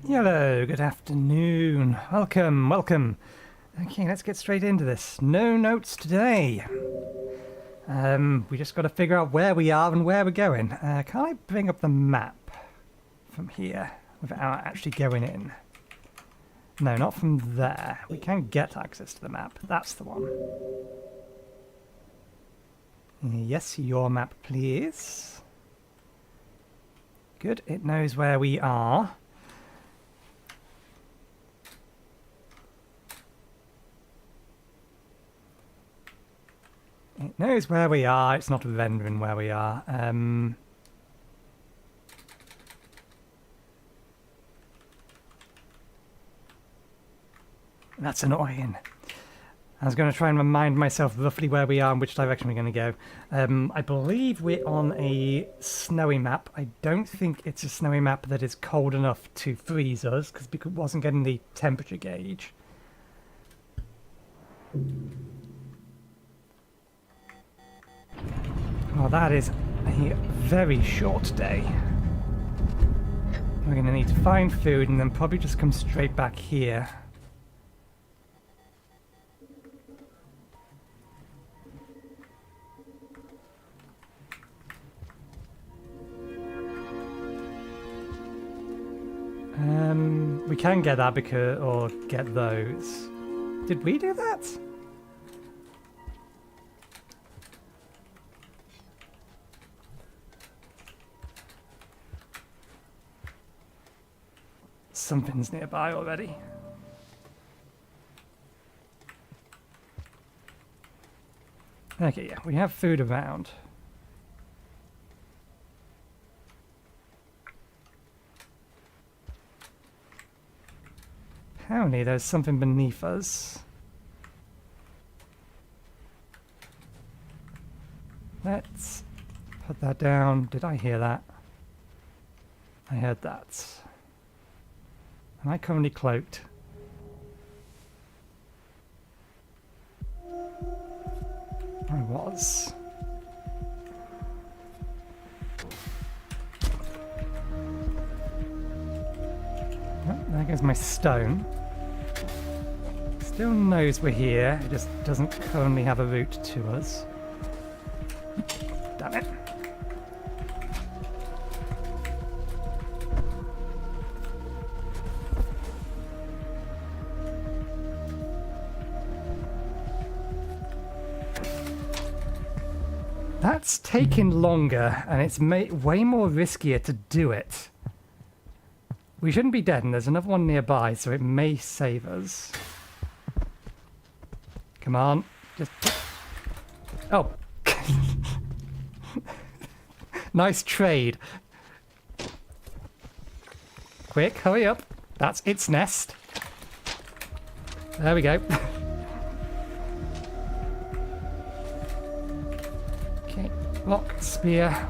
Hello, good afternoon. Welcome, welcome. Okay, let's get straight into this. No notes today. We just got to figure out where we are and where we're going. Can I bring up the map from here without actually going in? No, not from there. We can get access to the map. That's the one. Yes, your map, please. Good, it knows where we are. It knows where we are, it's not rendering where we are. That's annoying. I was going to try and remind myself roughly where we are and which direction we're going to go. I believe we're on a snowy map. I don't think it's a snowy map that is cold enough to freeze us, because we wasn't getting the temperature gauge. Well, that is a very short day. We're going to need to find food and then probably just come straight back here. We can get that or get those. Did we do that? Something's nearby already. Okay, yeah, we have food around. Apparently there's something beneath us. Let's put that down. Did I hear that? I heard that. Am I currently cloaked? I was. Oh, there goes my stone. Still knows we're here, it just doesn't currently have a route to us. Damn it. That's taking longer, and it's way more riskier to do it. We shouldn't be dead, and there's another one nearby, so it may save us. Come on. Just... Oh. Nice trade. Quick, hurry up. That's its nest. There we go. Okay, rock, spear.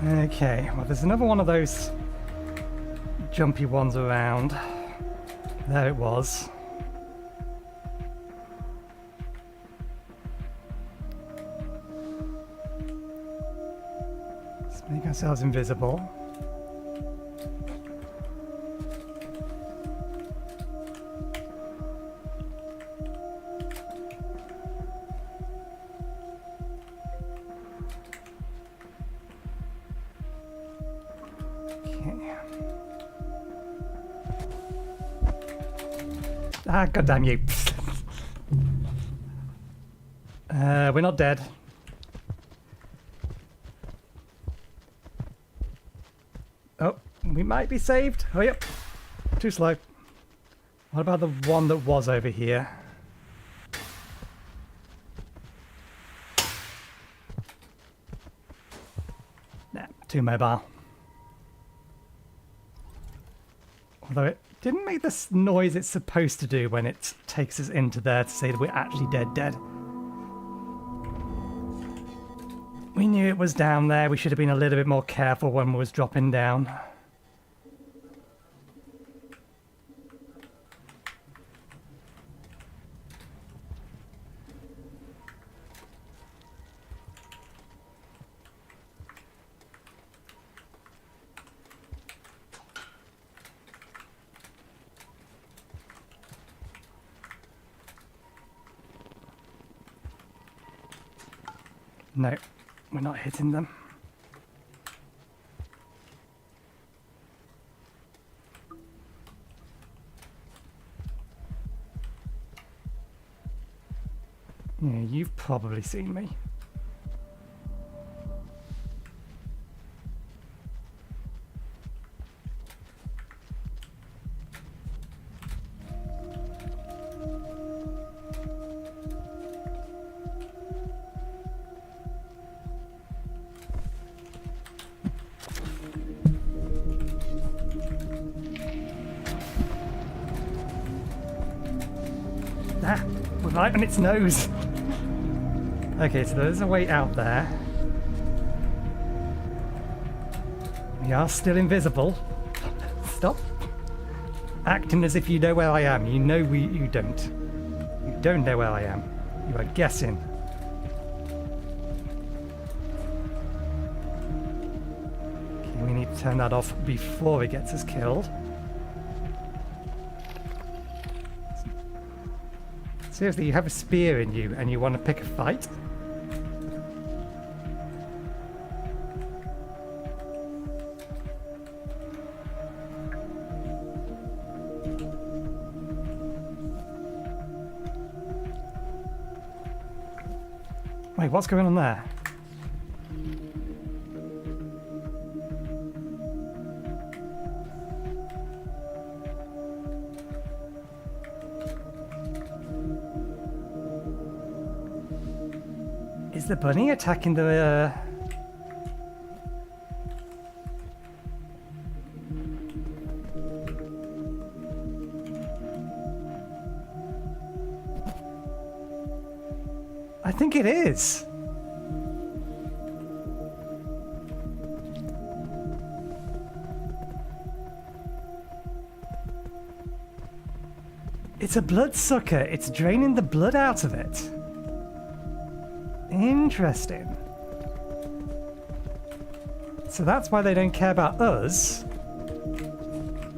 Okay, well there's another one of those jumpy ones around. There it was. Let's make ourselves invisible. Ah, goddamn you. We're not dead. Oh, we might be saved. Hurry up. Too slow. What about the one that was over here? Nah, too mobile. Although it didn't make the noise it's supposed to do when it takes us into there to say that we're actually dead. We knew it was down there. We should have been a little bit more careful when we was dropping down. No, we're not hitting them. Yeah, you've probably seen me. Ah, we're right on its nose. Okay, so there's a way out there. We are still invisible. Stop acting as if you know where I am. You know you don't. You don't know where I am. You are guessing. Okay, we need to turn that off before it gets us killed. Seriously, you have a spear in you and you want to pick a fight? Wait, what's going on there? Is the bunny attacking the... I think it is. It's a bloodsucker. It's draining the blood out of it. Interesting. So that's why they don't care about us.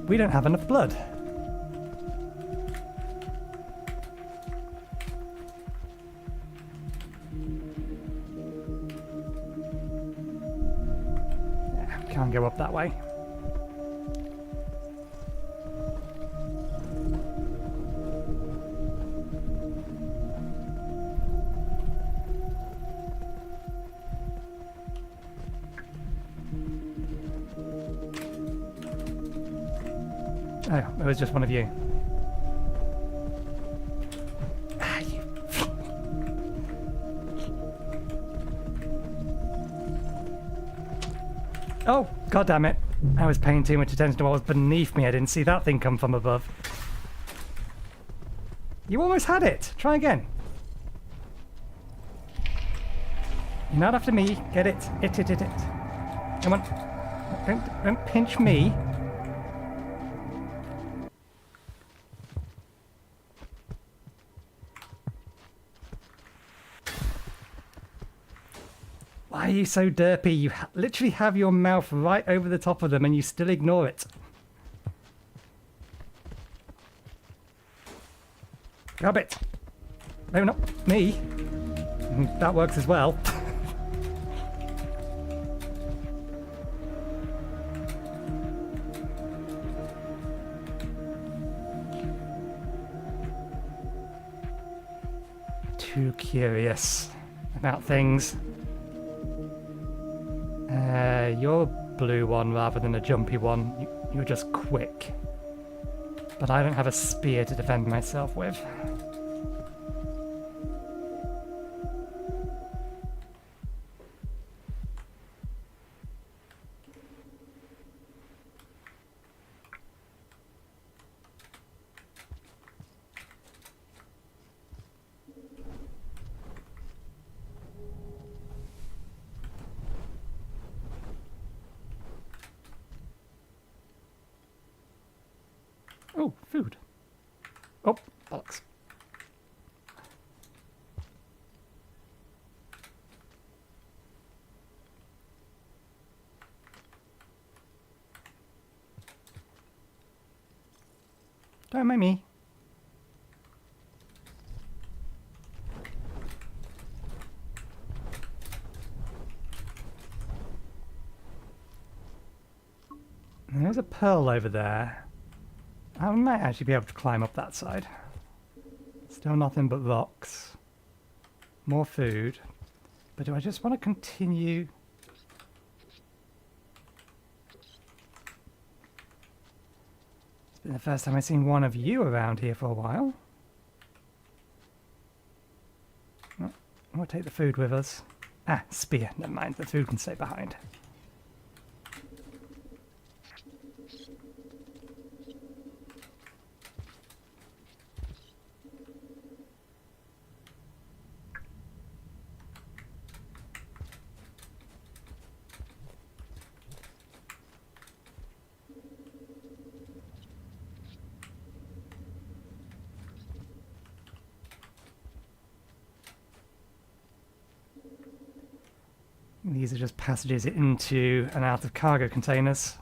We don't have enough blood. Yeah, can't go up that way. Oh, it was just one of you. Ah, you. Oh, god damn it. I was paying too much attention to what was beneath me. I didn't see that thing come from above. You almost had it. Try again. You're not after me. Get it. It. Come on. Don't pinch me. Why are you so derpy? You literally have your mouth right over the top of them and you still ignore it. Grab it. No, not me. That works as well. Too curious about things. You're a blue one rather than a jumpy one. You're just quick. But I don't have a spear to defend myself with. Food. Oh, bollocks. Don't mind me. There's a pearl over there. I might actually be able to climb up that side. Still nothing but rocks. More food. But do I just want to continue? It's been the first time I've seen one of you around here for a while. Oh, we'll take the food with us. Ah, spear. Never mind. The food can stay behind. These are just passages into and out of cargo containers.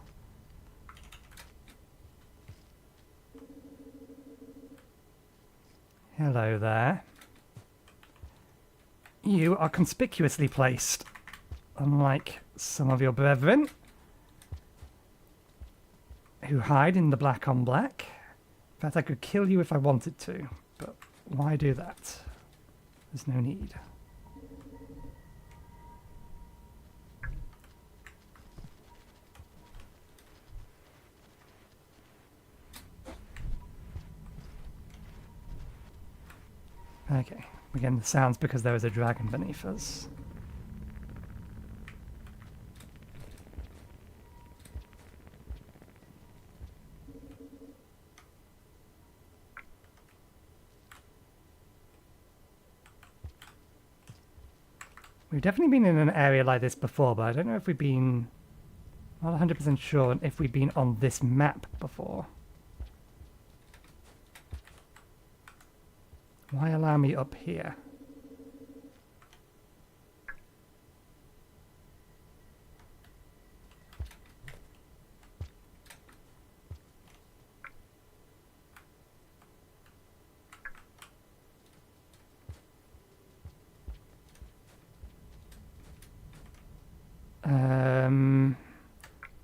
Hello there. You are conspicuously placed, unlike some of your brethren, who hide in the black on black. In fact, I could kill you if I wanted to, but why do that? There's no need. Okay, we're getting the sounds because there is a dragon beneath us. We've definitely been in an area like this before, but I don't know if we've been... Not 100% sure if we've been on this map before. Why allow me up here?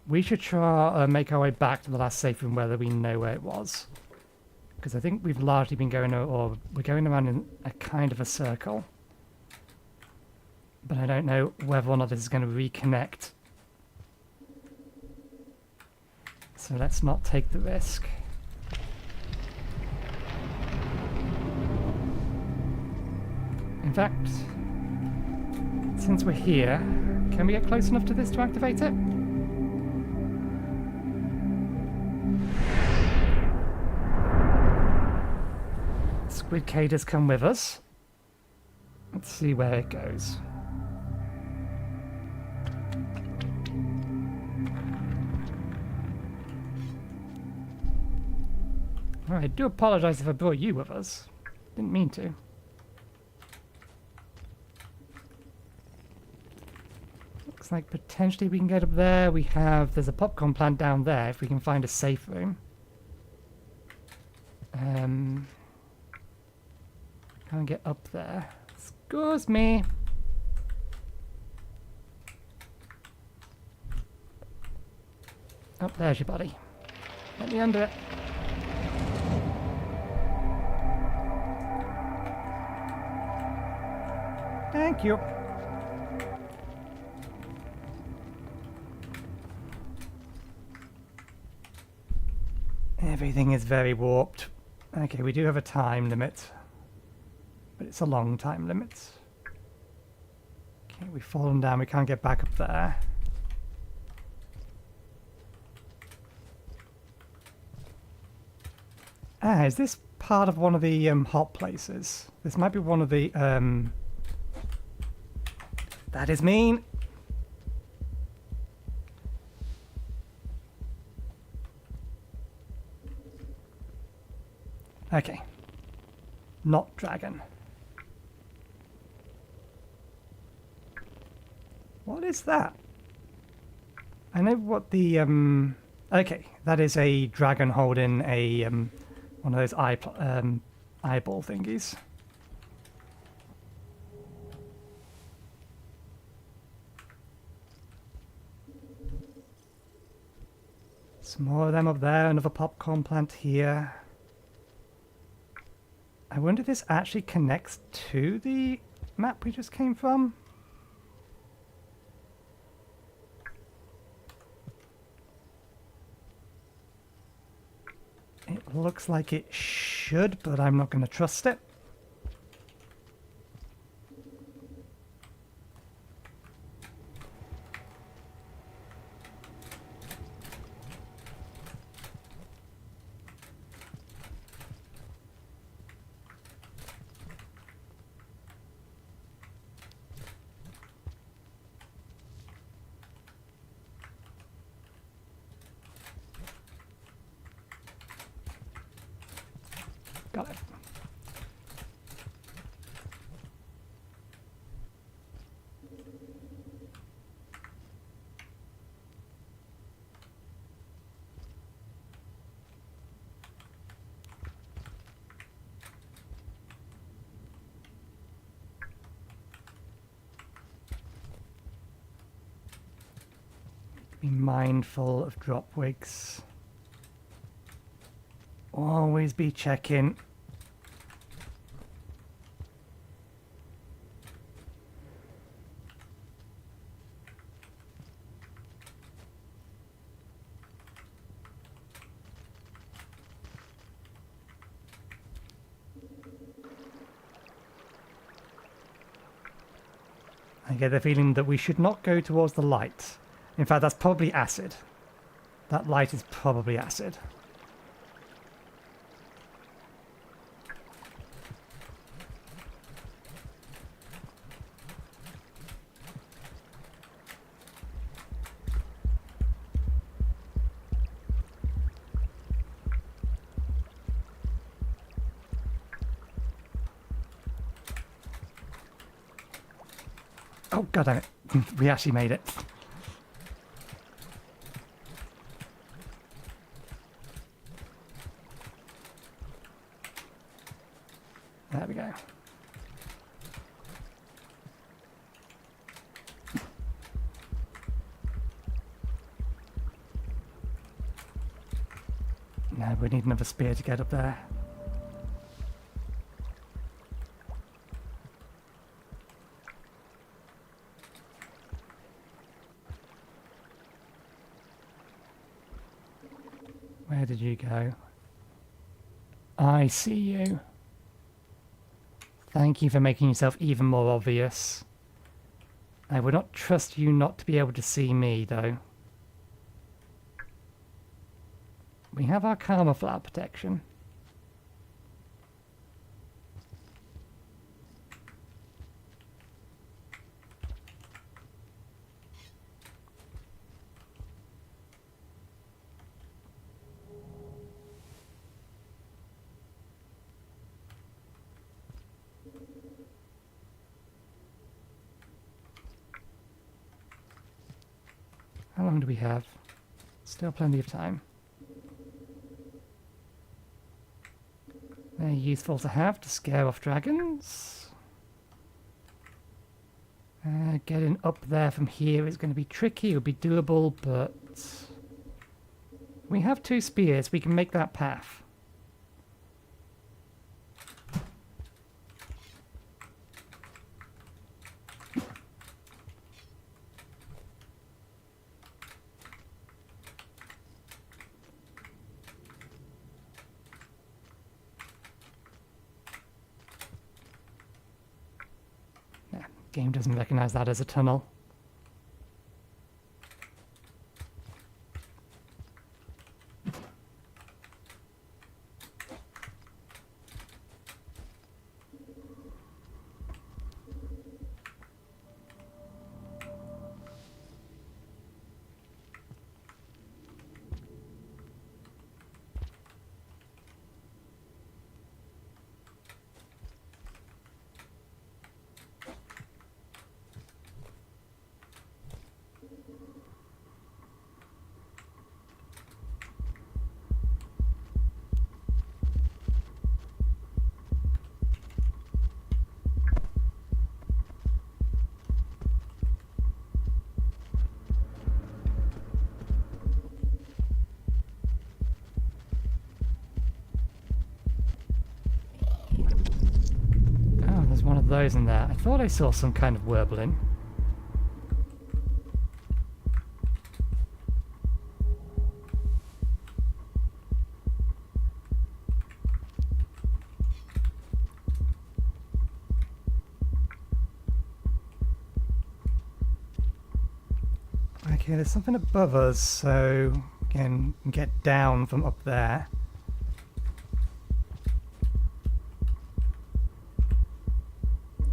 We should try make our way back to the last safe room whether we know where it was. Because I think we've largely been going, or we're going around in a kind of a circle. But I don't know whether or not this is going to reconnect. So let's not take the risk. In fact, since we're here, can we get close enough to this to activate it? Squid Cade has come with us. Let's see where it goes. Oh, I do apologize if I brought you with us. Didn't mean to. Looks like potentially we can get up there. There's a popcorn plant down there if we can find a safe room. Can't get up there. Excuse me. Oh, there's your body. Let me under it. Thank you. Everything is very warped. Okay, we do have a time limit. But it's a long time limit. Okay, we've fallen down. We can't get back up there. Ah, is this part of one of the hot places? This might be one of the... That is mean! Okay. Not dragon. What is that? I know what the okay, that is a dragon holding a one of those eyeball thingies. Some more of them up there, another popcorn plant here. I wonder if this actually connects to the map we just came from. It looks like it should, but I'm not going to trust it. Got it. Be mindful of drop wigs. Always be checking. I get the feeling that we should not go towards the light. In fact, that's probably acid. That light is probably acid. Oh, god damn it. We actually made it. There we go. No, we need another spear to get up there. Where did you go? I see you. Thank you for making yourself even more obvious. I would not trust you not to be able to see me, though. We have our camouflage protection. How long do we have? Still plenty of time. They're useful to have to scare off dragons. Getting up there from here is going to be tricky. It would be doable, but we have 2 spears. We can make that path. Game doesn't recognize that as a tunnel. those in there. I thought I saw some kind of warbling. Okay, there's something above us, so again, we can get down from up there.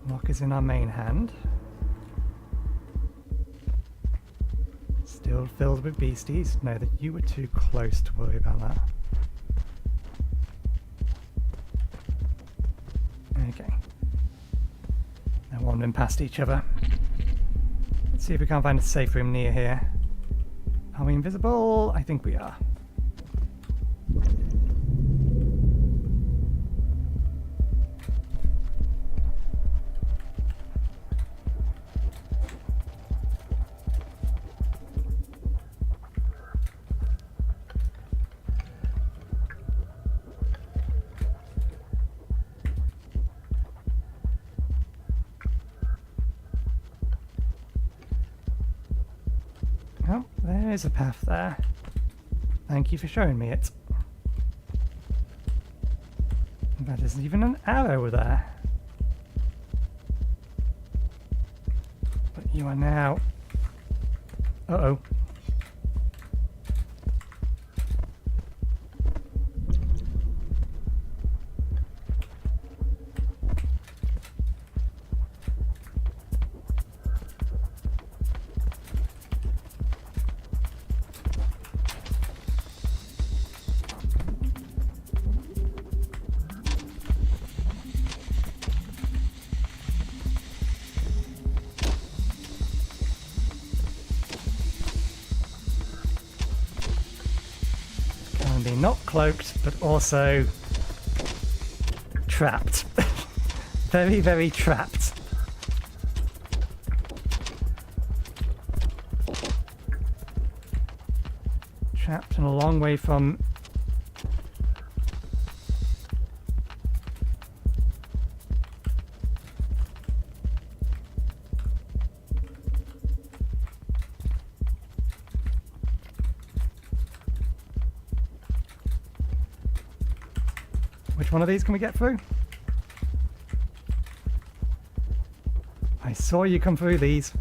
Lock is in our main hand. Still filled with beasties. No, that you were too close to worry about that. Okay. They're wandering past each other. Let's see if we can't find a safe room near here. Are we invisible? I think we are. Oh, there is a path there. Thank you for showing me it. That isn't even an arrow there. But you are now... Uh-oh. Not cloaked, but also trapped. Very, very trapped. Trapped and a long way from... Which one of these can we get through? I saw you come through these.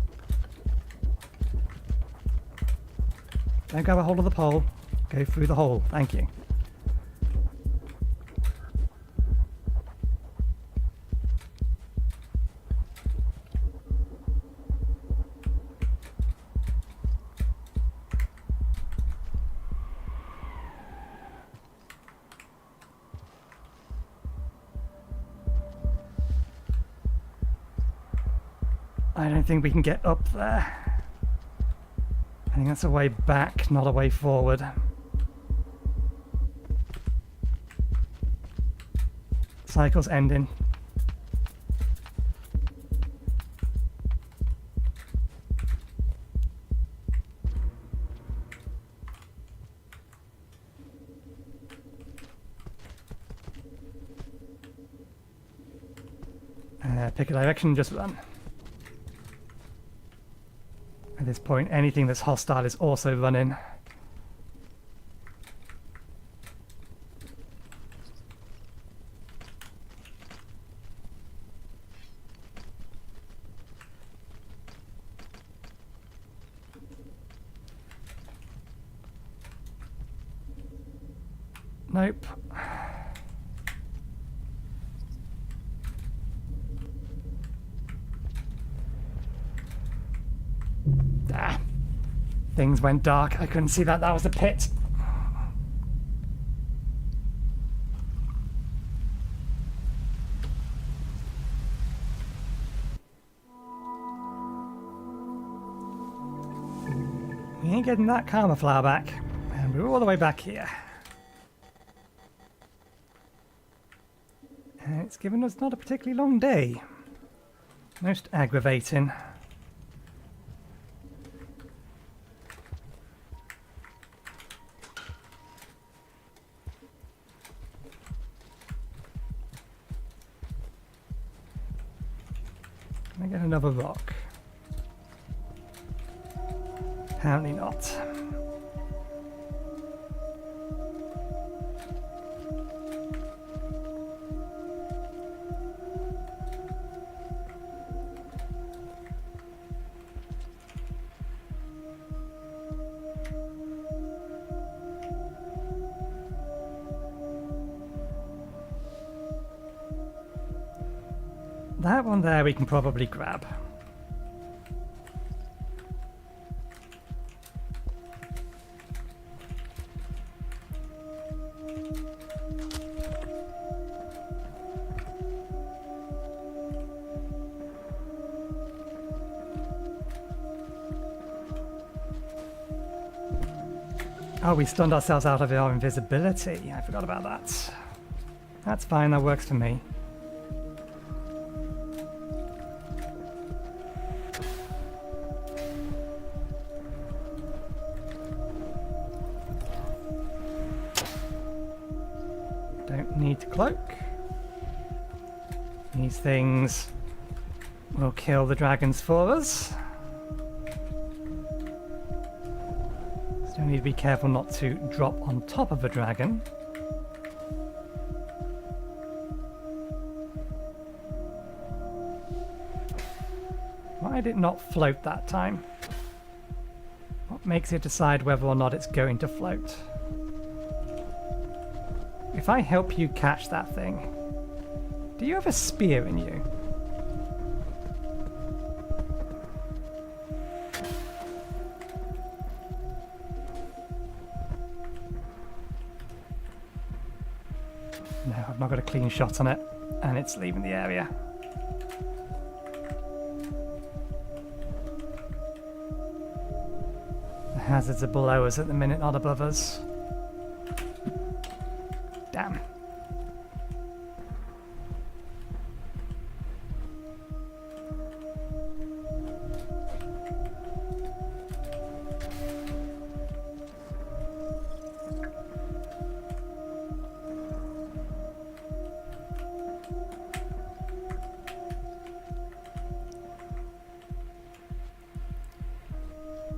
Don't grab a hold of the pole. Go through the hole. Thank you. I don't think we can get up there. I think that's a way back, not a way forward. Cycle's ending. Pick a direction, just run. At this point, anything that's hostile is also running. Nope. Ah, things went dark. I couldn't see that. That was the pit. We ain't getting that karma flower back. And we're all the way back here. And it's given us not a particularly long day. Most aggravating. Can I get another rock? Apparently not. That one there we can probably grab. Oh, we stunned ourselves out of our invisibility. I forgot about that. That's fine, that works for me. Don't need to cloak. These things will kill the dragons for us. Still need to be careful not to drop on top of a dragon. Why did it not float that time? What makes it decide whether or not it's going to float? If I help you catch that thing, do you have a spear in you? No, I've not got a clean shot on it, and it's leaving the area. The hazards are below us at the minute, not above us. Damn.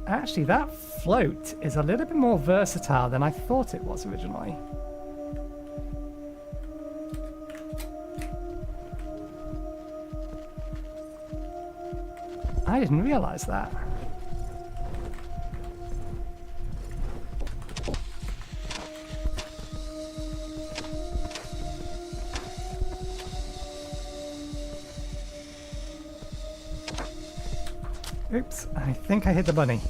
Actually, that float is a little bit more versatile than I thought it was originally. I didn't realize that. Oops, I think I hit the bunny.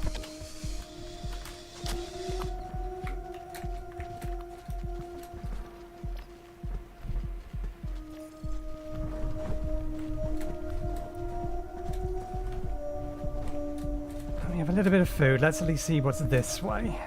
We have a little bit of food. Let's at least see what's this way.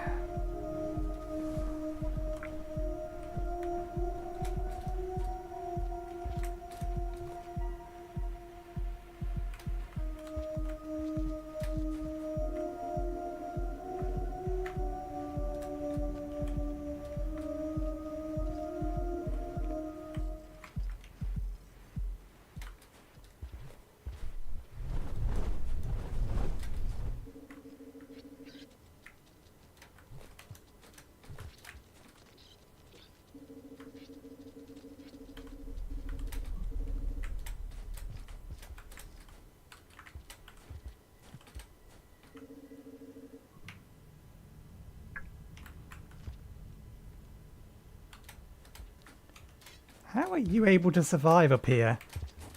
How are you able to survive up here?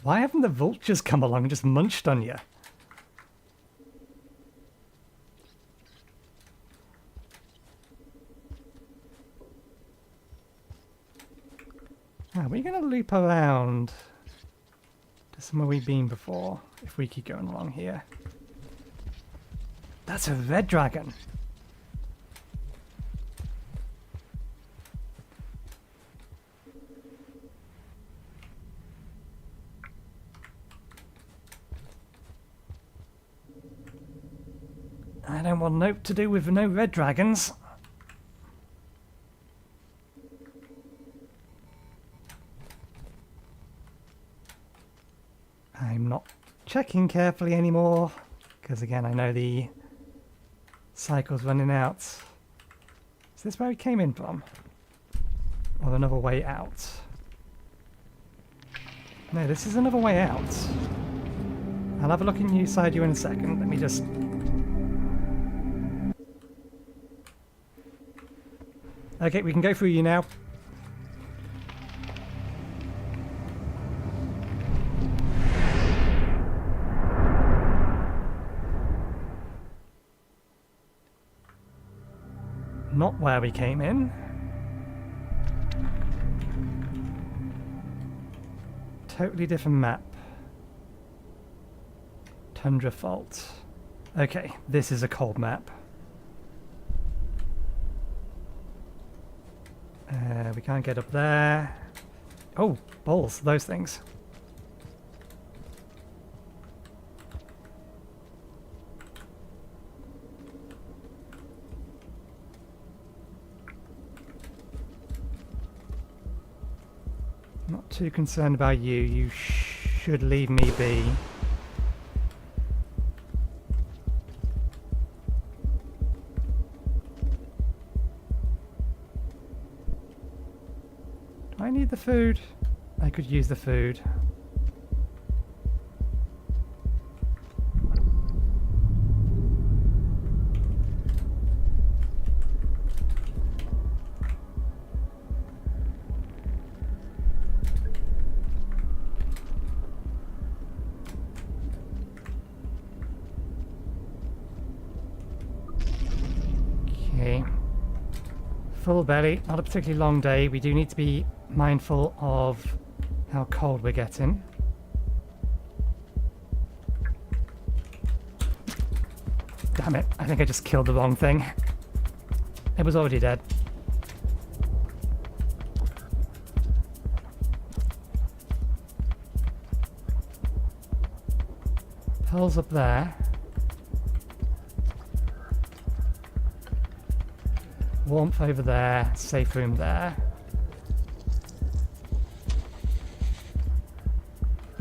Why haven't the vultures come along and just munched on you? Are we going to loop around to somewhere we've been before if we keep going along here? That's a red dragon. I don't want nope to do with no red dragons. I'm not checking carefully anymore, because again I know the cycle's running out. Is this where we came in from? Or another way out? No, this is another way out. I'll have a look inside you in a second. Let me just... Okay, we can go through you now. Not where we came in. Totally different map. Tundra Fault. Okay, this is a cold map. We can't get up there. Oh, balls, those things. Not too concerned about you. You should leave me be. Do I need the food? I could use the food. Okay. Full belly, not a particularly long day. We do need to be mindful of how cold we're getting. Damn it, I think I just killed the wrong thing. It was already dead. Pearls up there. Warmth over there, safe room there.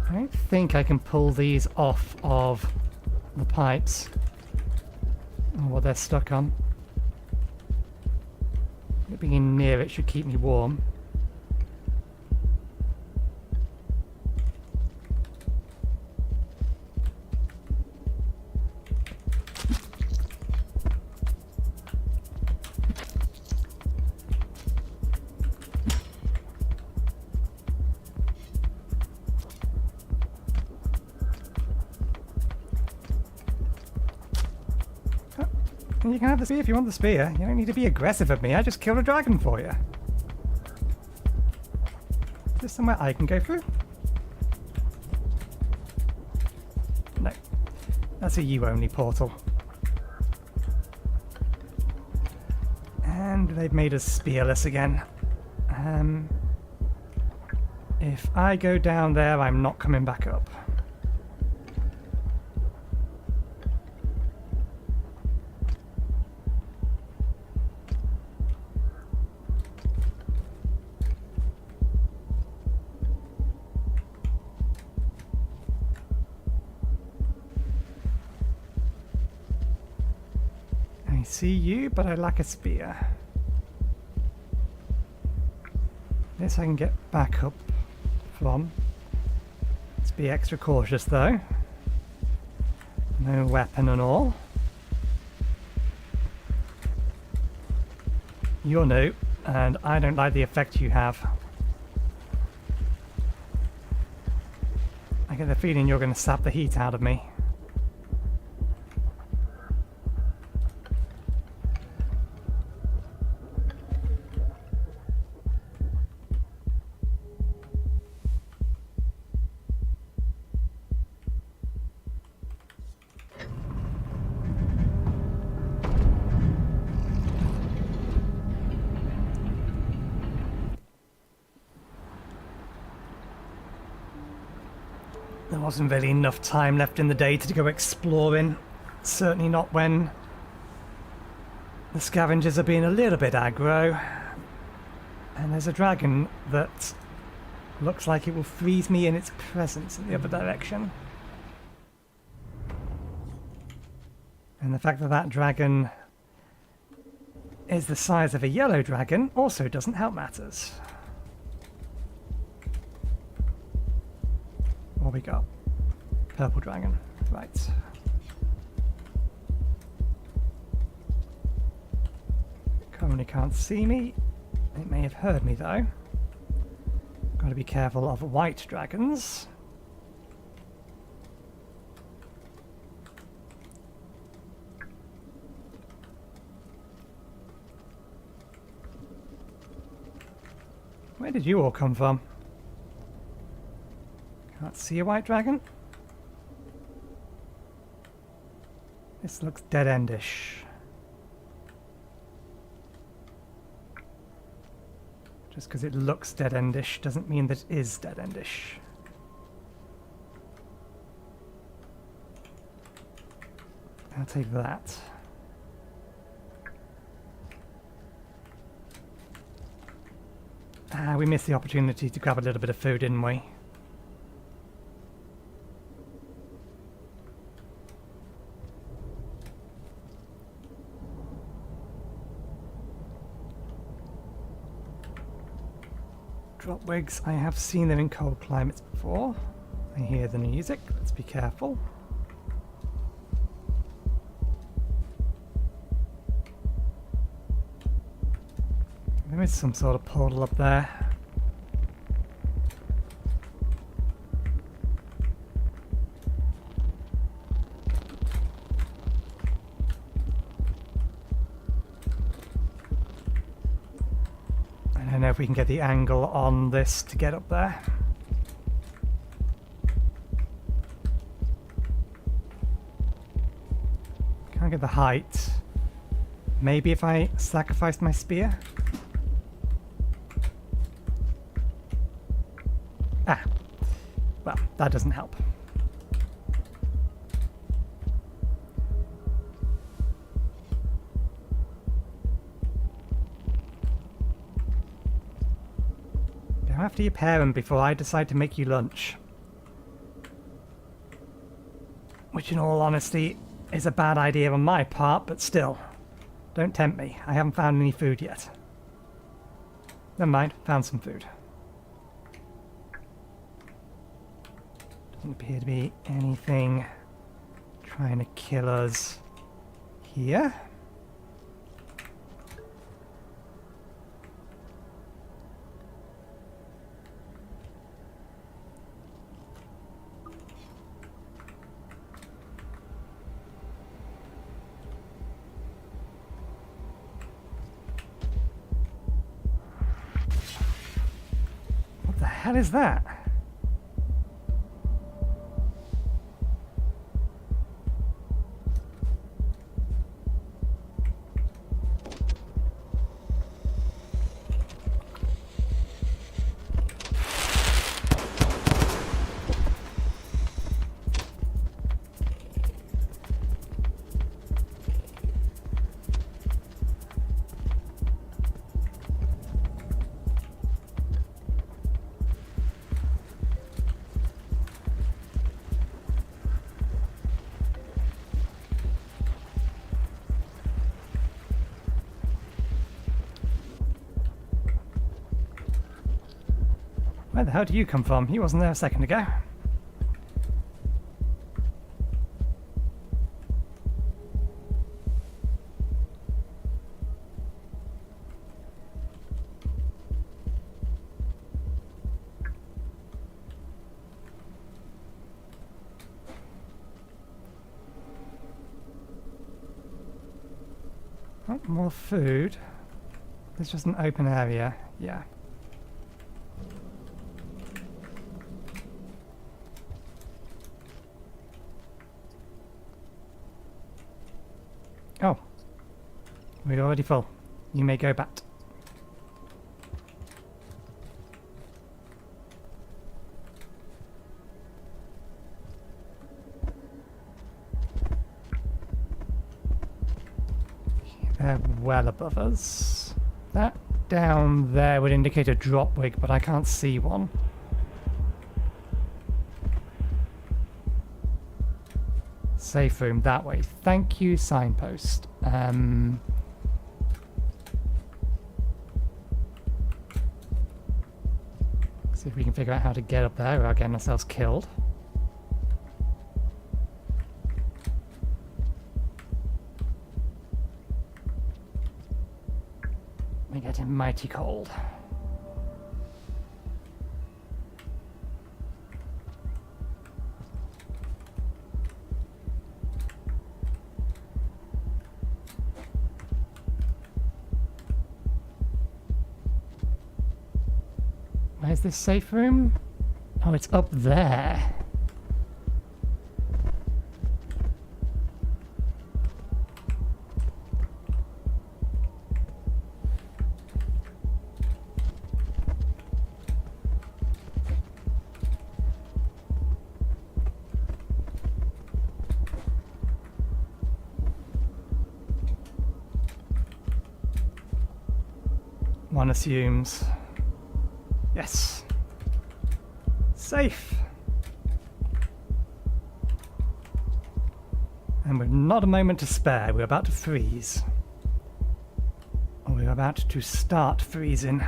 I don't think I can pull these off of the pipes, or what they're stuck on. Being near it should keep me warm. You can have the spear if you want the spear. You don't need to be aggressive at me. I just killed a dragon for you. Is there somewhere I can go through? No. That's a you-only portal. And they've made us spearless again. If I go down there, I'm not coming back up. See you, but I lack a spear. This I can get back up from. Let's be extra cautious though. No weapon and all. You're new, and I don't like the effect you have. I get the feeling you're going to sap the heat out of me. There wasn't really enough time left in the day to go exploring. Certainly not when the scavengers are being a little bit aggro. And there's a dragon that looks like it will freeze me in its presence in the other direction. And the fact that that dragon is the size of a yellow dragon also doesn't help matters. What we got? Purple dragon. Right. Currently can't see me. It may have heard me though. Got to be careful of white dragons. Where did you all come from? Can't see a white dragon. This looks dead-endish. Just because it looks dead-endish doesn't mean that it is dead-endish. I'll take that. We missed the opportunity to grab a little bit of food, didn't we? Dropwigs, I have seen them in cold climates before. I hear the music, let's be careful. There is some sort of portal up there. I don't know if we can get the angle on this to get up there. Can't get the height. Maybe if I sacrificed my spear? Ah, well, that doesn't help. Go after your parent before I decide to make you lunch. Which, in all honesty, is a bad idea on my part, but still. Don't tempt me. I haven't found any food yet. Never mind, found some food. Doesn't appear to be anything trying to kill us here. What the hell is that? Where the hell do you come from? He wasn't there a second ago. Oh, more food. There's just an open area. Yeah. Oh, we're already full. You may go back. They're well above us. That down there would indicate a dropwig, but I can't see one. Safe room that way. Thank you, signpost. See if we can figure out how to get up there without getting ourselves killed. We're getting mighty cold. Where's this safe room? Oh, it's up there. One assumes. Yes. Safe. And we've not a moment to spare. We're about to freeze. Or we're about to start freezing.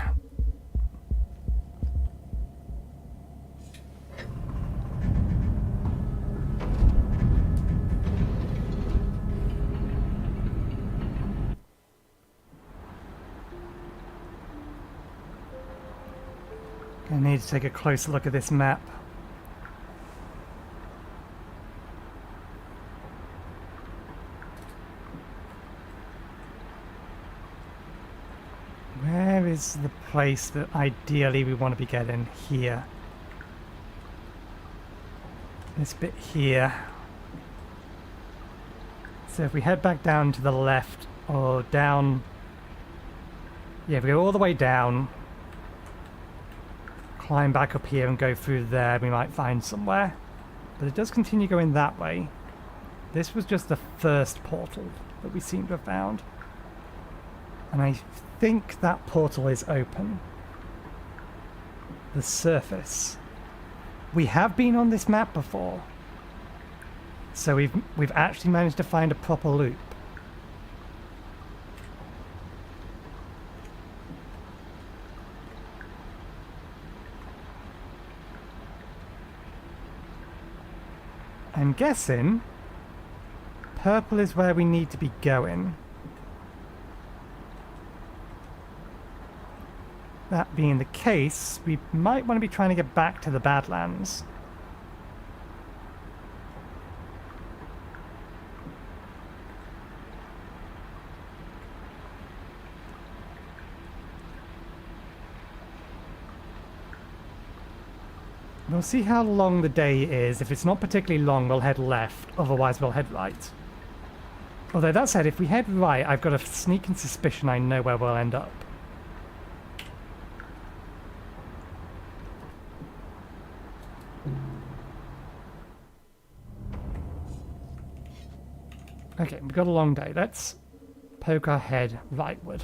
I need to take a closer look at this map. Where is the place that ideally we want to be getting? Here. This bit here. So if we head back down to the left or down... Yeah, if we go all the way down, climb back up here and go through there, we might find somewhere. But it does continue going that way. This was just the first portal that we seem to have found. And I think that portal is open. The surface. We have been on this map before. So we've actually managed to find a proper loop. I'm guessing purple is where we need to be going. That being the case, we might want to be trying to get back to the Badlands. We'll see how long the day is. If it's not particularly long, we'll head left. Otherwise, we'll head right. Although, that said, if we head right, I've got a sneaking suspicion I know where we'll end up. Okay, we've got a long day. Let's poke our head rightward.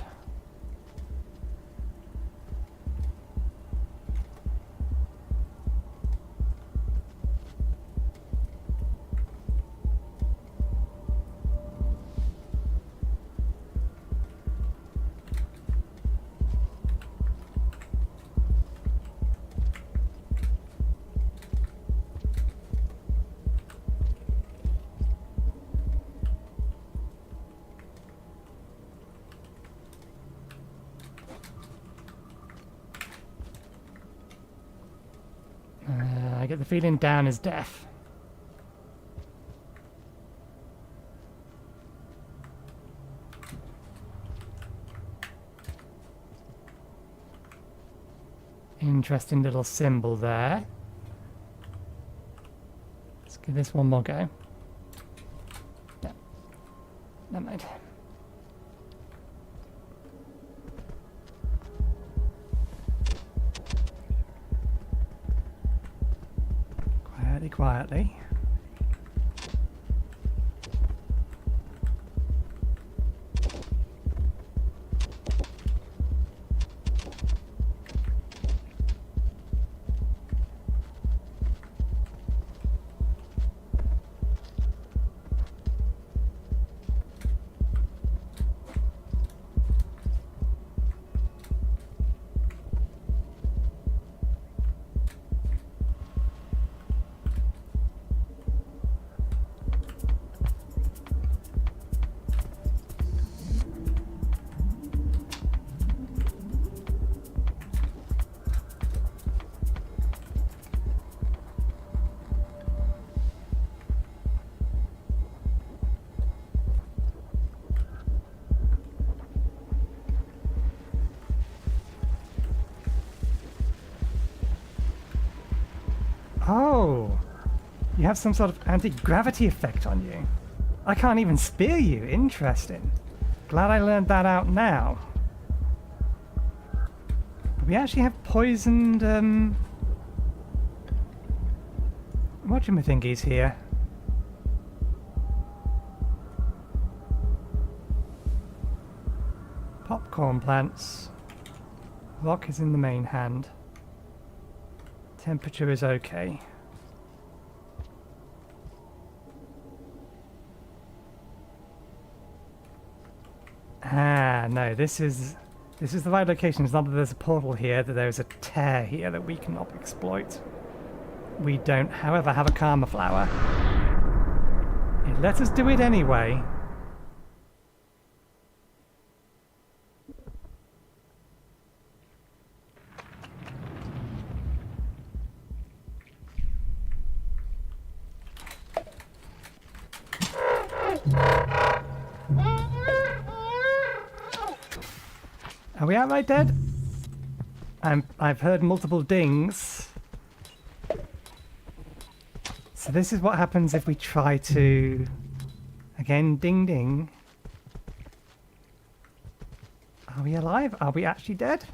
I get the feeling down is death. Interesting little symbol there. Let's give this one more go. No. Never mind. Quietly. Oh, you have some sort of anti-gravity effect on you. I can't even spear you. Interesting. Glad I learned that out now. But we actually have poisoned, whatchamathingies here. Popcorn plants. Rock is in the main hand. Temperature is okay. Ah, no, this is the right location. It's not that there's a portal here, that there's a tear here that we cannot exploit. We don't, however, have a karma flower. It lets us do it anyway. Are we outright dead? I've heard multiple dings. So this is what happens if we try to... Again, ding ding. Are we alive? Are we actually dead?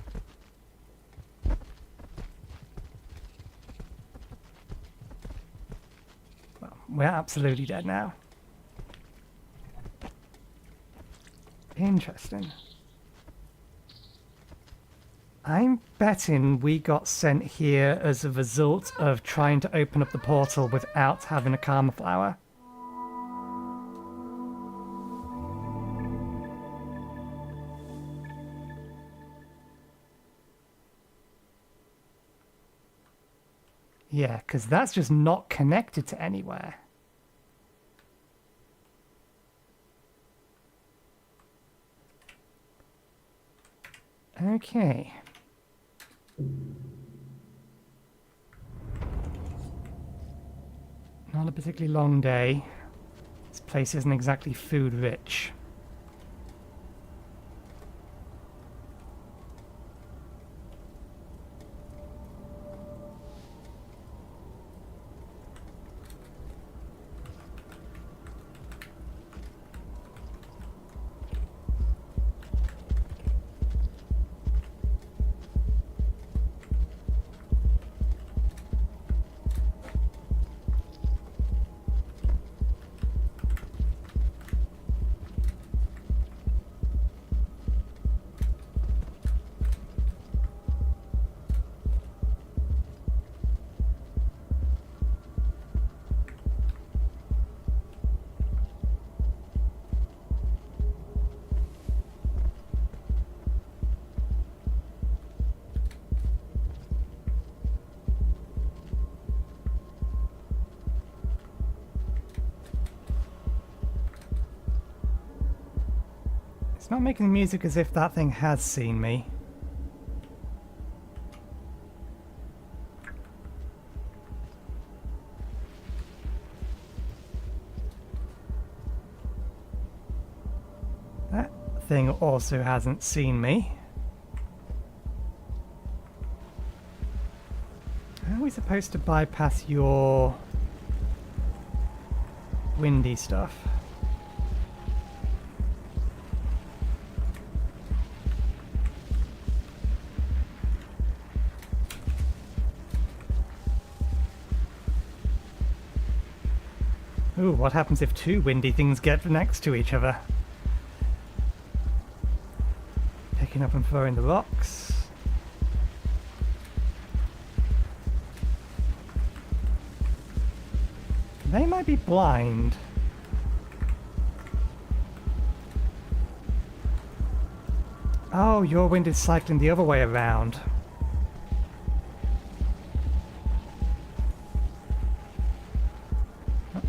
Well, we're absolutely dead now. Interesting. I'm betting we got sent here as a result of trying to open up the portal without having a karma flower. Yeah, because that's just not connected to anywhere. Okay. Not a particularly long day. This place isn't exactly food rich. It's not making music as if that thing has seen me. That thing also hasn't seen me. How are we supposed to bypass your windy stuff? Ooh, what happens if two windy things get next to each other? Picking up and throwing the rocks. They might be blind. Oh, your wind is cycling the other way around.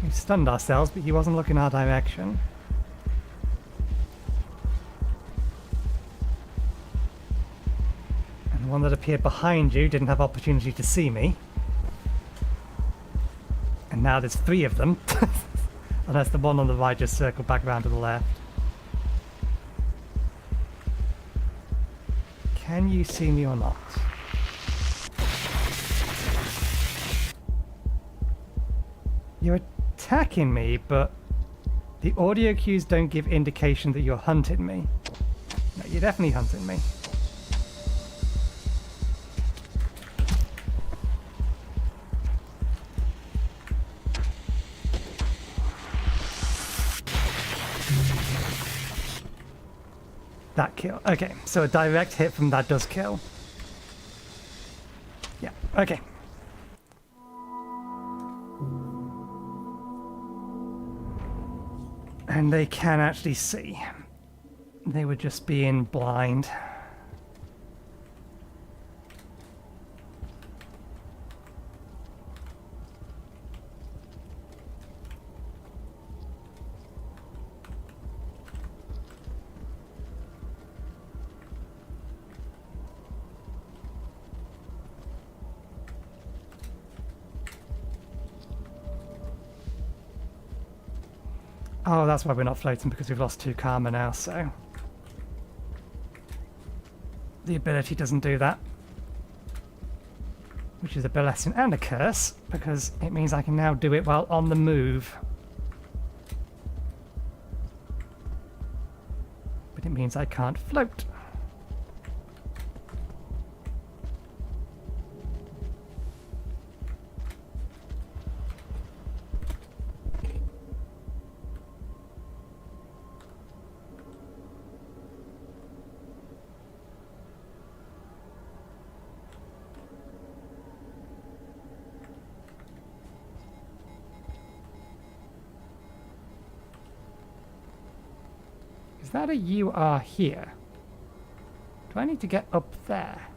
We stunned ourselves, but he wasn't looking our direction. And the one that appeared behind you didn't have opportunity to see me. And now there's three of them. Unless the one on the right just circled back around to the left. Can you see me or not? You're attacking me, but the audio cues don't give indication that you're hunting me. No, you're definitely hunting me. That kill. Okay, so a direct hit from that does kill. Yeah, okay. And they can actually see. They were just being blind. Oh, that's why we're not floating, because we've lost 2 karma now, so... the ability doesn't do that. Which is a blessing and a curse, because it means I can now do it while on the move. But it means I can't float. Is that a you are here? Do I need to get up there?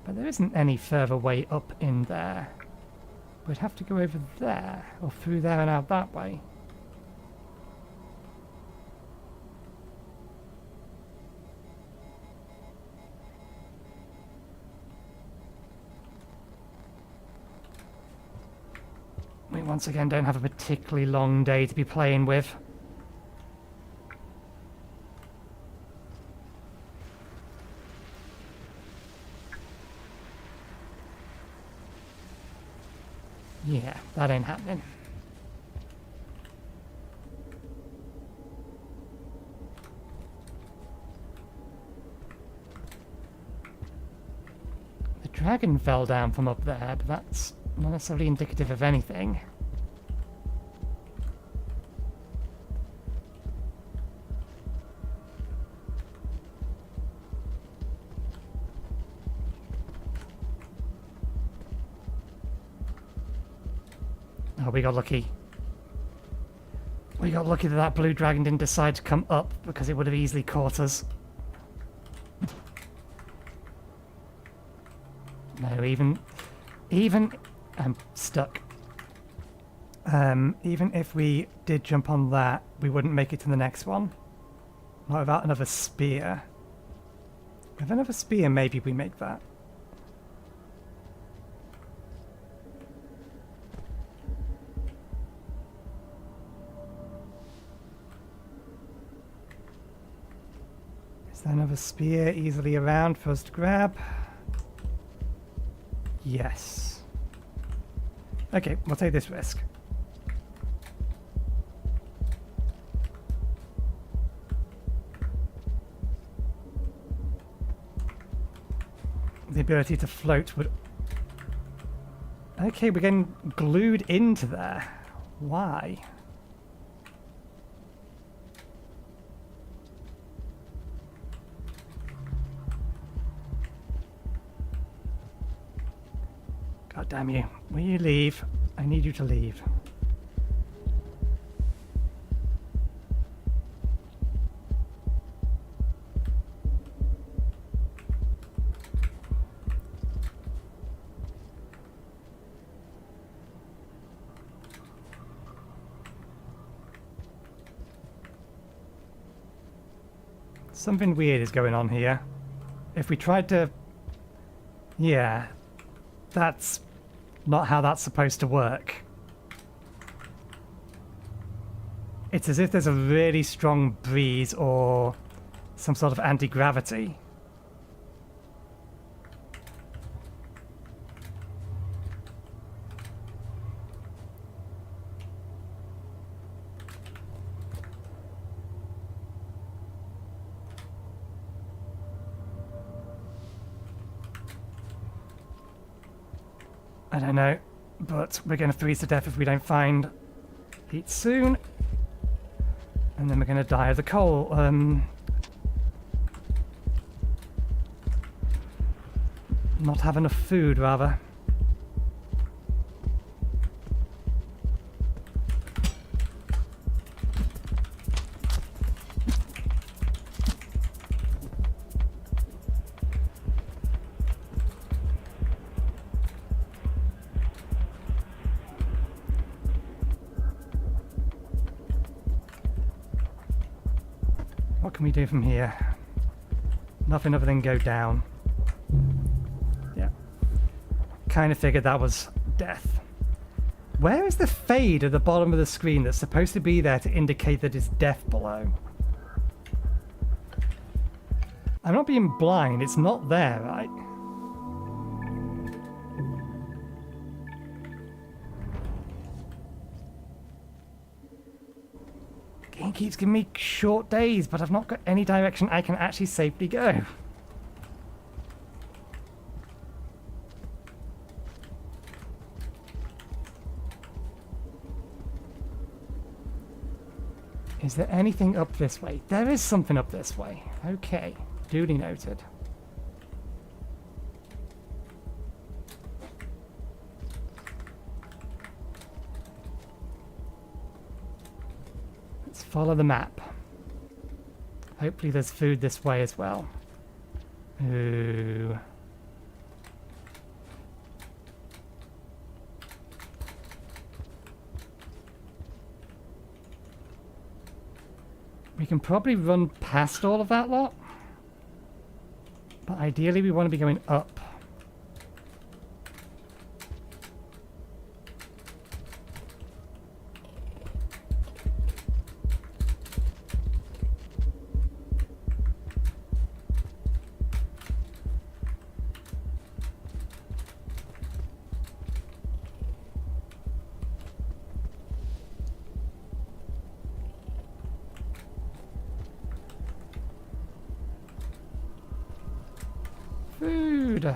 But there isn't any further way up in there. We'd have to go over there, or through there and out that way. We once again don't have a particularly long day to be playing with. Yeah, that ain't happening. The dragon fell down from up there, but that's not necessarily indicative of anything. Oh, we got lucky. We got lucky that that blue dragon didn't decide to come up, because it would have easily caught us. No, even I'm stuck. Even if we did jump on that, we wouldn't make it to the next one. Not without another spear. With another spear, maybe we make that. Is there another spear easily around for us to grab? Yes. Okay, we'll take this risk. The ability to float would... Okay, we're getting glued into there. Why? God damn you. Will you leave? I need you to leave. Something weird is going on here. If we tried to... Yeah. That's not how that's supposed to work. It's as if there's a really strong breeze or some sort of anti-gravity. I don't know, but we're going to freeze to death if we don't find heat soon. And then we're going to die of the cold. Not have enough food, rather. What can we do from here? Nothing other than go down. Yeah. Kind of figured that was death. Where is the fade at the bottom of the screen that's supposed to be there to indicate that it's death below? I'm not being blind, it's not there, right? Game keeps giving me short days, but I've not got any direction I can actually safely go. Is there anything up this way? There is something up this way. Okay, duly noted. Let's follow the map. Hopefully there's food this way as well. Ooh. We can probably run past all of that lot. But ideally we want to be going up. Food!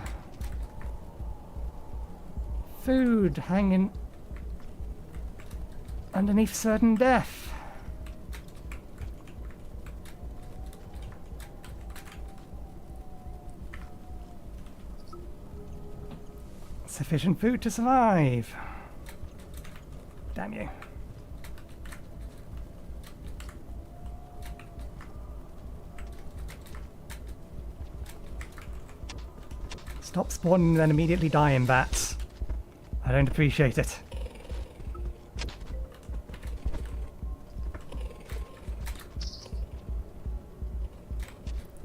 Food hanging underneath certain death. Sufficient food to survive. Damn you. Stop spawning and then immediately dying, bats. I don't appreciate it.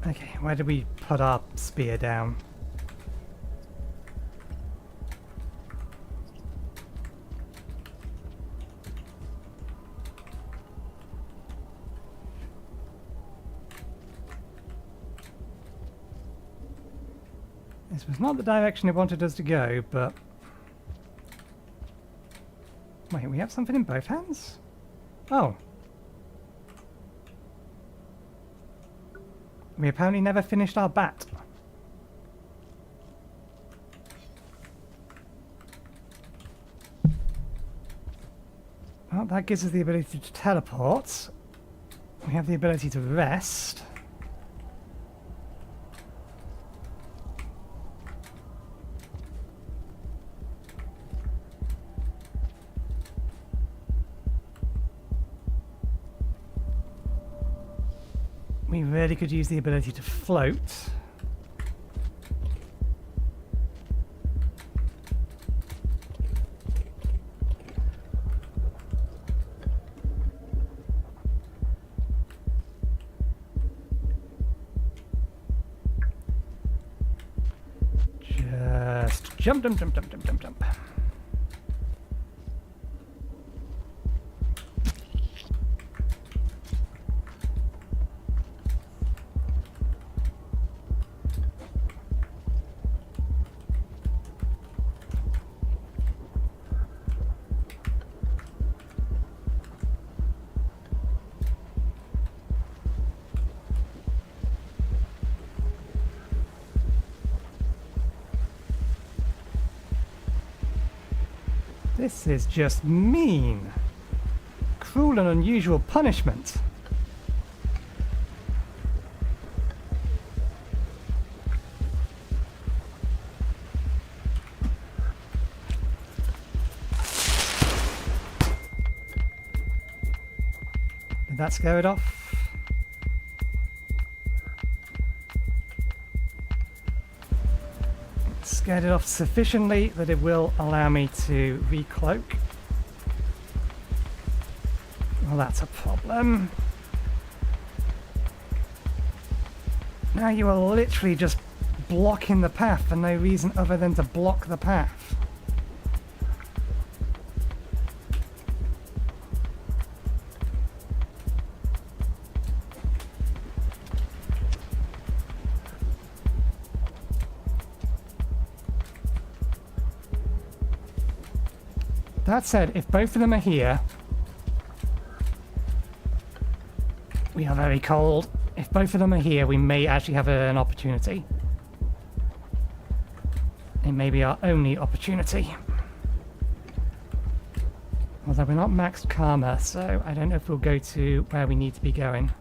Okay, where did we put our spear down? This was not the direction it wanted us to go, but... Wait, we have something in both hands? Oh. We apparently never finished our bat. Well, that gives us the ability to teleport. We have the ability to rest. We really could use the ability to float. Just jump, jump, jump, jump, jump, jump, jump. This is just mean. Cruel and unusual punishment. Did that scare it off? Scared it off sufficiently that it will allow me to recloak. Well, that's a problem. Now you are literally just blocking the path for no reason other than to block the path. That said, if both of them are here, we are very cold. If both of them are here, we may actually have an opportunity. It may be our only opportunity. Although we're not maxed karma, so I don't know if we'll go to where we need to be going.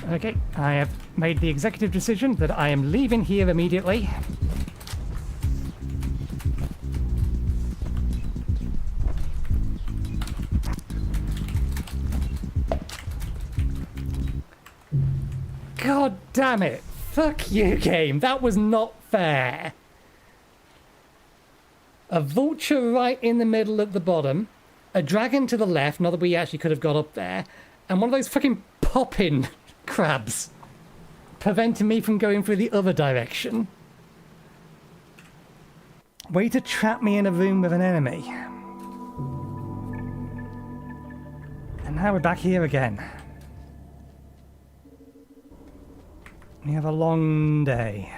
Okay, I have made the executive decision that I am leaving here immediately. God damn it! Fuck you, game. That was not fair. A vulture right in the middle at the bottom, a dragon to the left, not that we actually could have got up there, and one of those fucking popping crabs preventing me from going through the other direction. Way to trap me in a room with an enemy. And now we're back here again. We have a long day.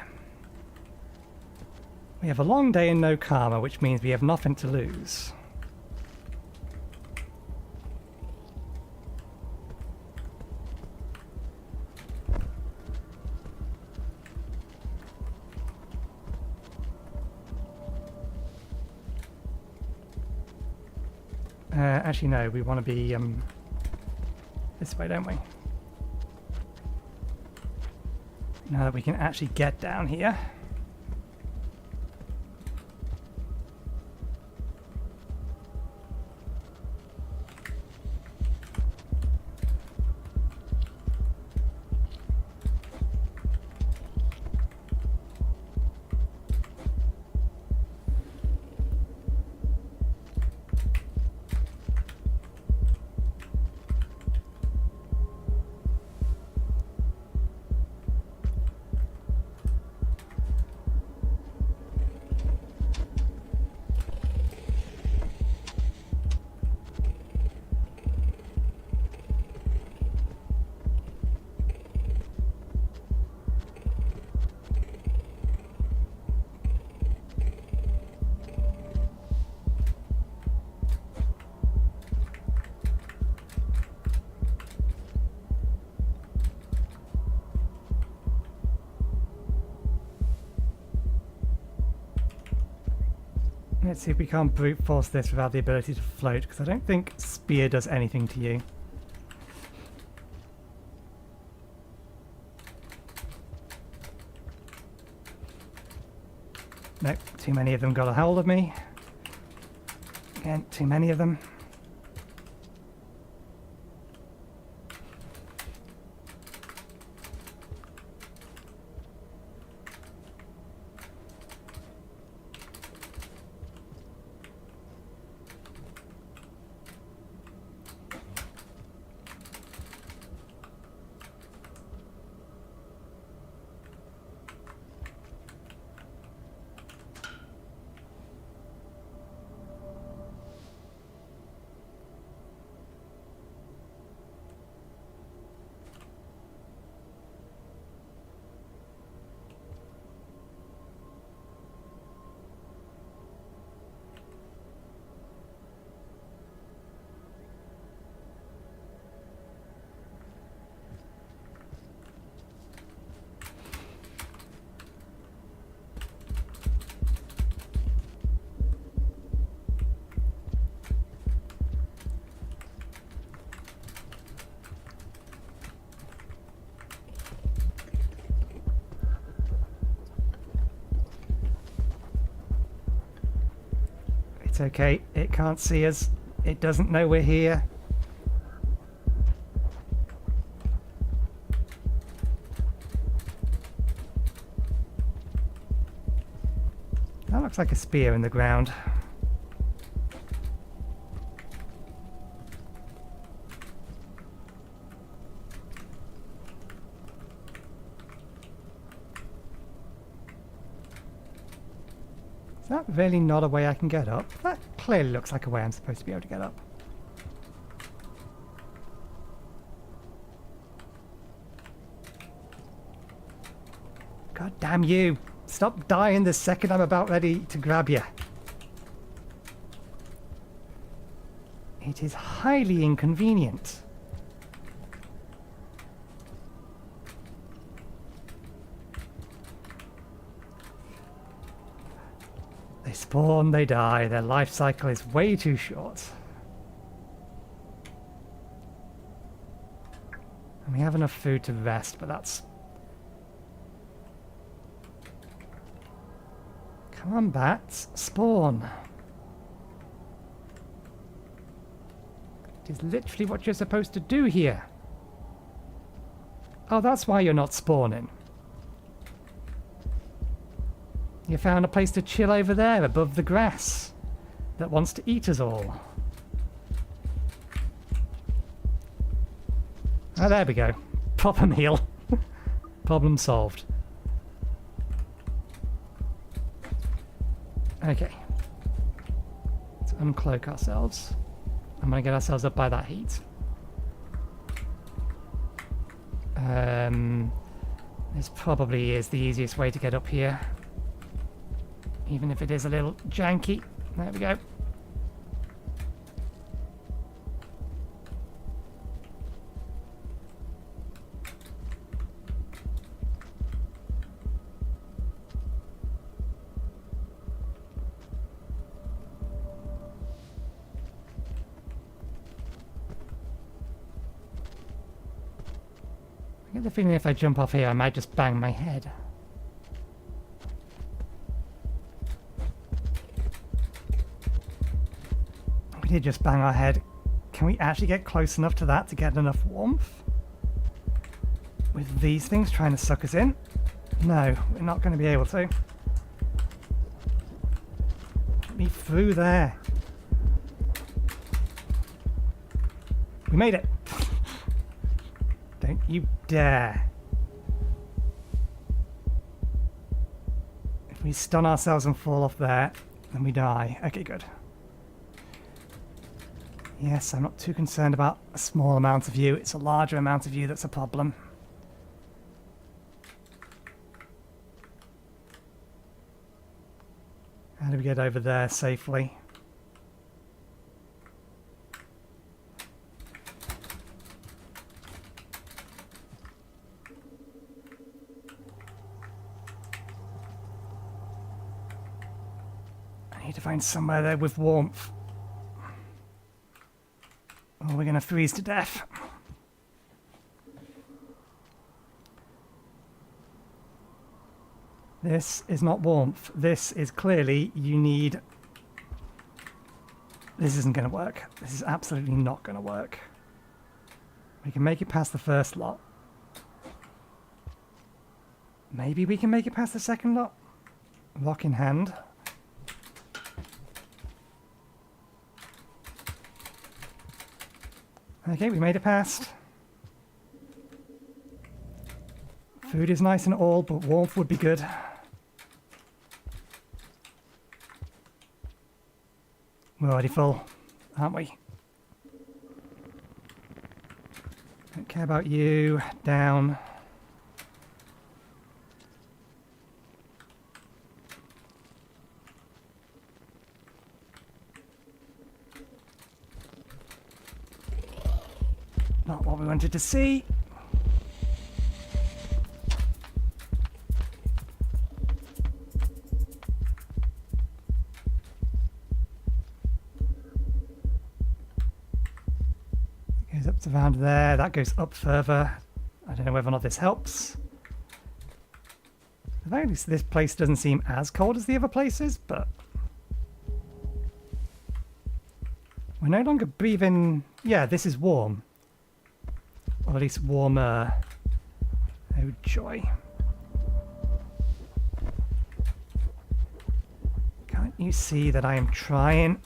We have a long day and no karma, which means we have nothing to lose. Actually, no, we want to be this way, don't we? Now that we can actually get down here. Let's see if we can't brute force this without the ability to float, because I don't think spear does anything to you. Nope, too many of them got a hold of me. Again, too many of them. It's okay. It can't see us. It doesn't know we're here. That looks like a spear in the ground. Is that really not a way I can get up? That clearly looks like a way I'm supposed to be able to get up. God damn you! Stop dying the second I'm about ready to grab you. It is highly inconvenient. They spawn, they die, their life cycle is way too short. And we have enough food to rest, but that's... Come on, bats, spawn. It is literally what you're supposed to do here. Oh, that's why you're not spawning. You found a place to chill over there above the grass that wants to eat us all. Oh, there we go. Proper meal. Problem solved. Okay. Let's uncloak ourselves. I'm going to get ourselves up by that heat. This probably is the easiest way to get up here. Even if it is a little janky. There we go. I get the feeling if I jump off here I might just bang my head. We did just bang our head. Can we actually get close enough to that to get enough warmth? With these things trying to suck us in? No, we're not going to be able to. Get me through there. We made it. Don't you dare. If we stun ourselves and fall off there, then we die. Okay, good. Yes, I'm not too concerned about a small amount of you. It's a larger amount of you that's a problem. How do we get over there safely? I need to find somewhere there with warmth. Or we're going to freeze to death. This is not warmth. This is clearly you need... This isn't going to work. This is absolutely not going to work. We can make it past the first lot. Maybe we can make it past the second lot? Rock in hand. Okay, we made it past. Food is nice and all, but warmth would be good. We're already full, aren't we? Don't care about you. Down. Not what we wanted to see. Goes up to around there. That goes up further. I don't know whether or not this helps. At least this place doesn't seem as cold as the other places, but We're no longer breathing... Yeah, this is warm. Or at least warmer. Oh, joy. Can't you see that I am trying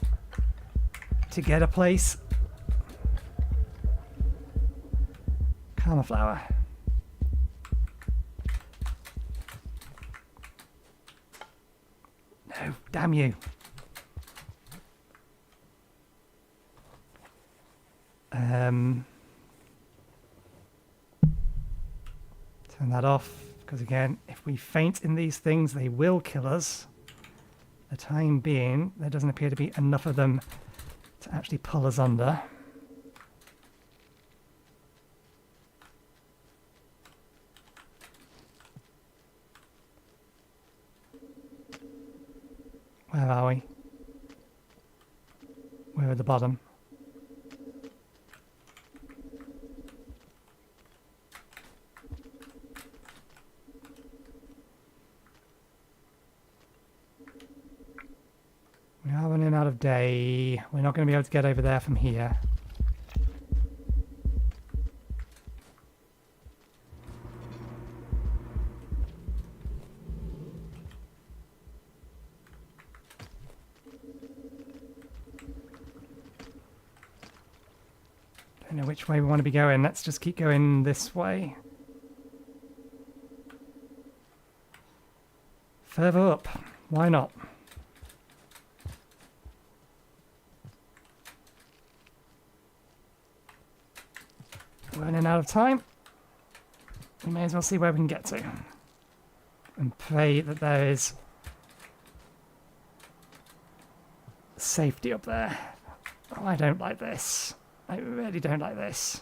to get a place? Karma flower. No, damn you. Turn that off, because again, if we faint in these things, they will kill us. For the time being, there doesn't appear to be enough of them to actually pull us under. Where are we? We're at the bottom. We are running out of day. We're not going to be able to get over there from here. Don't know which way we want to be going. Let's just keep going this way. Further up. Why not? Running out of time. We may as well see where we can get to. And pray that there is safety up there. Oh, I don't like this. I really don't like this.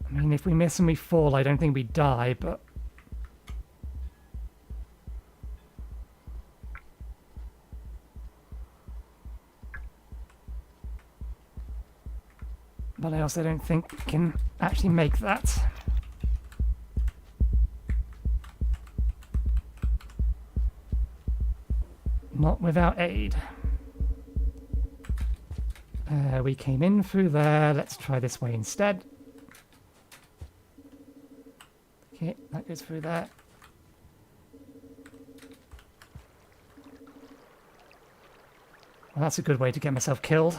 I mean, if we miss and we fall, I don't think we die, but... But I also don't think we can actually make that. Not without aid. We came in through there. Let's try this way instead. Okay, that goes through there. Well, that's a good way to get myself killed.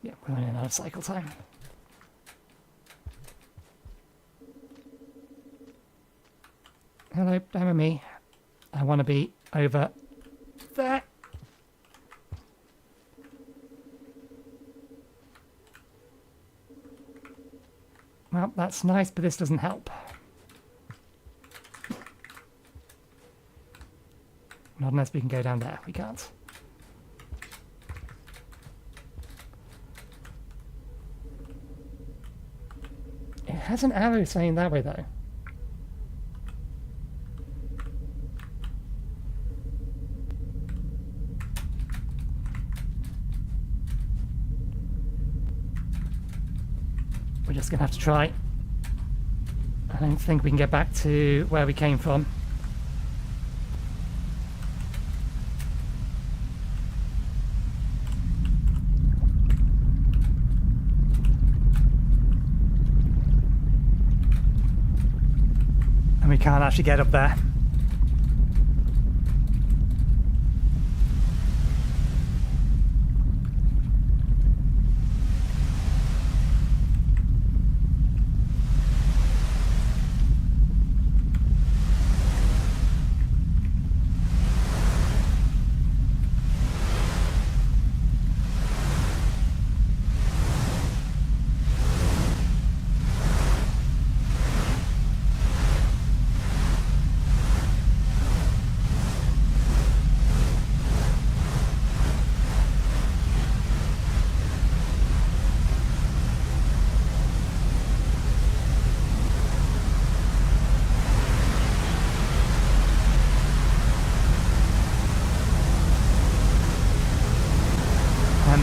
Yeah, we're running out of cycle time. Hello, damn me. I want to be over there. Well, that's nice, but this doesn't help. Not unless we can go down there. We can't. It has an arrow saying that way, though. We're just going to have to try. I don't think we can get back to where we came from. And we can't actually get up there.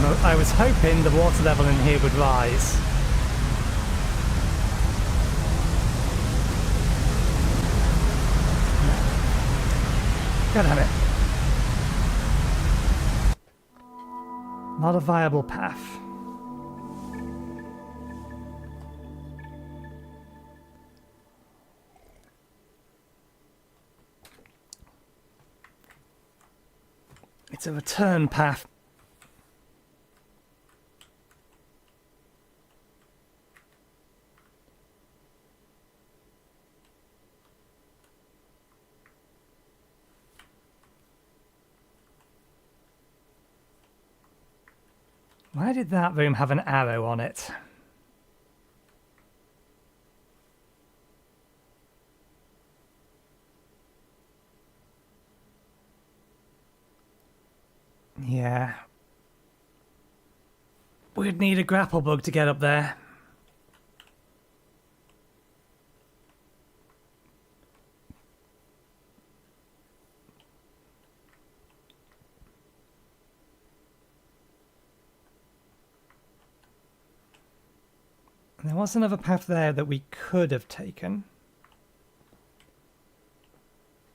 I was hoping the water level in here would rise. God damn it. Not a viable path. It's a return path. Why did that room have an arrow on it? Yeah. We'd need a grapple bug to get up there. There was another path there that we could have taken.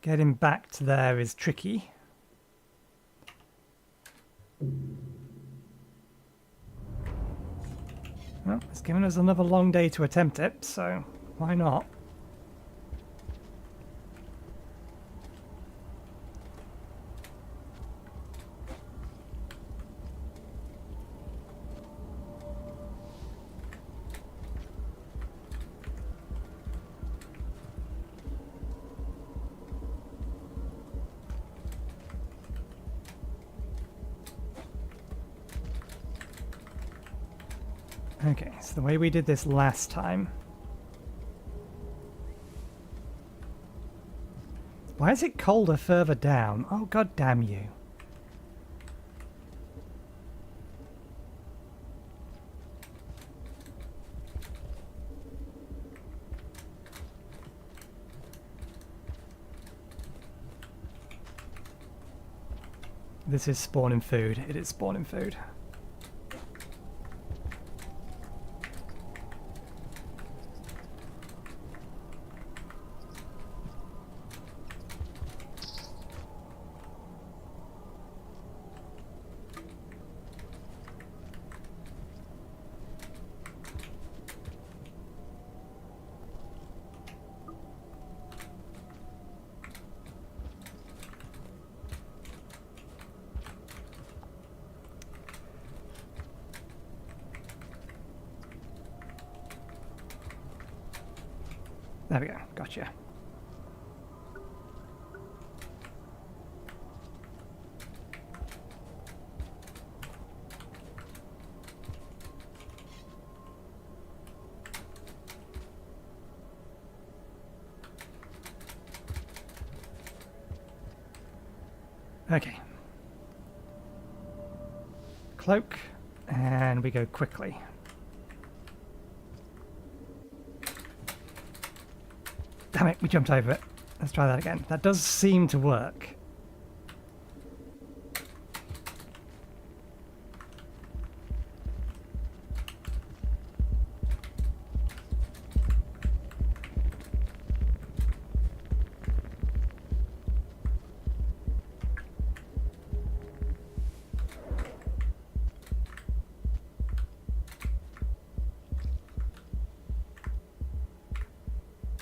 Getting back to there is tricky. Well, it's given us another long day to attempt it, so why not? Okay, so the way we did this last time. Why is it colder further down? Oh, god damn you. This is spawning food. It is spawning food. There we go, gotcha. Okay. Cloak, and we go quickly. Damn it, we jumped over it. Let's try that again. That does seem to work.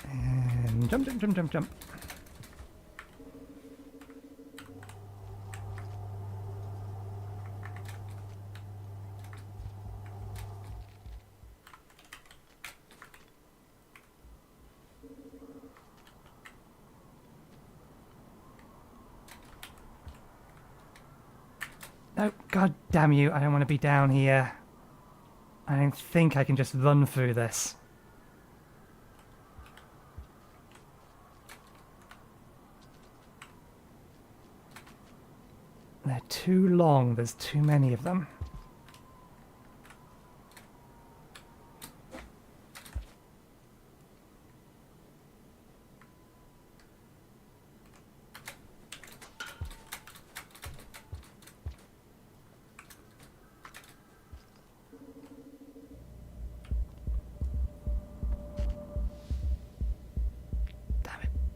And jump, jump, jump, jump, jump. No, god damn you, I don't want to be down here. I don't think I can just run through this. They're too long, there's too many of them.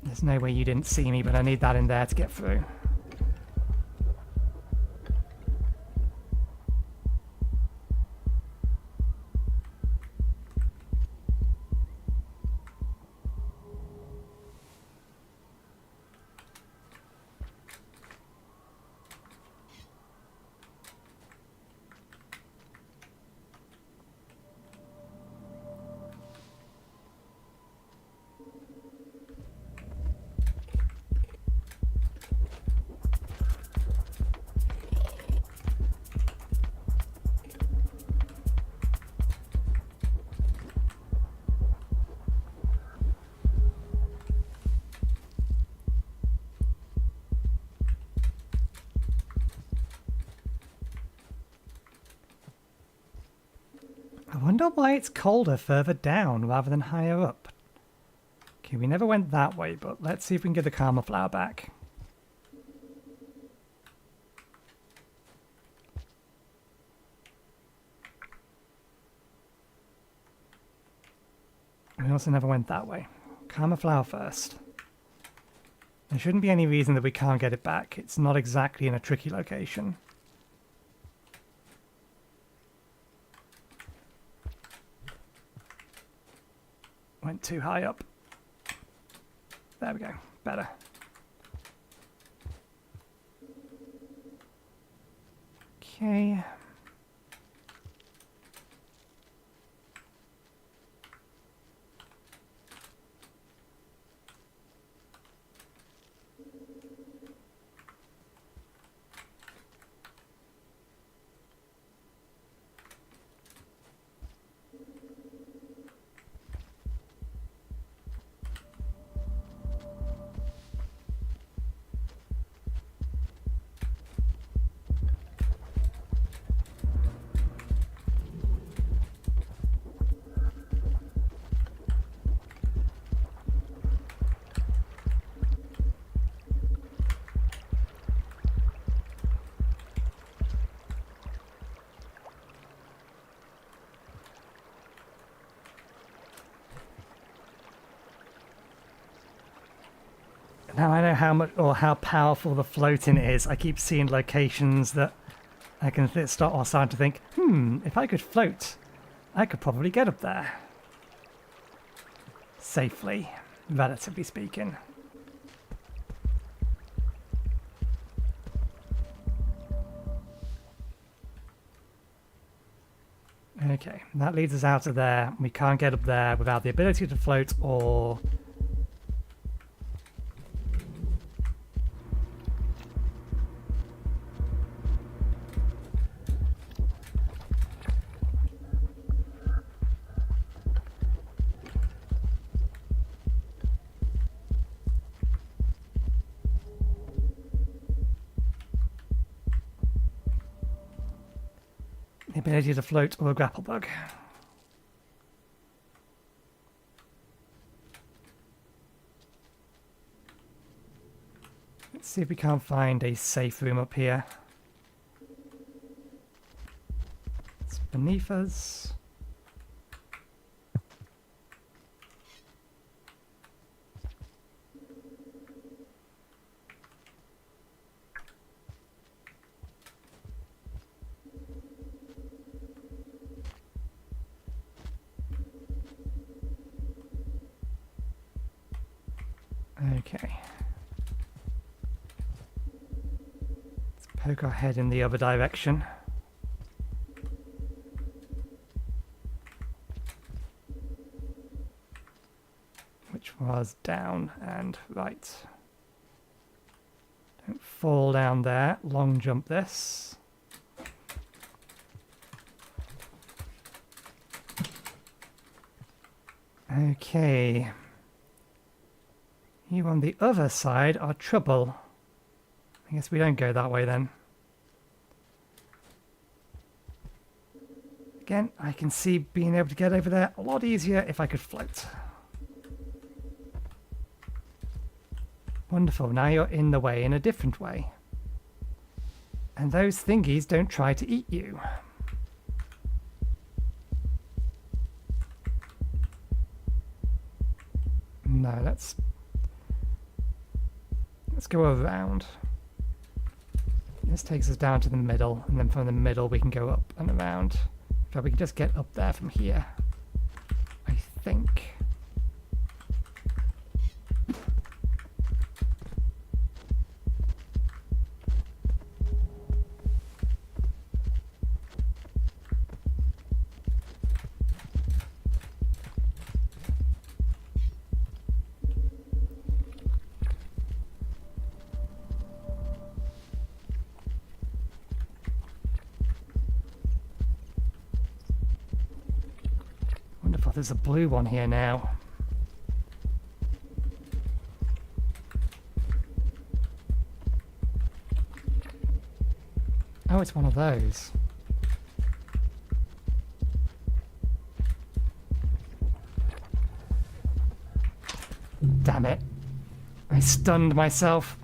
There's no way you didn't see me, but I need that in there to get through. I wonder why it's colder further down rather than higher up. Okay, we never went that way, but let's see if we can get the karma flower back. We also never went that way. Karma flower first. There shouldn't be any reason that we can't get it back. It's not exactly in a tricky location. Went too high up. There we go. Better. Okay. Now I know how much or how powerful the floating is. I keep seeing locations that I can start to think, if I could float, I could probably get up there. Safely, relatively speaking. Okay, that leads us out of there. We can't get up there without the ability to float or... the ability to float or a grapple bug. Let's see if we can't find a safe room up here. It's beneath us. Okay. Let's poke our head in the other direction. Which was down and right. Don't fall down there. Long jump this. Okay. You on the other side are trouble. I guess we don't go that way then. Again, I can see being able to get over there a lot easier if I could float. Wonderful, now you're in the way in a different way. And those thingies don't try to eat you. No, let's Let's go around. This takes us down to the middle, and then from the middle we can go up and around. So we can just get up there from here, I think. Wonderful, there's a blue one here now. Oh, it's one of those. Damn it. I stunned myself.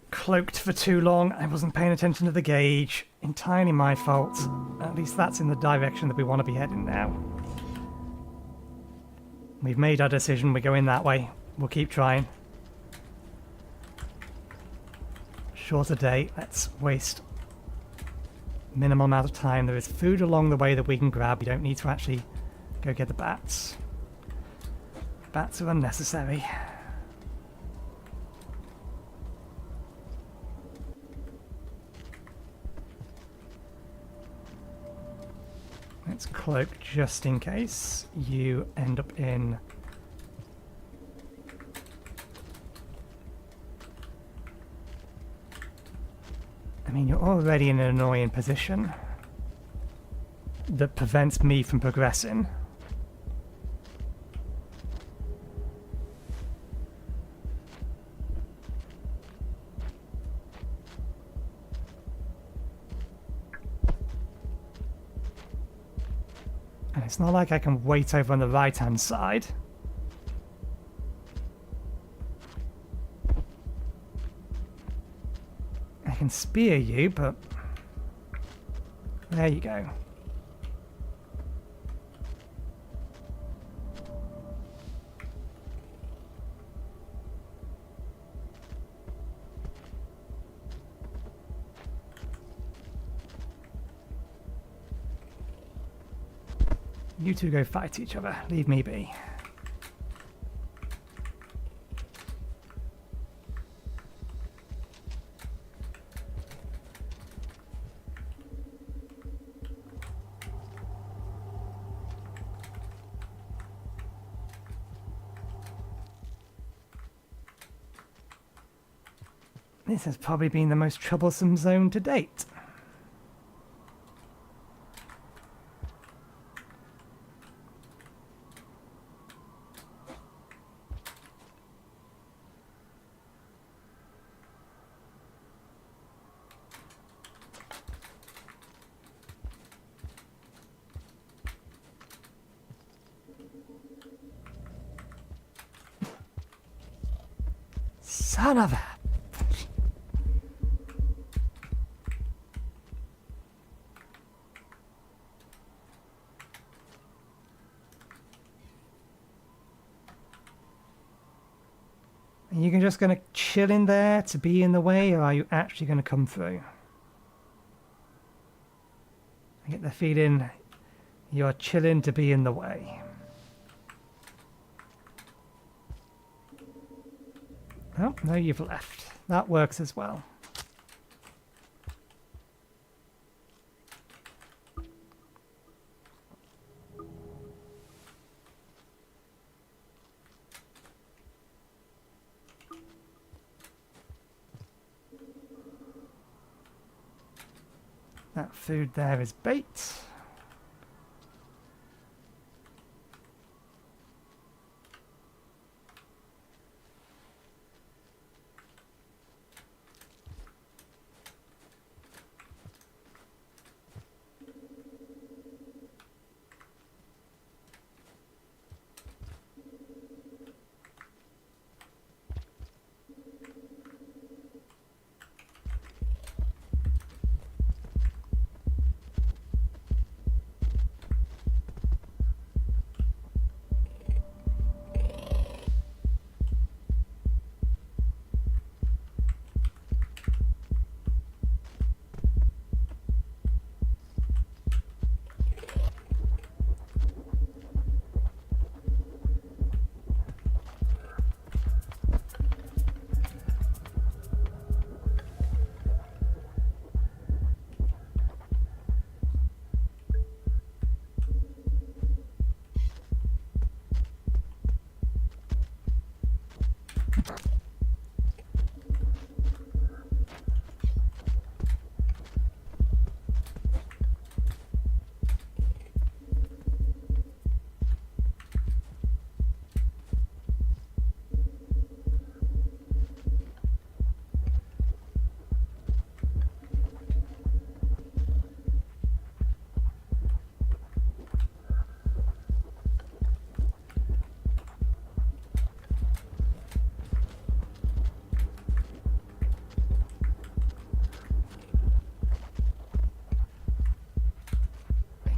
Cloaked for too long. I wasn't paying attention to the gauge. Entirely my fault. At least that's in the direction that we want to be heading now. We've made our decision. We're going that way. We'll keep trying. Shorter day. Let's waste minimal amount of time. There is food along the way that we can grab. We don't need to actually go get the bats. Bats are unnecessary. Let's cloak just in case you end up in... I mean, you're already in an annoying position that prevents me from progressing. And it's not like I can wait over on the right-hand side. I can spear you, but... there you go. You two go fight each other. Leave me be. This has probably been the most troublesome zone to date. Son of a... Are you just going to chill in there to be in the way, or are you actually going to come through? I get the feeling you're chilling to be in the way. Oh, no, you've left. That works as well. That food there is bait.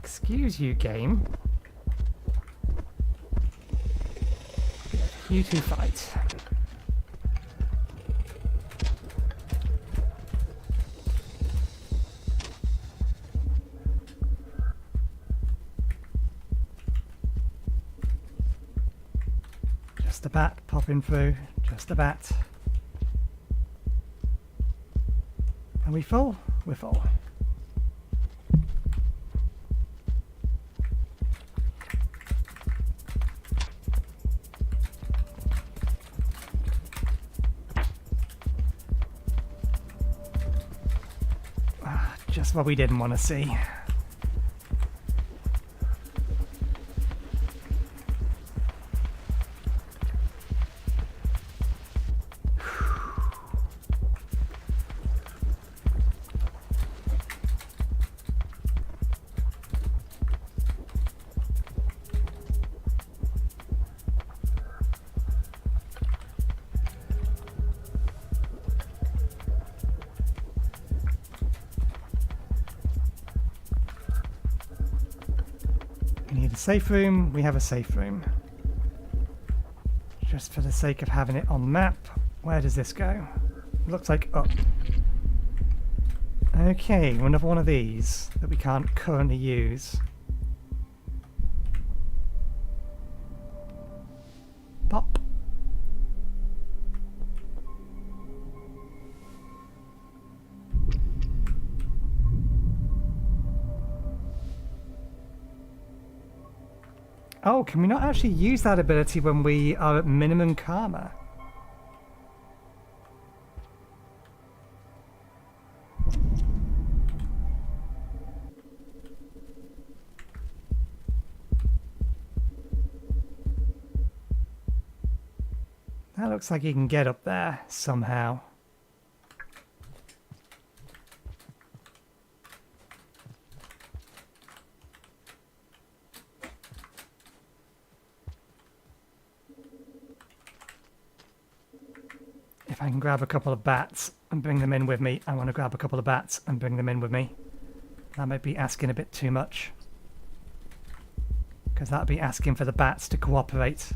Excuse you, game. You two fight. Just a bat popping through. Just a bat. Are we full? We're full. Just what we didn't want to see. We need a safe room. We have a safe room. Just for the sake of having it on the map, where does this go? Looks like up. Okay, another one of these that we can't currently use. Pop. Oh, can we not actually use that ability when we are at minimum karma? That looks like you can get up there somehow. If I can grab a couple of bats and bring them in with me, I want to grab a couple of bats and bring them in with me. That might be asking a bit too much. Because that would be asking for the bats to cooperate.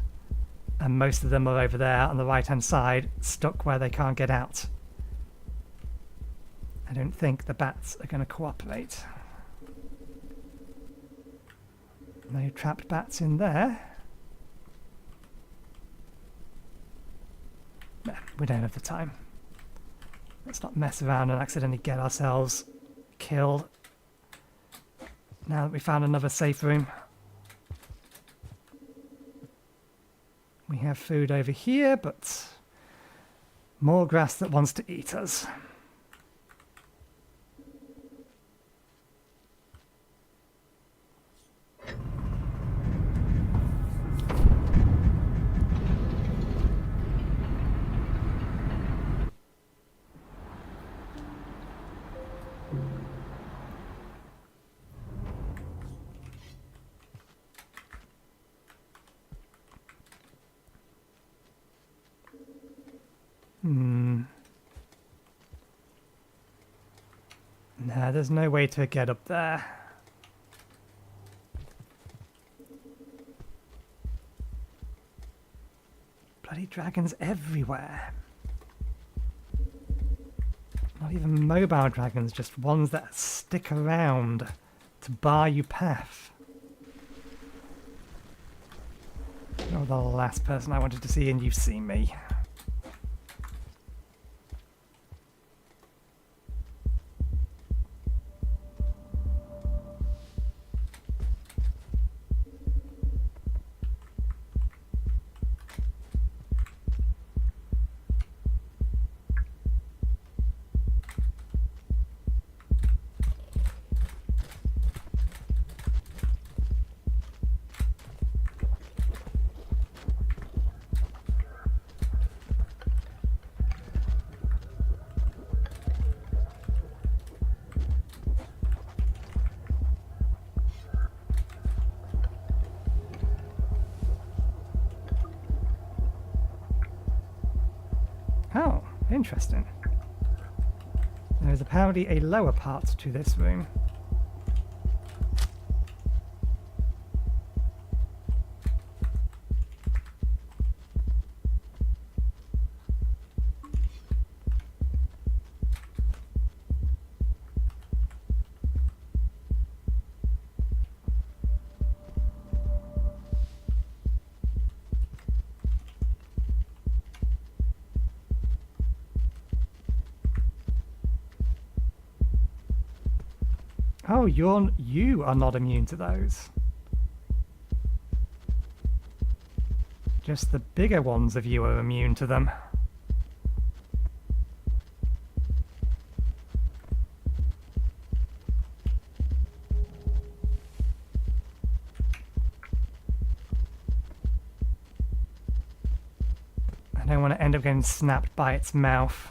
And most of them are over there on the right-hand side, stuck where they can't get out. I don't think the bats are going to cooperate. No trapped bats in there. Nah, we don't have the time. Let's not mess around and accidentally get ourselves killed. Now that we found another safe room. We have food over here, but more grass that wants to eat us. Nah, there's no way to get up there. Bloody dragons everywhere. Not even mobile dragons, just ones that stick around to bar you path. You're the last person I wanted to see, and you've seen me. Oh, interesting. There is apparently a lower part to this room. Oh, you are not immune to those. Just the bigger ones of you are immune to them. I don't want to end up getting snapped by its mouth.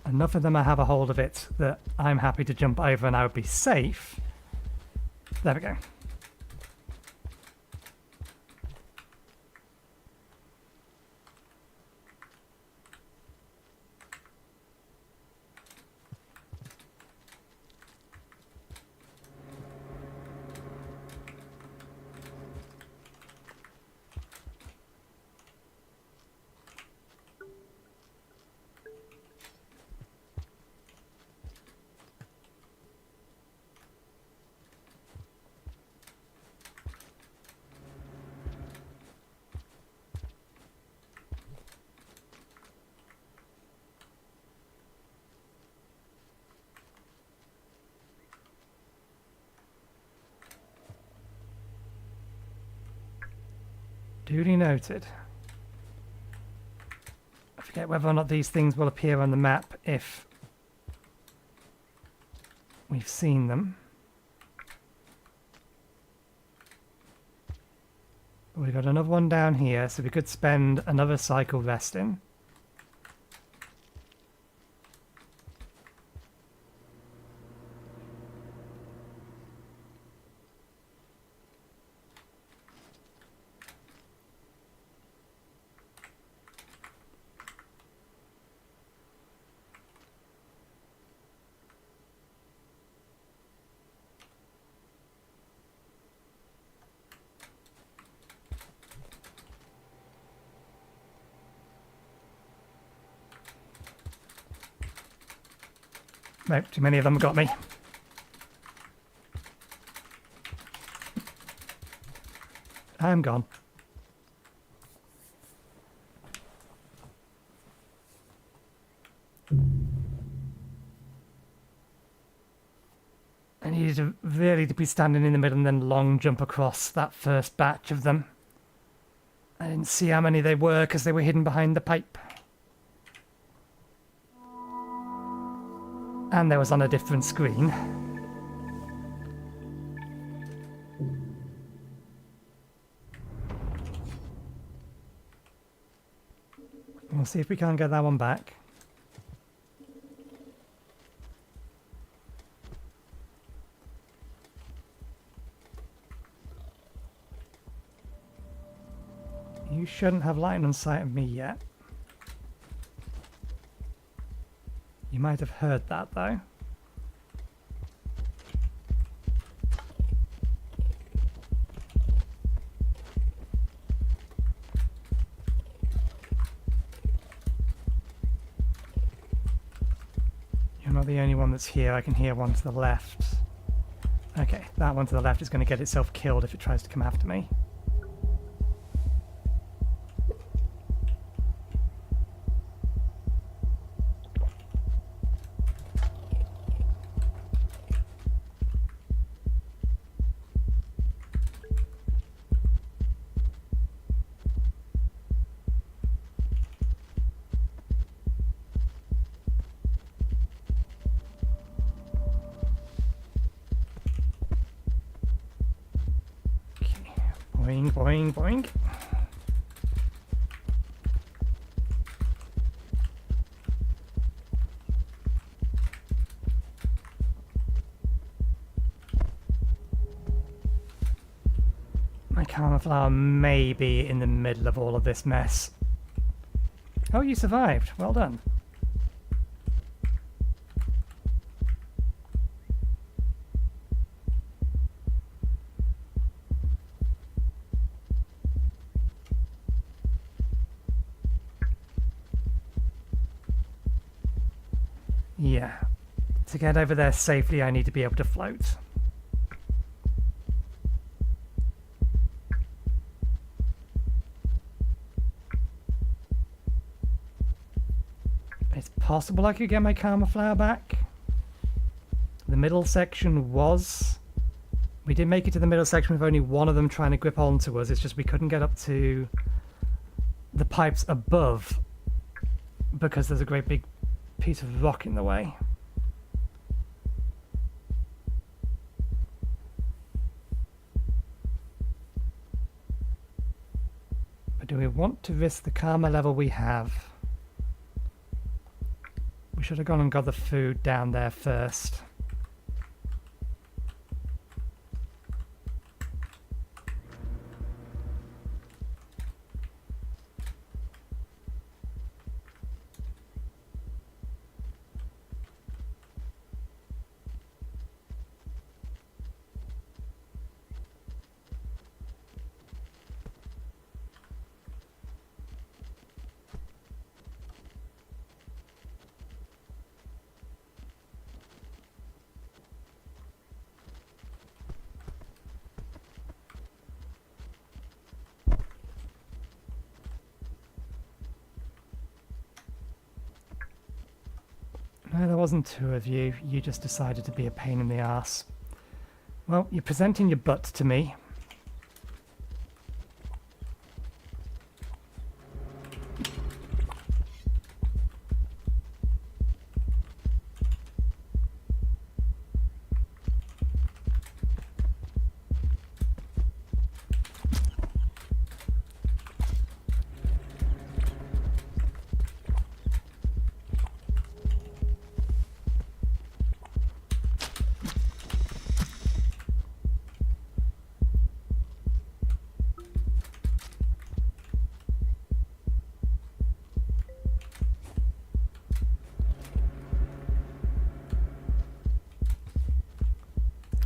Enough of them I have a hold of it that I'm happy to jump over and I would be safe. There we go. Duly noted. I forget whether or not these things will appear on the map if we've seen them. But we've got another one down here, so we could spend another cycle resting. Nope, too many of them got me. I'm gone. I needed to really be standing in the middle and then long jump across that first batch of them. I didn't see how many they were because they were hidden behind the pipe. And they was on a different screen. We'll see if we can't get that one back. You shouldn't have line on sight of me yet. You might have heard that, though. You're not the only one that's here. I can hear one to the left. Okay, that one to the left is going to get itself killed if it tries to come after me. Boing, boing, boing. My karma flower may be in the middle of all of this mess. Oh, you survived. Well done. Yeah. To get over there safely, I need to be able to float. It's possible I could get my karma flower back. The middle section was... We did make it to the middle section with only one of them trying to grip onto us. It's just we couldn't get up to the pipes above because there's a great big piece of rock in the way. But do we want to risk the karma level we have? We should have gone and got the food down there first. No, there wasn't two of you. You just decided to be a pain in the arse. Well, you're presenting your butt to me.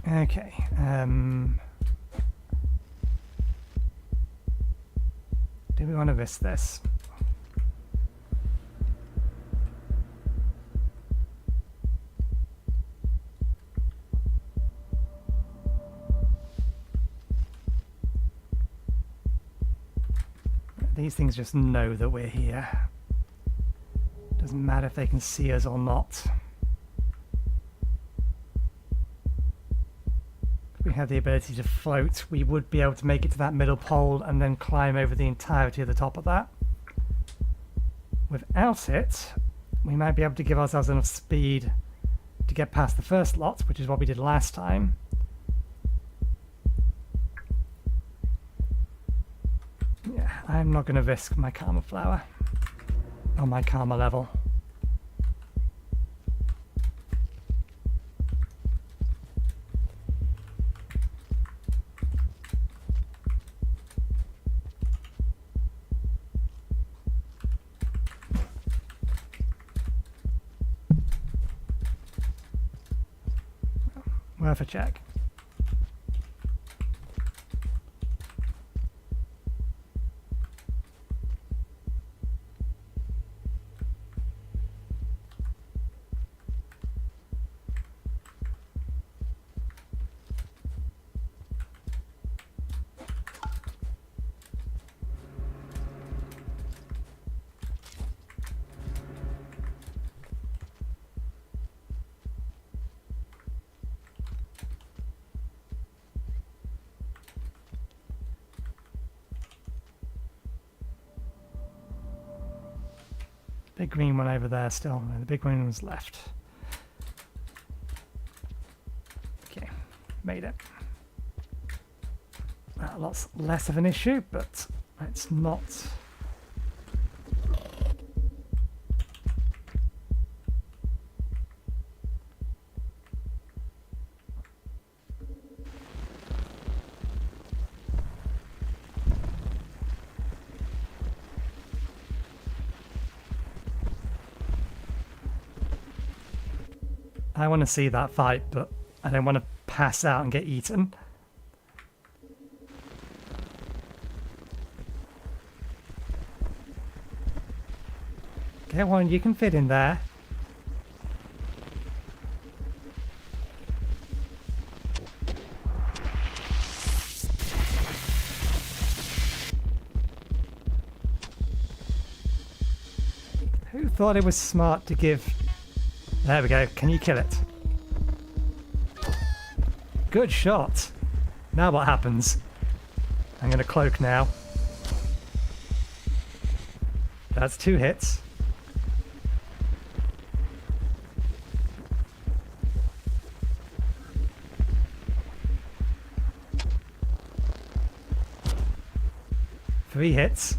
Okay, do we want to risk this? These things just know that we're here. Doesn't matter if they can see us or not. If we had the ability to float, we would be able to make it to that middle pole and then climb over the entirety of the top of that. Without it, we might be able to give ourselves enough speed to get past the first lot, which is what we did last time. Yeah, I'm not going to risk my karma flower or my karma level. Worth a check. Big green one over there still, and the big green one's left. Okay, made it. Lots less of an issue, but it's not... I want to see that fight, but I don't want to pass out and get eaten. Go on, you can fit in there. Who thought it was smart to give... There we go. Can you kill it? Good shot. Now what happens? I'm going to cloak now. That's 2 hits. Three hits.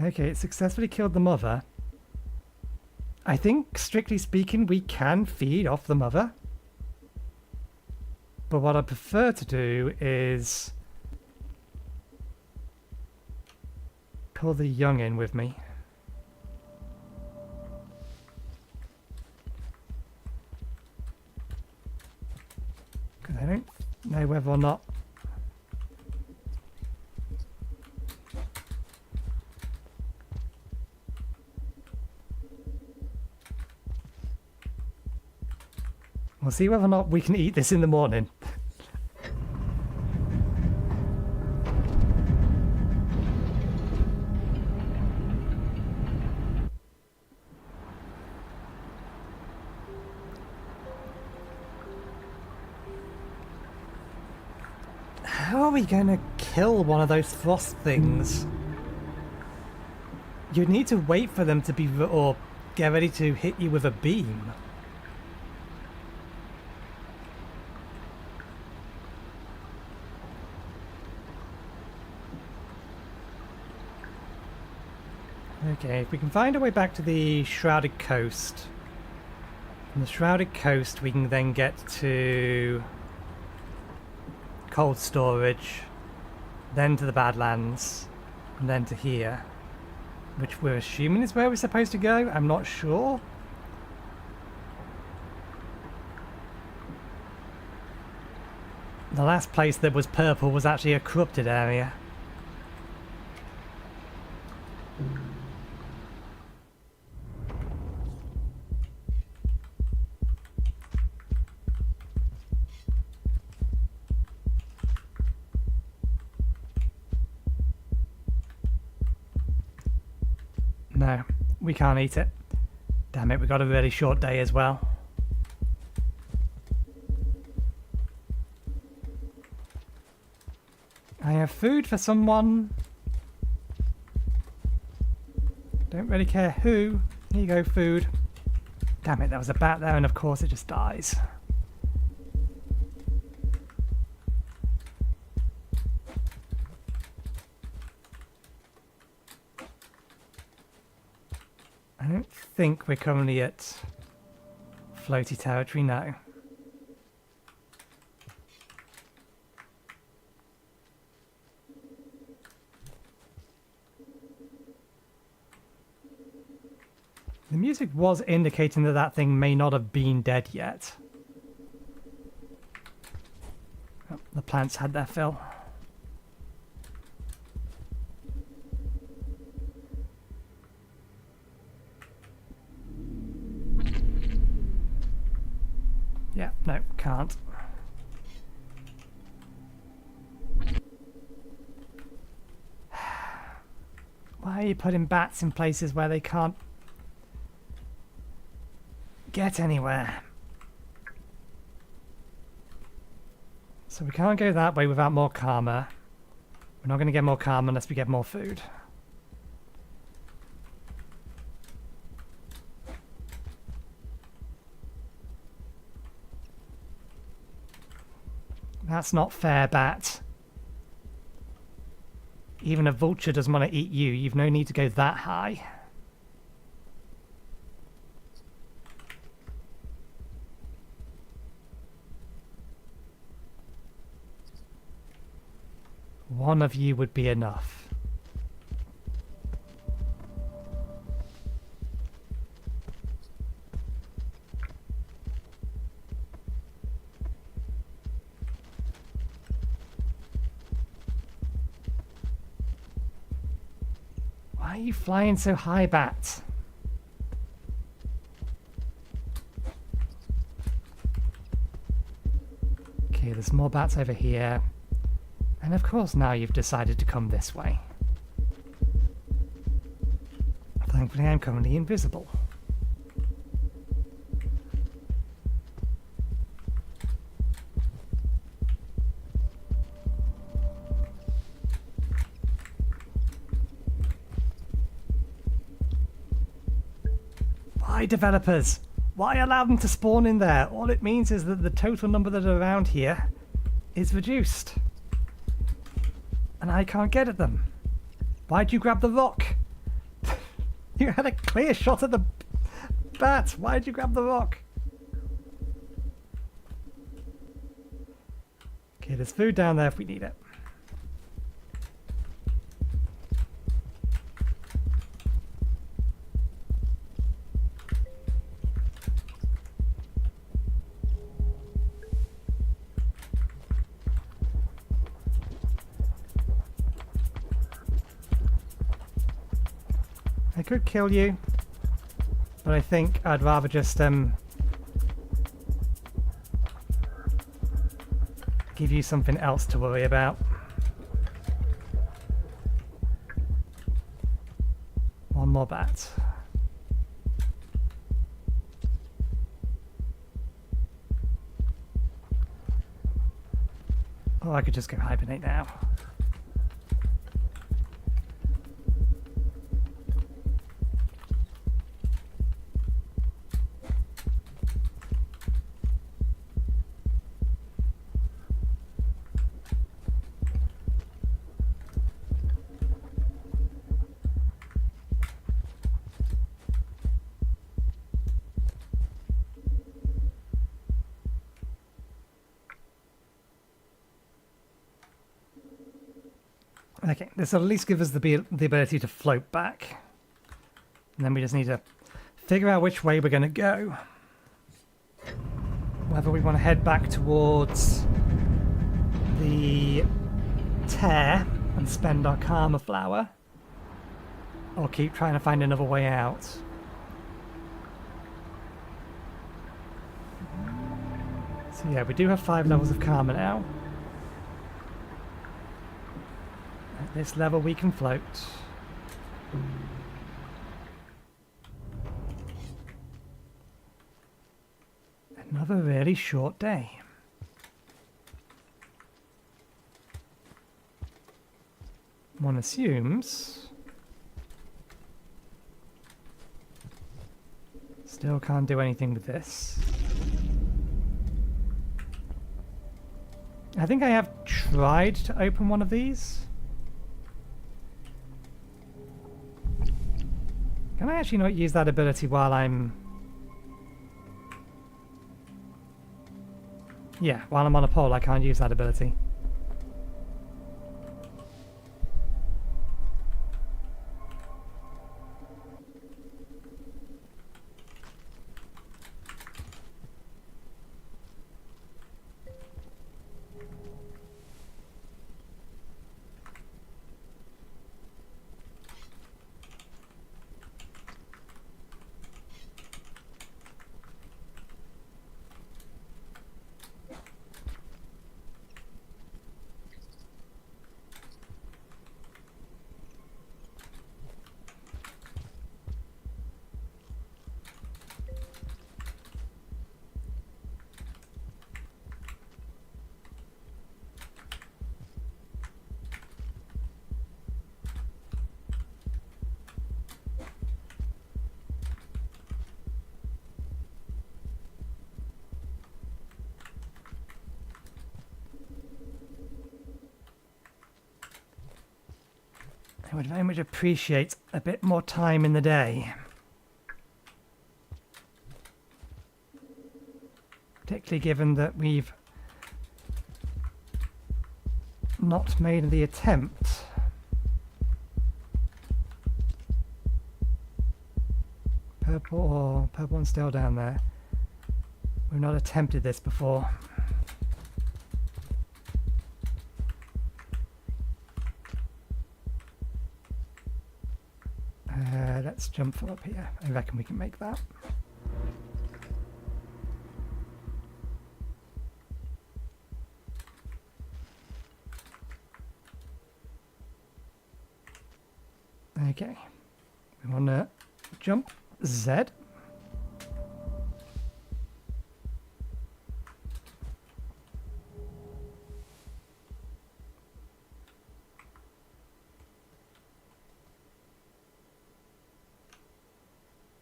Okay, it successfully killed the mother. I think, strictly speaking, we can feed off the mother. But what I prefer to do is pull the young in with me. Because I don't know whether or not... We'll see whether or not we can eat this in the morning. How are we going to kill one of those frost things? You need to wait for them to be... or get ready to hit you with a beam. Okay, if we can find a way back to the Shrouded Coast. From the Shrouded Coast we can then get to cold storage, then to the Badlands, and then to here. Which we're assuming is where we're supposed to go, I'm not sure. The last place that was purple was actually a corrupted area. No, we can't eat it. Damn it, we got a really short day as well. I have food for someone. Don't really care who. Here you go, food. Damn it, there was a bat there and of course it just dies. I don't think we're currently at floaty territory now. The music was indicating that that thing may not have been dead yet. Oh, the plants had their fill. Yeah, no, can't. Why are you putting bats in places where they can't get anywhere? So we can't go that way without more karma. We're not going to get more karma unless we get more food. That's not fair, bat. Even a vulture doesn't want to eat you. You've no need to go that high. One of you would be enough. Why are you flying so high, bat? Okay, there's more bats over here. And of course now you've decided to come this way. Thankfully I'm currently invisible. Why developers? Why allow them to spawn in there? All it means is that the total number that are around here is reduced. And I can't get at them. Why'd you grab the rock? You had a clear shot at the bat. Why'd you grab the rock? Okay, there's food down there if we need it. I could kill you, but I think I'd rather just give you something else to worry about. One more bat. Oh, I could just go hibernate now. Okay, this will at least give us the ability to float back. And then we just need to figure out which way we're going to go. Whether we want to head back towards the tear and spend our karma flower, or keep trying to find another way out. So yeah, we do have 5 levels of karma now. At this level we can float. Another really short day. One assumes. Still can't do anything with this. I think I have tried to open one of these. Can I actually not use that ability while I'm... Yeah, while I'm on a pole I can't use that ability. I would very much appreciate a bit more time in the day. Particularly given that we've not made the attempt. Purple one's still down there. We've not attempted this before. Let's jump from up here. I reckon we can make that. Okay. We want to jump Z.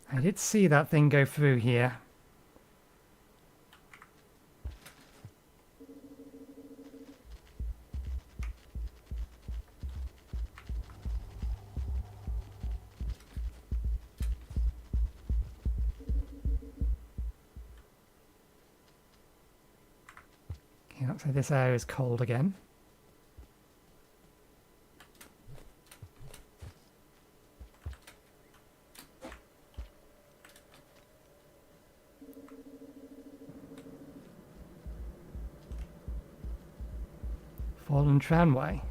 I did see that thing go through here. Okay, looks like this area is cold again. Fallen tramway.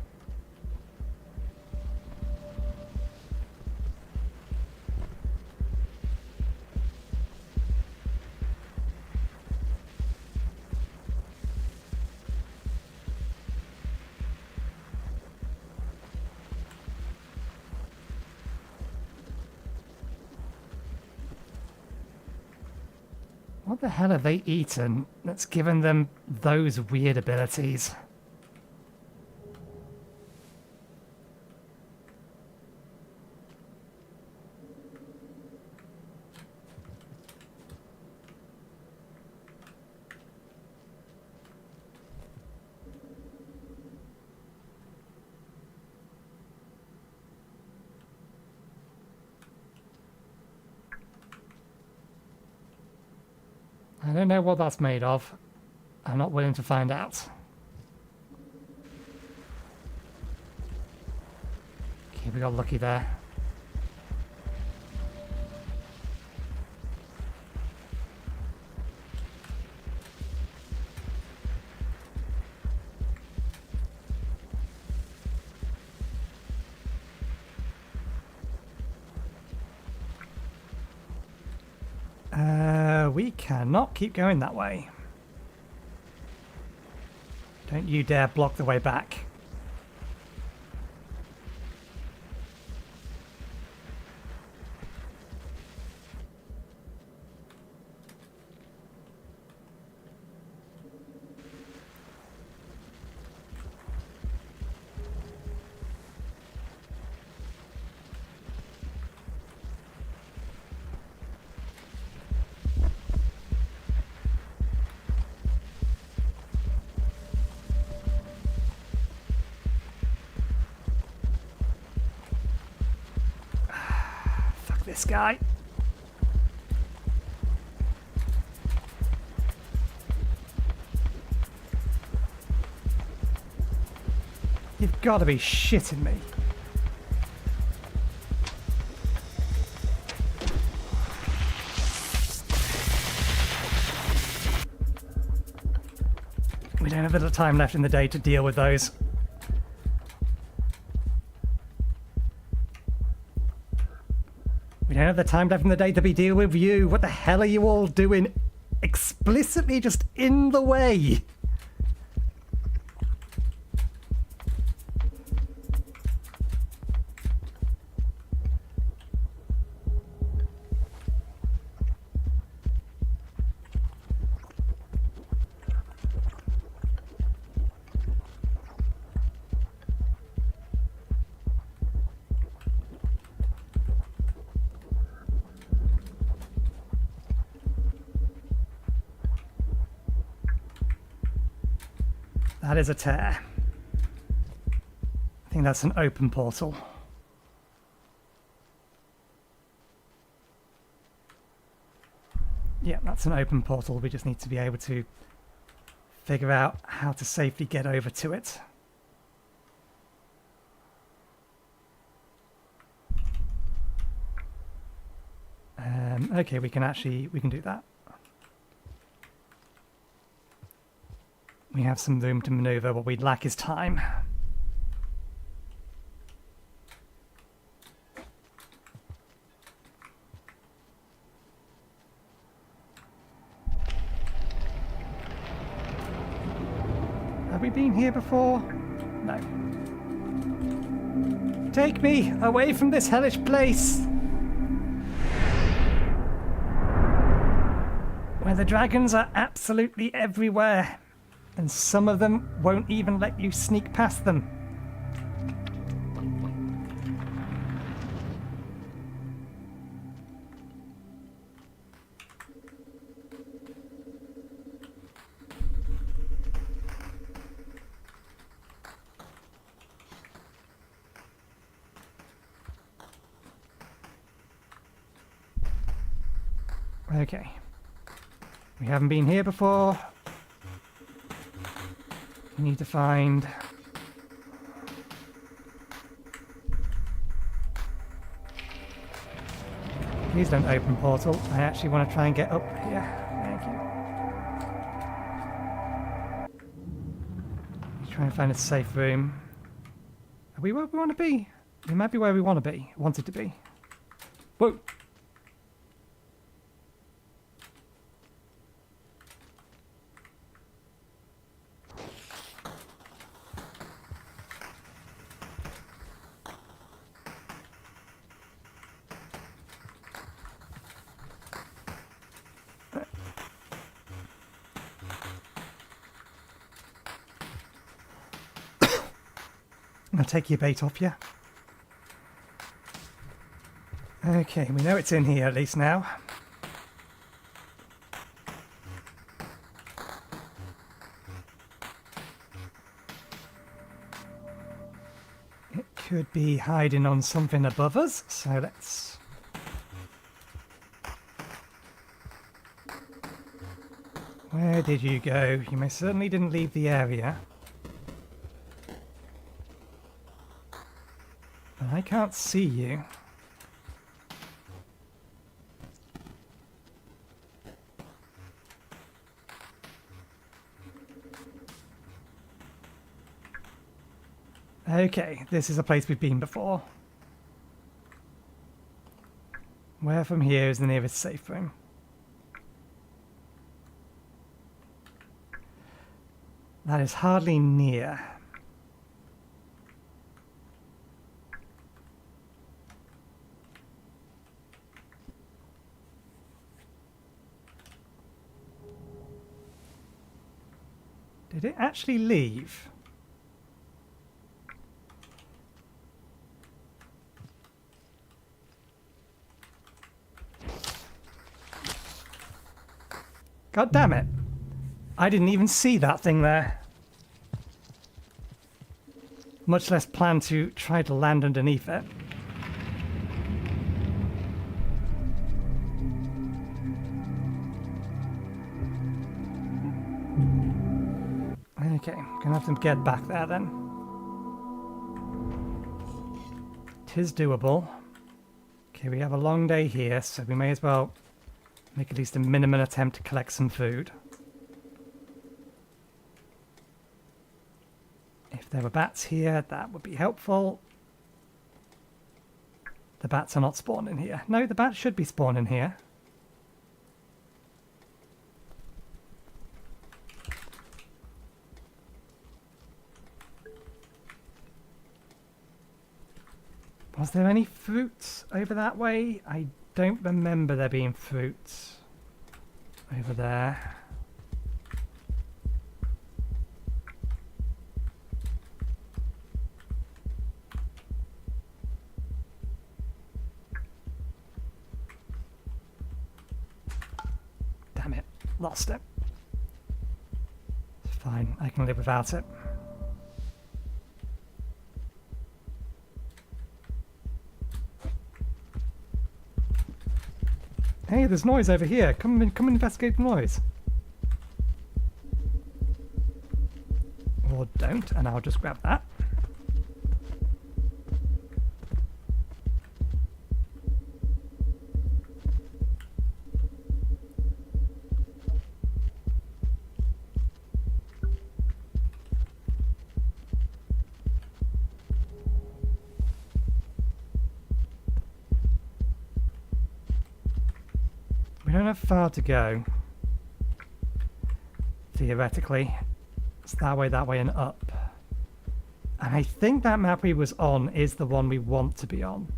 What the hell have they eaten that's given them those weird abilities? I don't know what that's made of. I'm not willing to find out. Okay, we got lucky there. We cannot keep going that way. Don't you dare block the way back. This guy. You've got to be shitting me. We don't have a little time left in the day to deal with those. We don't have the time left in the day to be dealing with you. What the hell are you all doing? Explicitly just in the way. That is a tear. I think that's an open portal. Yeah, that's an open portal. We just need to be able to figure out how to safely get over to it. Okay, we can do that. We have some room to maneuver. What we lack is time. been here before? No. Take me away from this hellish place! Where the dragons are absolutely everywhere. And some of them won't even let you sneak past them. Okay. We haven't been here before. We need to find... Please don't open portal. I actually want to try and get up here. Thank you. Try and find a safe room. Are we where we want to be? We might be where we want to be. Wanted to be. Whoa! I'll take your bait off you. Okay, we know it's in here at least now. It could be hiding on something above us, so let's... Where did you go? You most certainly didn't leave the area. But I can't see you. Okay, this is a place we've been before. Where from here is the nearest safe room? That is hardly near. Did it actually leave? God damn it. I didn't even see that thing there. Much less plan to try to land underneath it. Okay, gonna have to get back there then. Tis doable. Okay, we have a long day here, so we may as well make at least a minimum attempt to collect some food. If there were bats here, that would be helpful. The bats are not spawning here. No, the bats should be spawning here. Was there any fruits over that way? I don't remember there being fruits over there. Damn it, lost it. It's fine, I can live without it. Hey, there's noise over here. Come investigate the noise. Or don't, and I'll just grab that. We don't have far to go, theoretically. It's that way, and up. And I think that map we was on is the one we want to be on.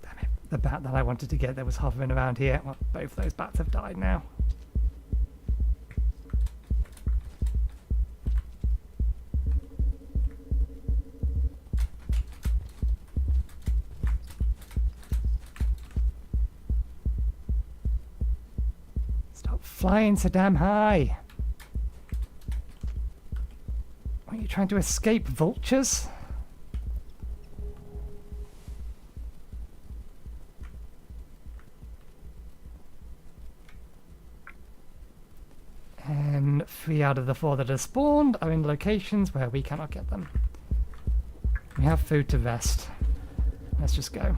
Damn it. The bat that I wanted to get that was hovering around here. Well, both those bats have died now. Flying so damn high. Are you trying to escape vultures? And 3 out of the 4 that are spawned are in locations where we cannot get them. We have food to rest. Let's just go.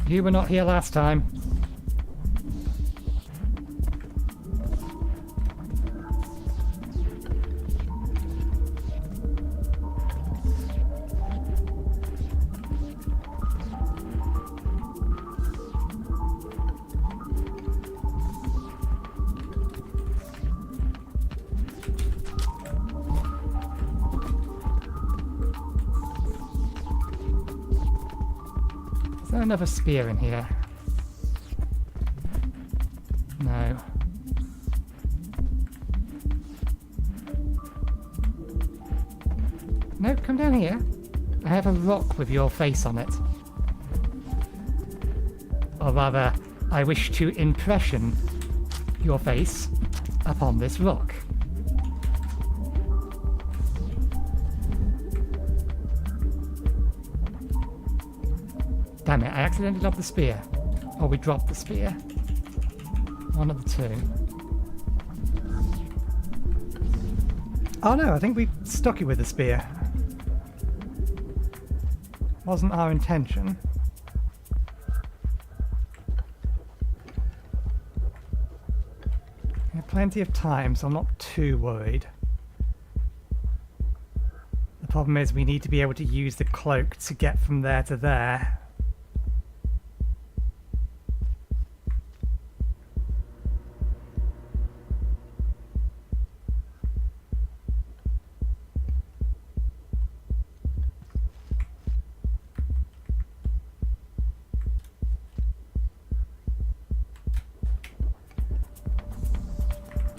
You were not here last time. Is there another spear in here? No. No, come down here. I have a rock with your face on it. Or rather, I wish to impression your face upon this rock. Damn it, I accidentally dropped the spear. Or we dropped the spear. One of the two. Oh no, I think we stuck it with the spear. Wasn't our intention. We have plenty of time, so I'm not too worried. The problem is we need to be able to use the cloak to get from there to there.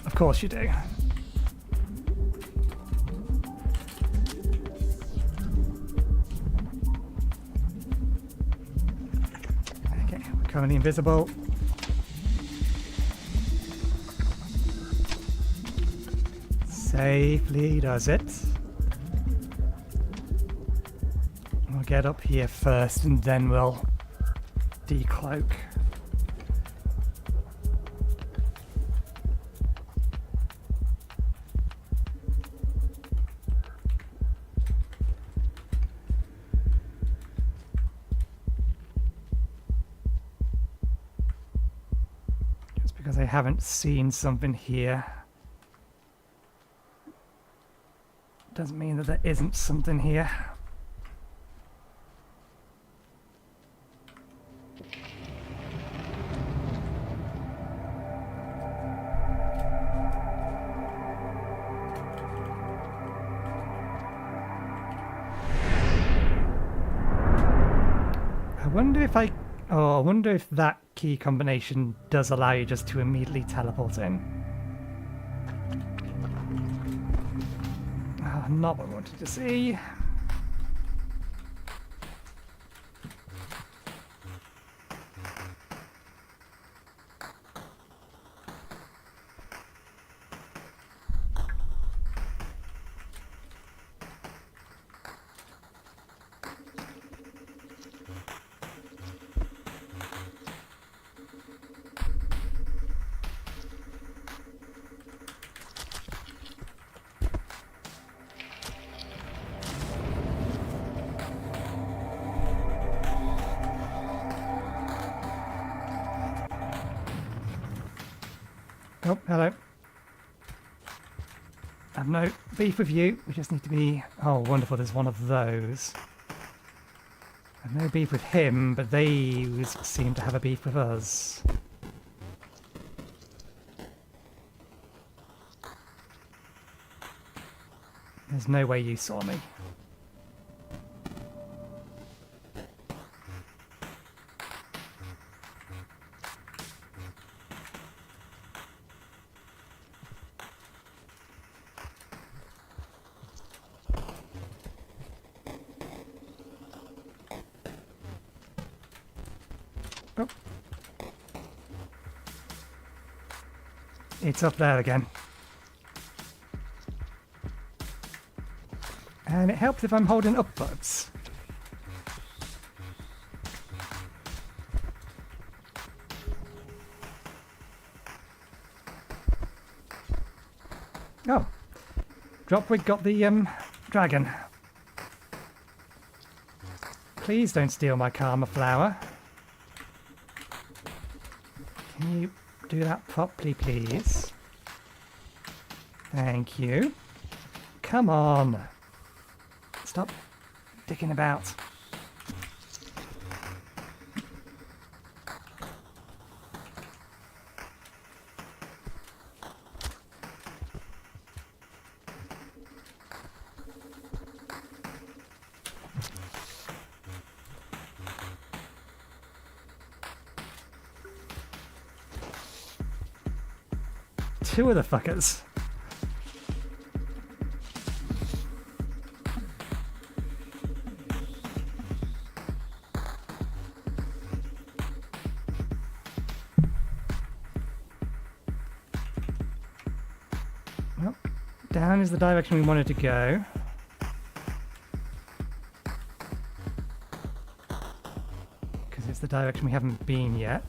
Of course you do. Okay, we're currently invisible. Safely does it. We'll get up here first and then we'll decloak. Because I haven't seen something here doesn't mean that there isn't something here. I wonder if that key combination does allow you just to immediately teleport in. Not what I wanted to see. Oh, hello. I have no beef with you. We just need to be... Oh, wonderful. There's one of those. I have no beef with him, but they seem to have a beef with us. There's no way you saw me. Oh. It's up there again. And it helps if I'm holding upwards. Oh. Dropwig got the dragon. Please don't steal my karma flower. Can you do that properly, please? Thank you. Come on. Stop dicking about. Two of the fuckers. Well, down is the direction we wanted to go. Because it's the direction we haven't been yet.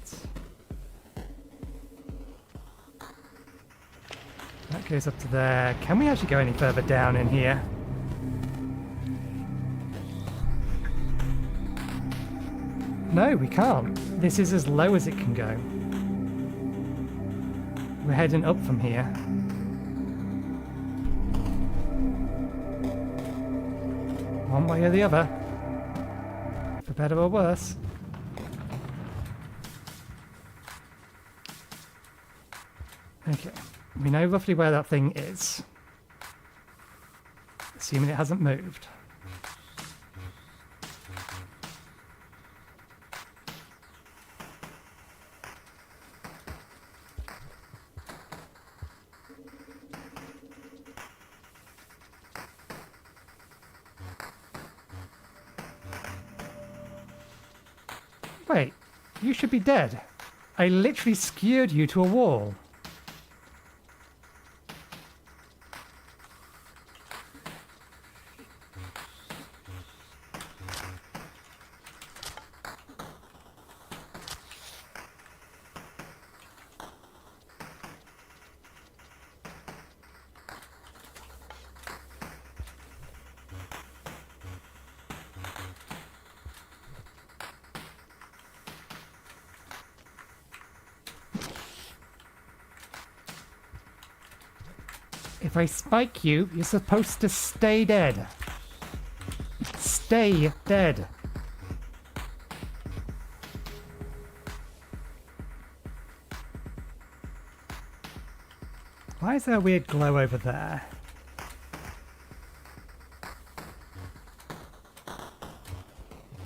That goes up to there. Can we actually go any further down in here? No, we can't. This is as low as it can go. We're heading up from here. One way or the other. For better or worse. Okay. We know roughly where that thing is. Assuming it hasn't moved. Wait, you should be dead. I literally skewered you to a wall. If I spike you, you're supposed to stay dead. Stay dead. Why is there a weird glow over there?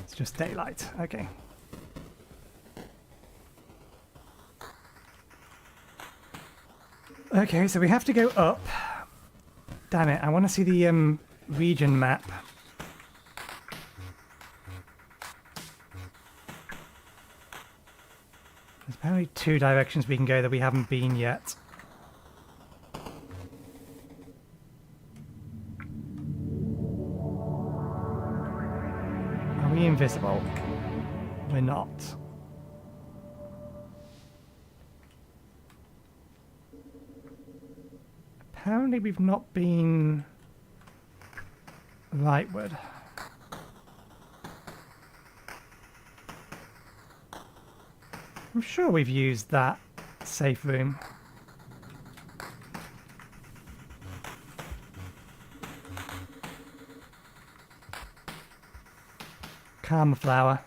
It's just daylight. Okay. Okay, so we have to go up. Damn it, I want to see the region map. There's apparently 2 directions we can go that we haven't been yet. Are we invisible? We're not. Apparently we've not been rightward. I'm sure we've used that safe room. Karma flower.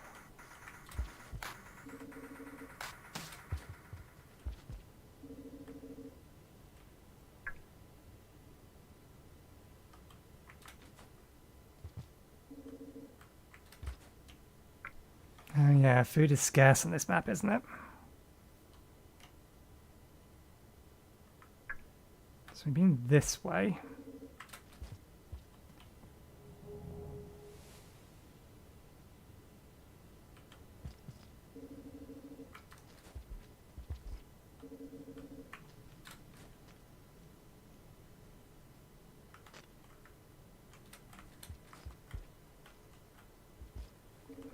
Oh yeah, food is scarce on this map, isn't it? So we've been this way.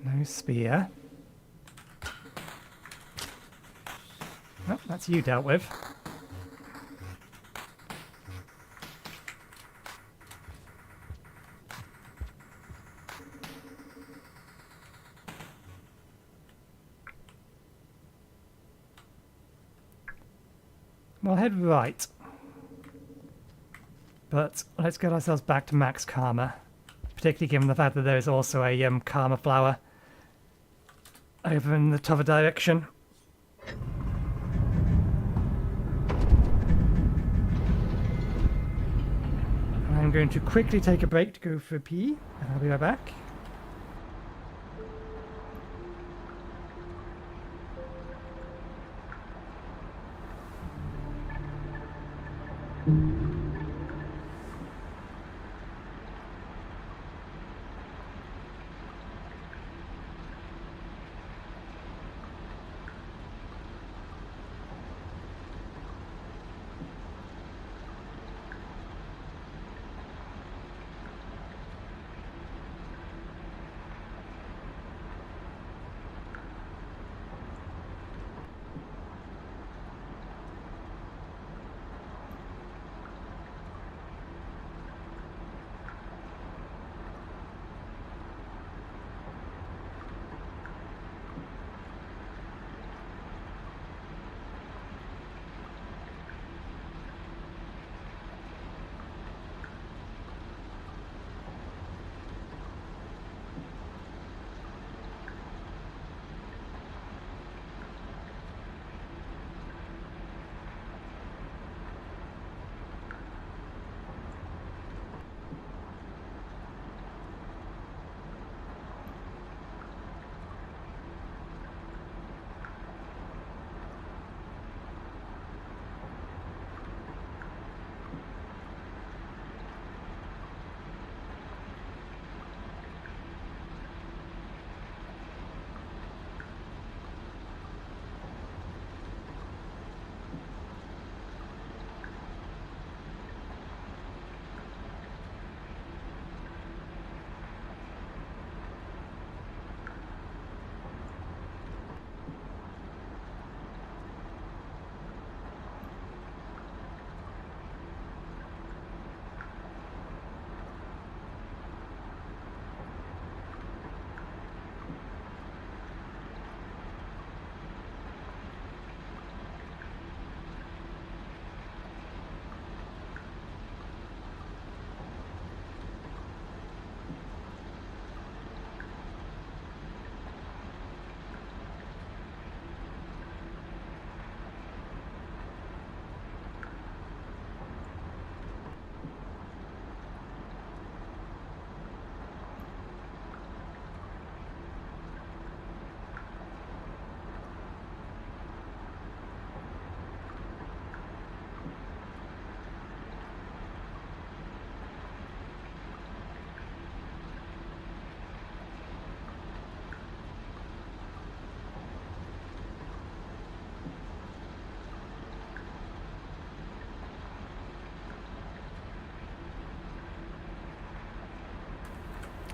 No spear. Oh, that's you dealt with. We'll head right. But let's get ourselves back to max karma. Particularly given the fact that there is also a karma flower over in the t'other direction. I'm going to quickly take a break to go for a pee, and I'll be right back.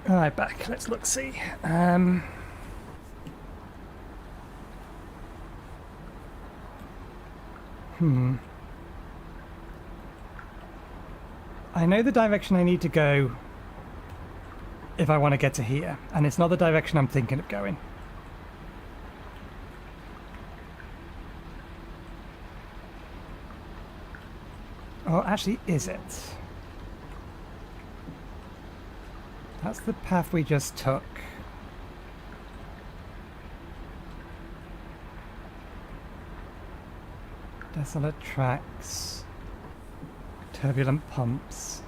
Alright, back. Let's look, see. I know the direction I need to go if I want to get to here, and it's not the direction I'm thinking of going. Or actually, is it? That's the path we just took. Desolate tracks. Turbulent pumps.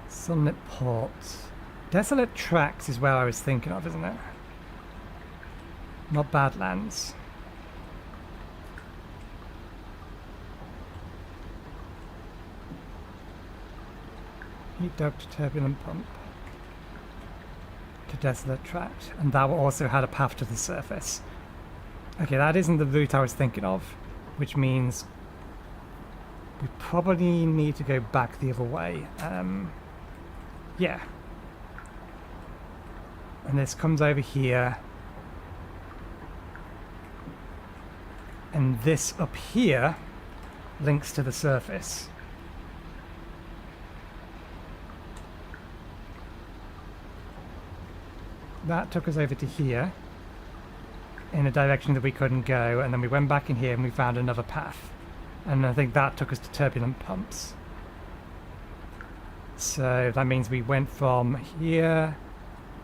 Sunlit port. Desolate tracks is where I was thinking of, isn't it? Not Badlands. Heat duct, turbulent pump. To desolate tract. And that also had a path to the surface. Okay, that isn't the route I was thinking of, which means we probably need to go back the other way. Yeah. And this comes over here. And this up here links to the surface. That took us over to here in a direction that we couldn't go, and then we went back in here and we found another path. And I think that took us to turbulent pumps. So that means we went from here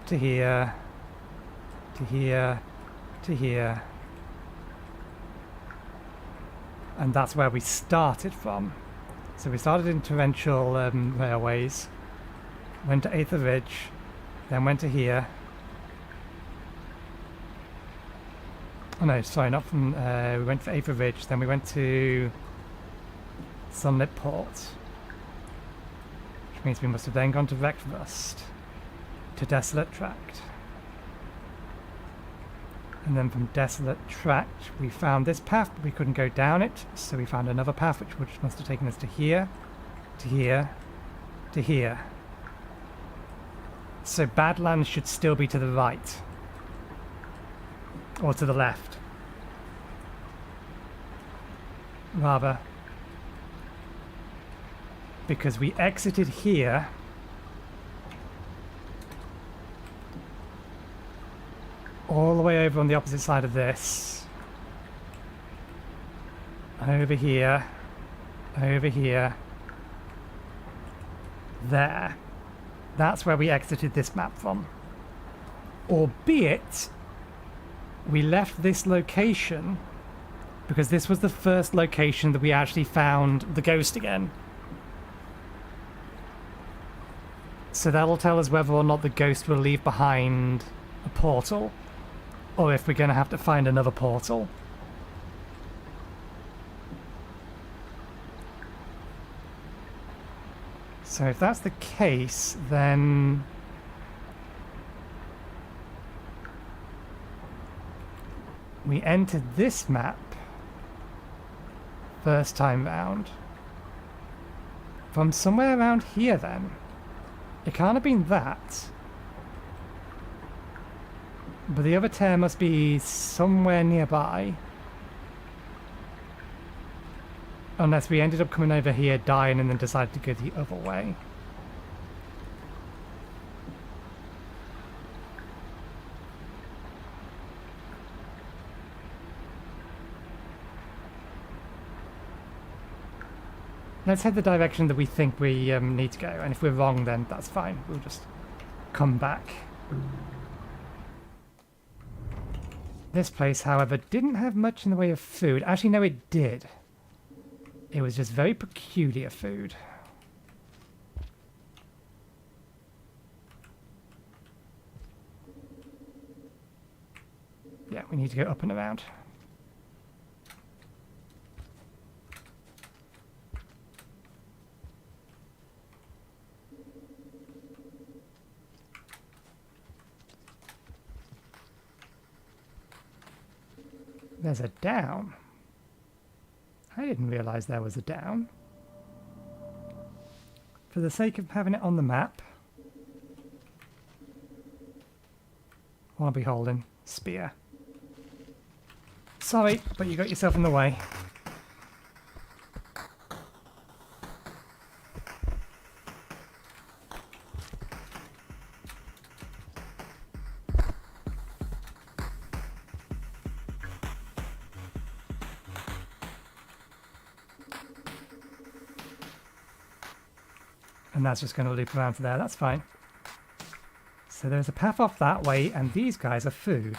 to here to here to here, and that's where we started from. So we started in torrential railways, went to Aether Ridge, then went to here. Oh no, sorry, not from, we went to Aether Ridge, then we went to Sunlit Port, which means we must have then gone to Wrecked Rust, to Desolate Tract. And then from Desolate Tract we found this path, but we couldn't go down it, so we found another path which must have taken us to here, to here, to here. So Badlands should still be to the right. Or to the left. Rather. Because we exited here. All the way over on the opposite side of this. Over here. Over here. There. That's where we exited this map from. Albeit, we left this location because this was the first location that we actually found the ghost again. So that'll tell us whether or not the ghost will leave behind a portal, or if we're going to have to find another portal. So if that's the case, then we entered this map first time round from somewhere around here then. It can't have been that. But the other tear must be somewhere nearby. Unless we ended up coming over here, dying, and then decided to go the other way. Let's head the direction that we think we need to go, and if we're wrong then that's fine, we'll just come back. This place, however, didn't have much in the way of food. Actually, no, it did. It was just very peculiar food. Yeah, we need to go up and around. There's a down. I didn't realise there was a down. For the sake of having it on the map, what I'll be holding? Spear. Sorry, but you got yourself in the way. And that's just going to loop around to there, that's fine. So there's a path off that way, and these guys are food.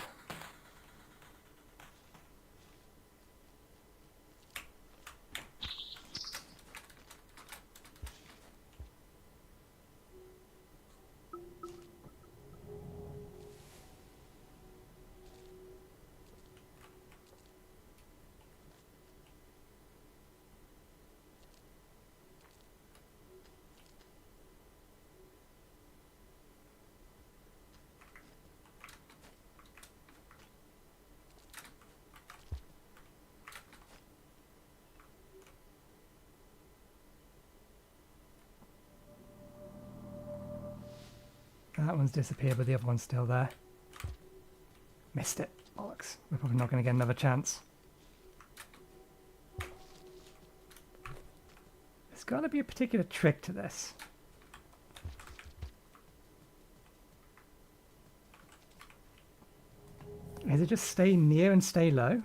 That one's disappeared, but the other one's still there. Missed it. Bollocks. We're probably not going to get another chance. There's got to be a particular trick to this. Is it just stay near and stay low?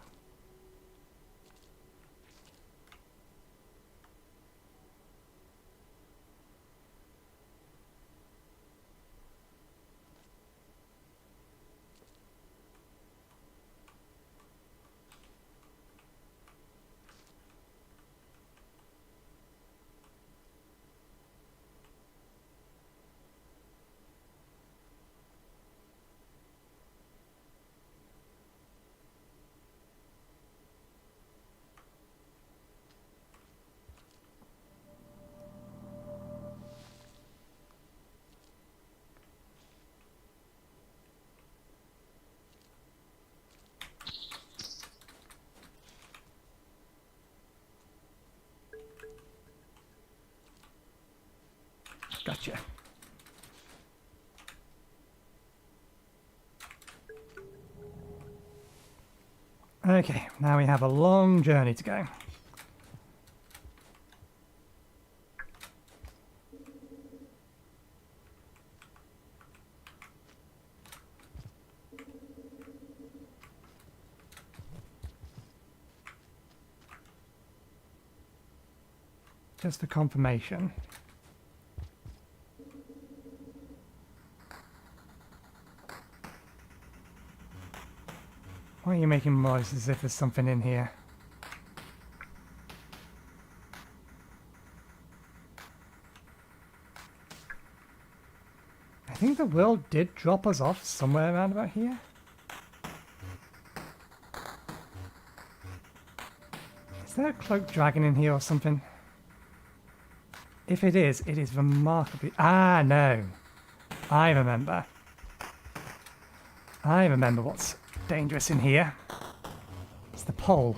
Gotcha. Okay, now we have a long journey to go. Just for confirmation. Why are you making noise as if there's something in here? I think the world did drop us off somewhere around about here. Is there a cloaked dragon in here or something? If it is remarkably... Ah, no. I remember. I remember what's dangerous in here. It's the pole.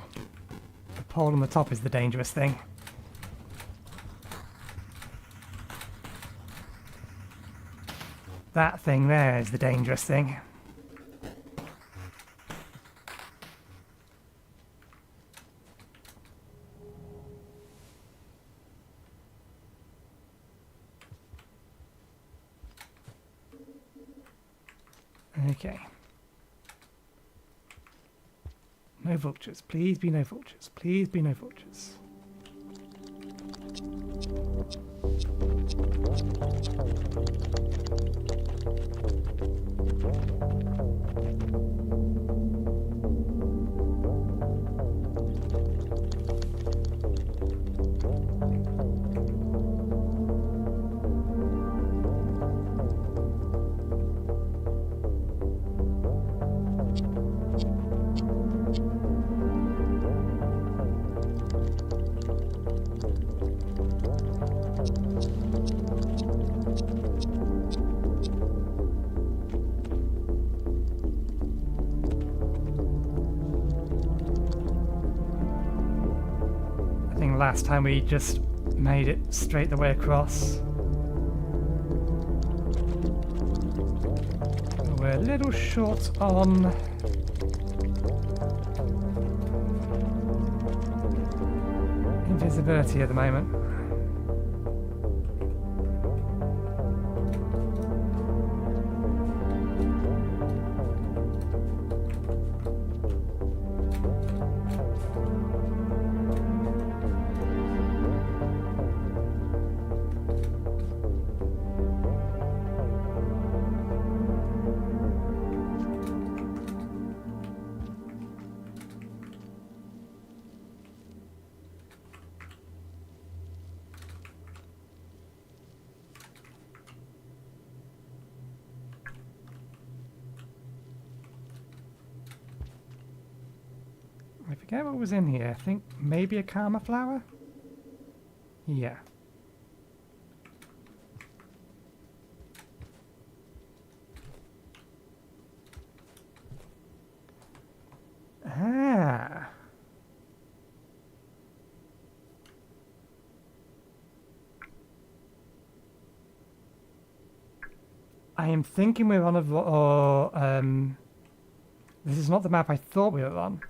The pole on the top is the dangerous thing. That thing there is the dangerous thing. Okay. No vultures. Please be no vultures. Please be no vultures. considering last time we just made it straight the way across. We're a little short on invisibility at the moment. I forget what was in here. I think maybe a karma flower? Yeah. Ah. I am thinking we're on a... this is not the map I thought we were on.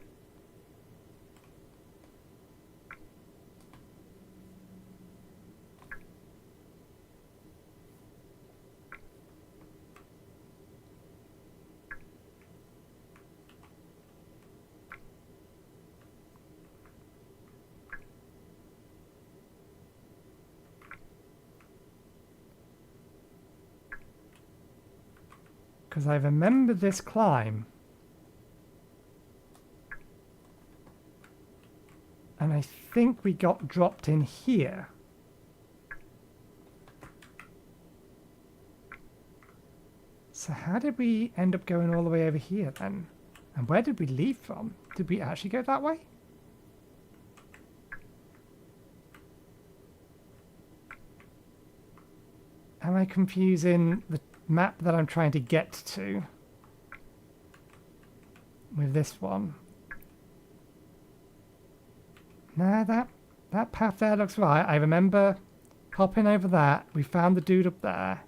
Because I remember this climb. And I think we got dropped in here. So how did we end up going all the way over here then? And where did we leave from? Did we actually go that way? Am I confusing the map that I'm trying to get to with this one? Nah, that path there looks right. I remember hopping over that. We found the dude up there.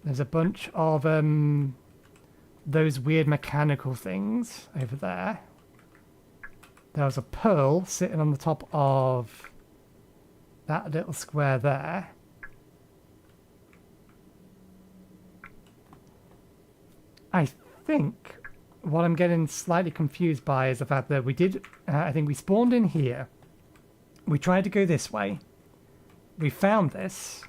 There's a bunch of those weird mechanical things over there. There was a pearl sitting on the top of that little square there. I think what I'm getting slightly confused by is the fact that we did, I think we spawned in here. We tried to go this way. We found this.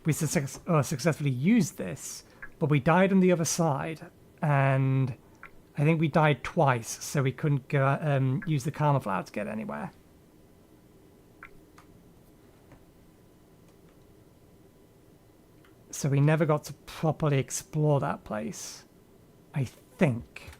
We successfully used this, but we died on the other side. And I think we died twice, so we couldn't go use the karma flower to get anywhere. So we never got to properly explore that place, I think.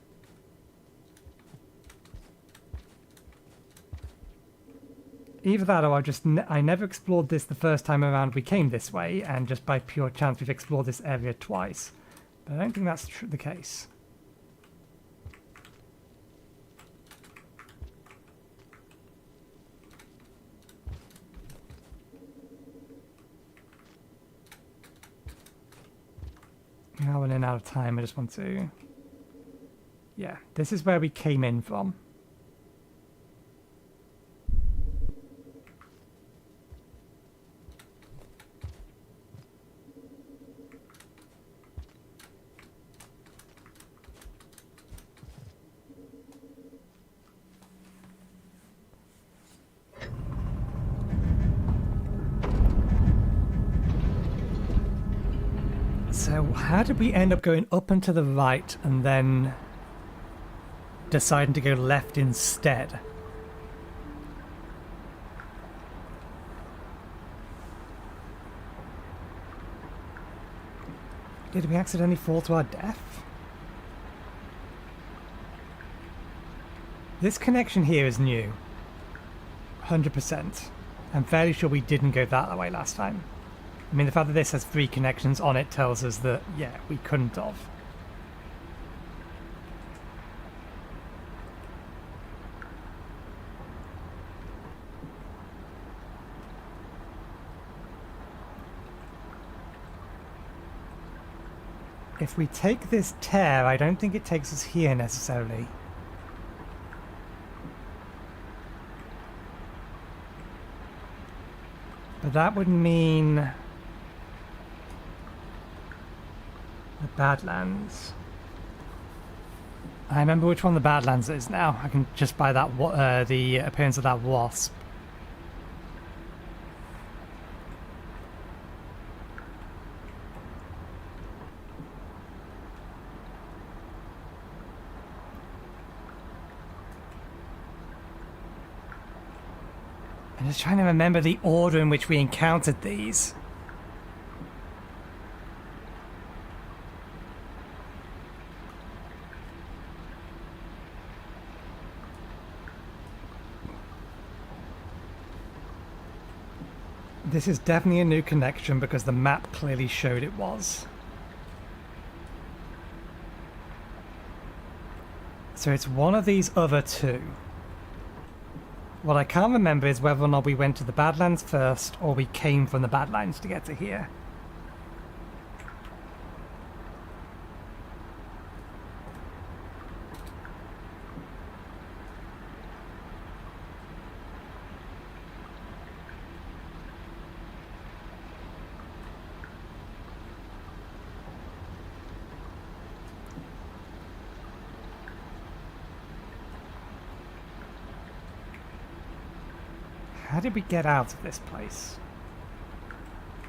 Either that, or I never explored this the first time around we came this way, and just by pure chance we've explored this area twice. But I don't think that's the case. Now we're running out of time, I just want to... Yeah, this is where we came in from. So how did we end up going up and to the right and then deciding to go left instead? Did we accidentally fall to our death? This connection here is new. 100%. I'm fairly sure we didn't go that way last time. I mean, the fact that this has 3 connections on it tells us that, yeah, we couldn't have. If we take this tear, I don't think it takes us here necessarily. But that would mean the Badlands. I remember which one the Badlands is now. I can just by that the appearance of that wasp. I'm just trying to remember the order in which we encountered these. This is definitely a new connection because the map clearly showed it was. So it's one of these other two. What I can't remember is whether or not we went to the Badlands first or we came from the Badlands to get to here. How did we get out of this place?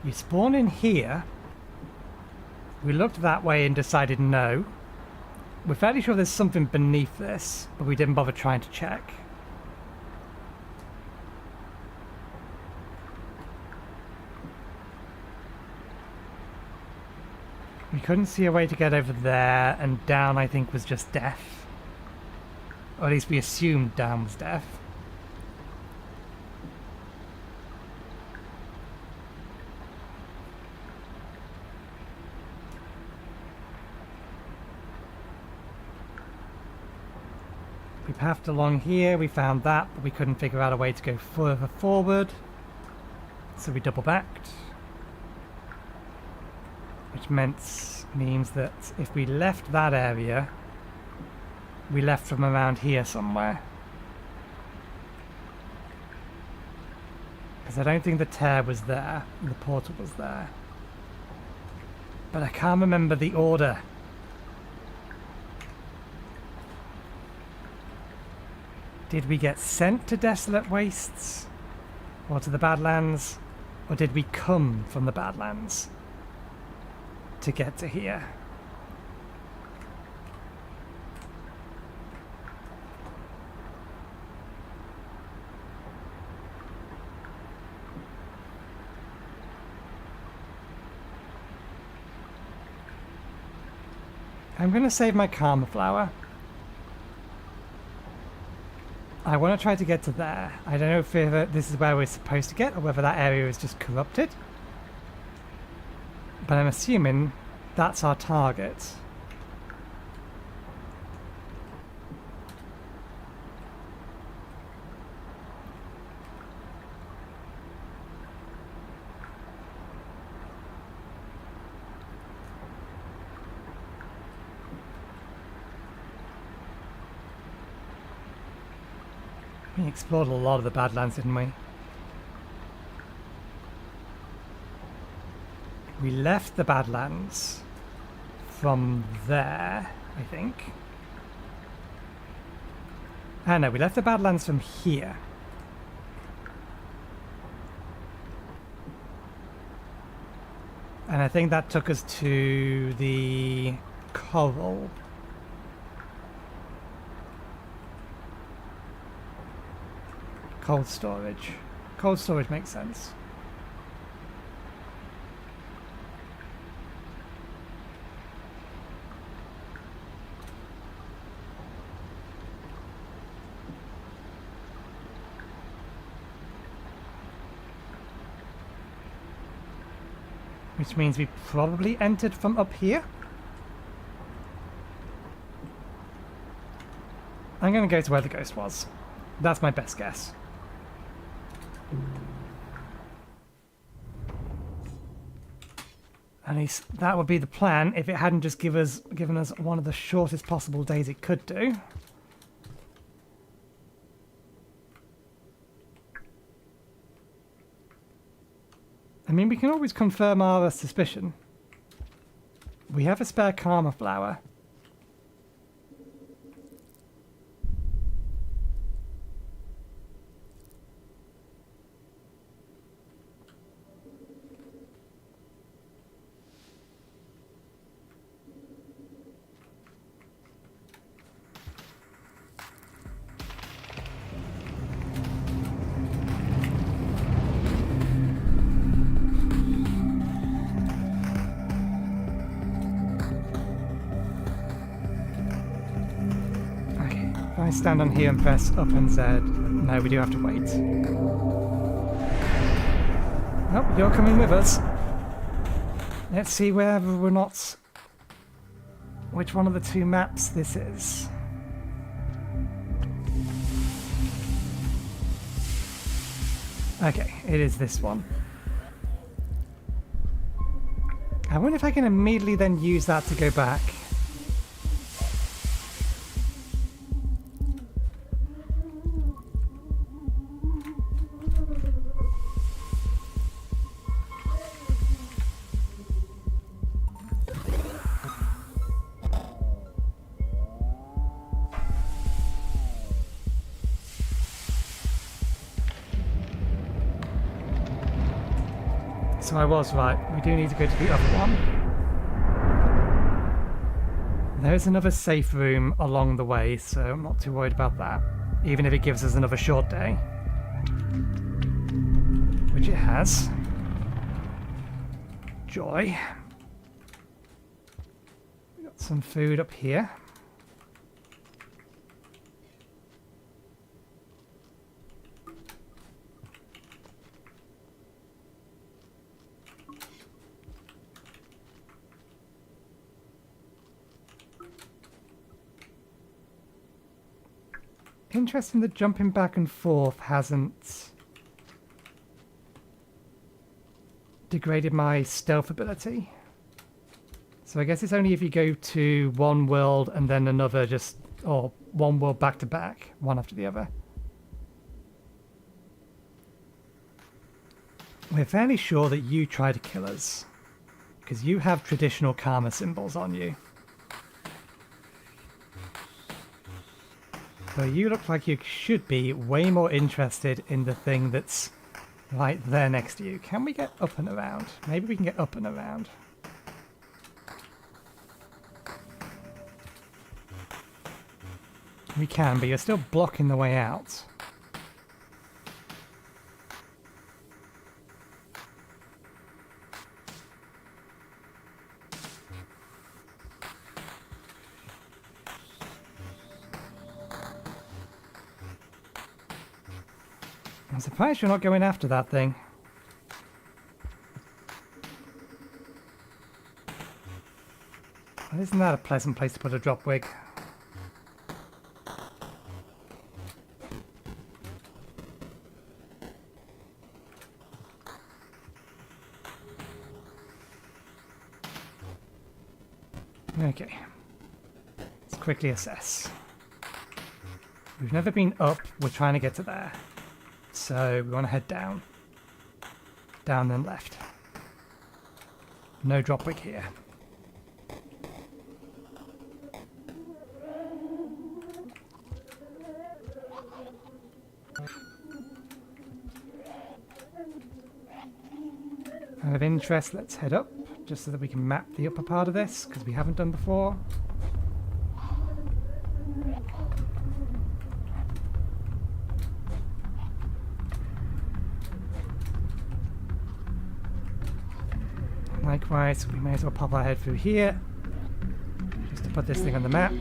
We spawned in here. We looked that way and decided no. We're fairly sure there's something beneath this, but we didn't bother trying to check. We couldn't see a way to get over there, and down I think was just death. Or at least we assumed down was death. We pathed along here, we found that, but we couldn't figure out a way to go further forward. So we double backed. Which means that if we left that area, we left from around here somewhere. Because I don't think the tear was there, and the portal was there. But I can't remember the order. Did we get sent to Desolate Wastes? Or to the Badlands? Or did we come from the Badlands to get to here? I'm going to save my Karma Flower. I want to try to get to there. I don't know if this is where we're supposed to get or whether that area is just corrupted. But I'm assuming that's our target. We explored a lot of the Badlands, didn't we? We left the Badlands from there, I think. Ah no, we left the Badlands from here. And I think that took us to the Coral. Cold storage. Cold storage makes sense. Which means we probably entered from up here. I'm going to go to where the ghost was. That's my best guess. At least that would be the plan if it hadn't just given us one of the shortest possible days it could do. I mean, we can always confirm our suspicion. We have a spare karma flower. I stand on here and press up and Z. No, we do have to wait. Oh, you're coming with us. Let's see whether we're not... which one of the two maps this is. Okay, it is this one. I wonder if I can immediately then use that to go back. So I was right, we do need to go to the other one. There's another safe room along the way, so I'm not too worried about that. Even if it gives us another short day. Which it has. Joy. We got some food up here. Interesting that jumping back and forth hasn't degraded my stealth ability. So I guess it's only if you go to one world and then another, just, or one world back to back, one after the other. We're fairly sure that you try to kill us, because you have traditional karma symbols on you. So you look like you should be way more interested in the thing that's right there next to you. Can we get up and around? Maybe we can get up and around. We can, but you're still blocking the way out. I'm surprised you're not going after that thing. Well, isn't that a pleasant place to put a drop wig? Okay. Let's quickly assess. We've never been up, we're trying to get to there. So we want to head down. Down then left. No drop wig here. Out of interest, let's head up, just so that we can map the upper part of this, because we haven't done before. Likewise, we may as well pop our head through here, just to put this thing on the map.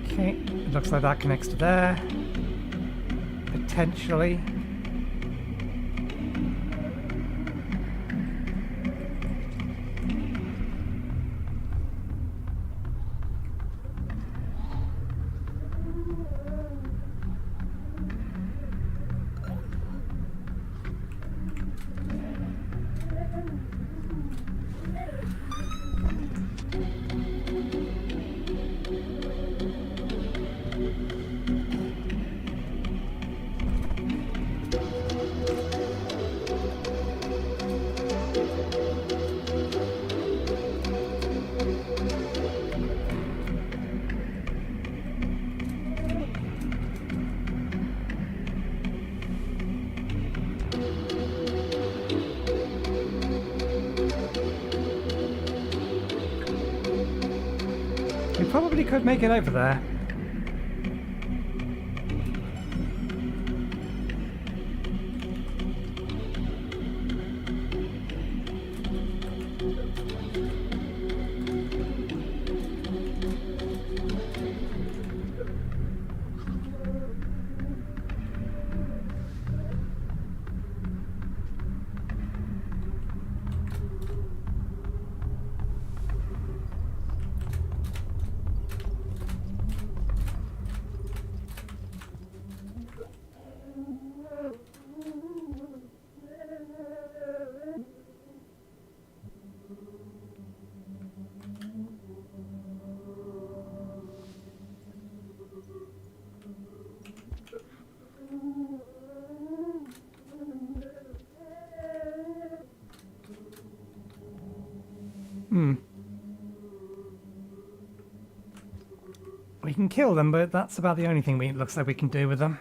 Okay, it looks like that connects to there. Potentially. We probably could make it over there. We can kill them, but that's about the only thing it looks like we can do with them.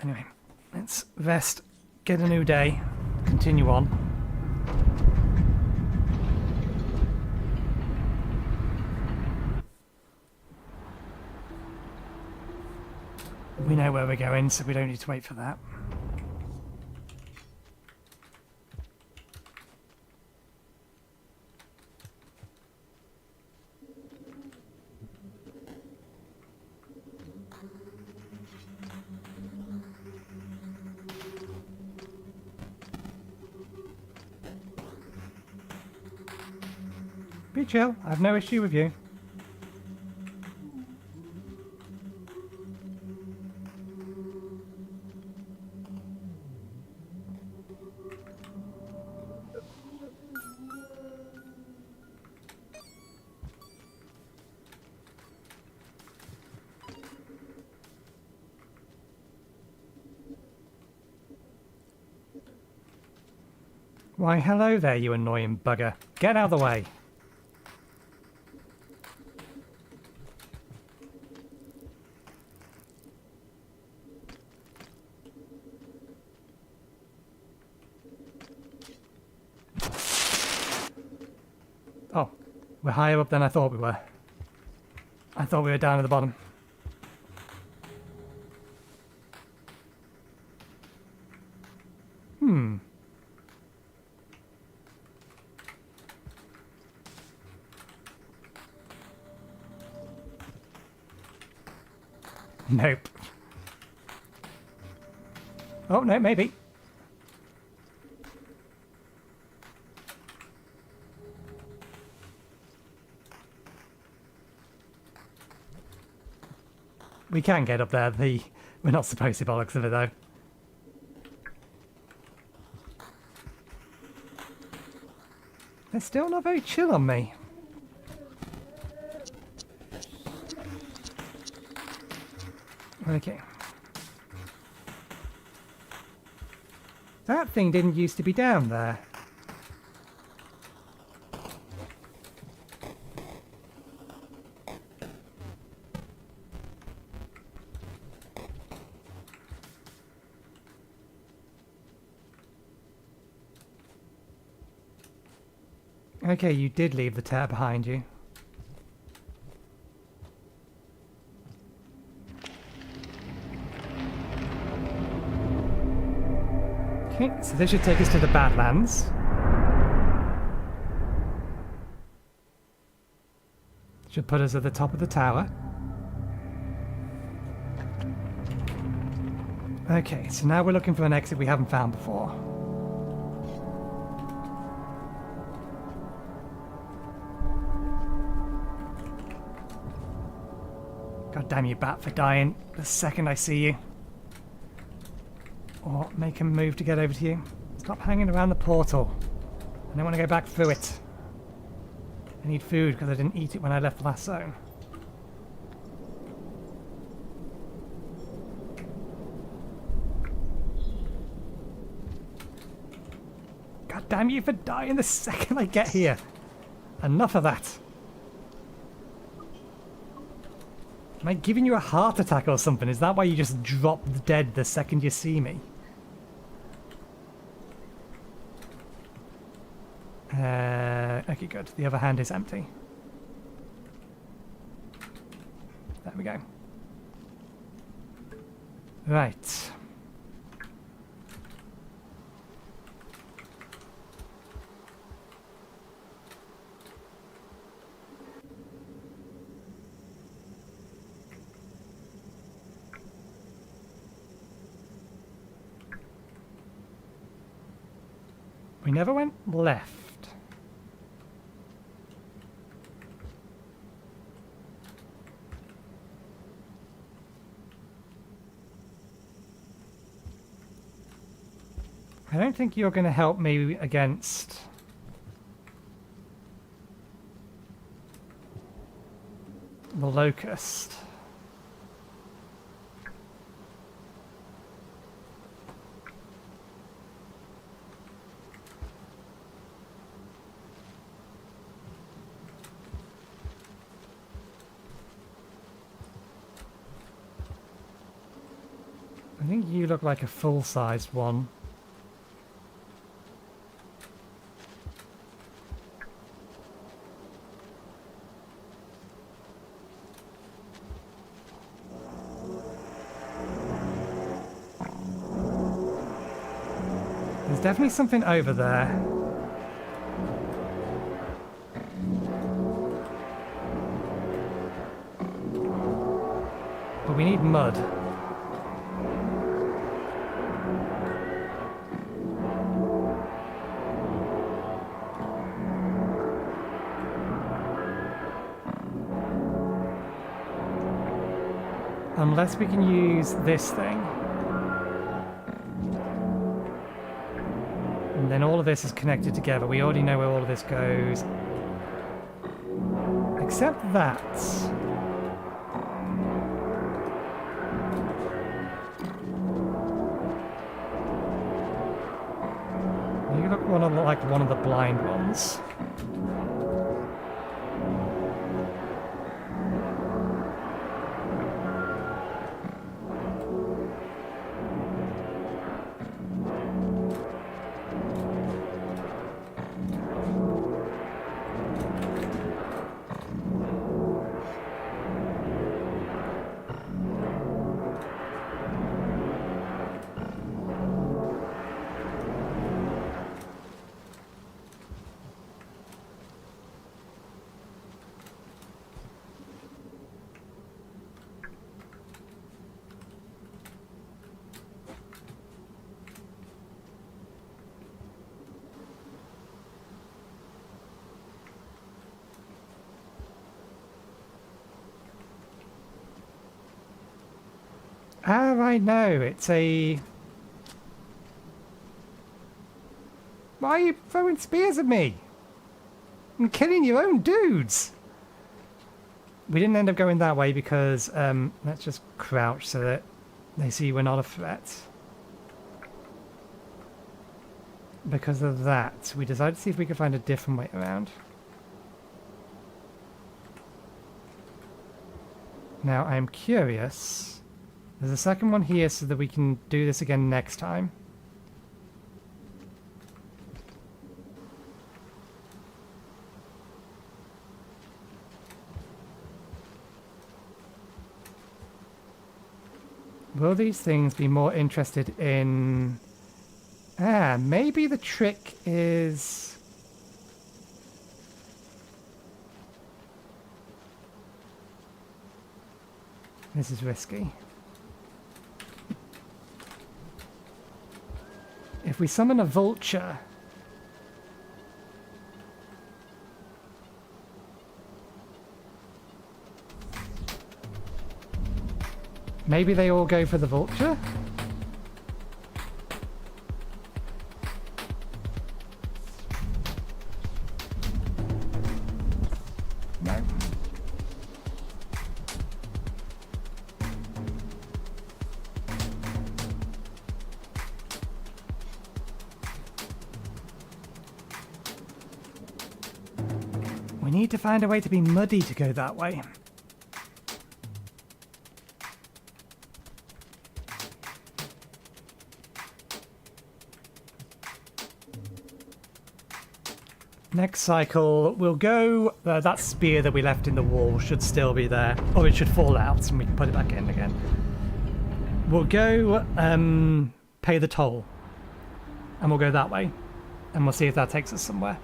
Anyway, let's rest, get a new day, continue on. We know where we're going, so we don't need to wait for that. Be chill, I have no issue with you. Why, hello there, you annoying bugger. Get out of the way. Oh, we're higher up than I thought we were. I thought we were down at the bottom. Nope. Oh, no, maybe. We can get up there. We're not supposed to bollocks of it, though. They're still not very chill on me. Okay. That thing didn't used to be down there. Okay, you did leave the tear behind you. Okay, so this should take us to the Badlands. Should put us at the top of the tower. Okay, so now we're looking for an exit we haven't found before. God damn you, bat, for dying the second I see you. Or make him move to get over to you. Stop hanging around the portal. I don't want to go back through it. I need food because I didn't eat it when I left the last zone. God damn you for dying the second I get here. Enough of that. Am I giving you a heart attack or something? Is that why you just drop dead the second you see me? Okay, good. The other hand is empty. There we go. Right. We never went left. I don't think you're going to help me against the locust. I think you look like a full-sized one. There's definitely something over there. But we need mud. Unless we can use this thing. And then all of this is connected together. We already know where all of this goes. Except that. You look like one of the blind ones. Ah, right, no, it's a... Why are you throwing spears at me? And killing your own dudes! We didn't end up going that way because, let's just crouch so that they see we're not a threat. Because of that, we decided to see if we could find a different way around. Now, I'm curious... There's a second one here so that we can do this again next time. Will these things be more interested in... Ah, maybe the trick is... This is risky. If we summon a vulture... Maybe they all go for the vulture? No. We need to find a way to be muddy to go that way. Next cycle, we'll go... that spear that we left in the wall should still be there. Or it should fall out and we can put it back in again. We'll go pay the toll. And we'll go that way. And we'll see if that takes us somewhere.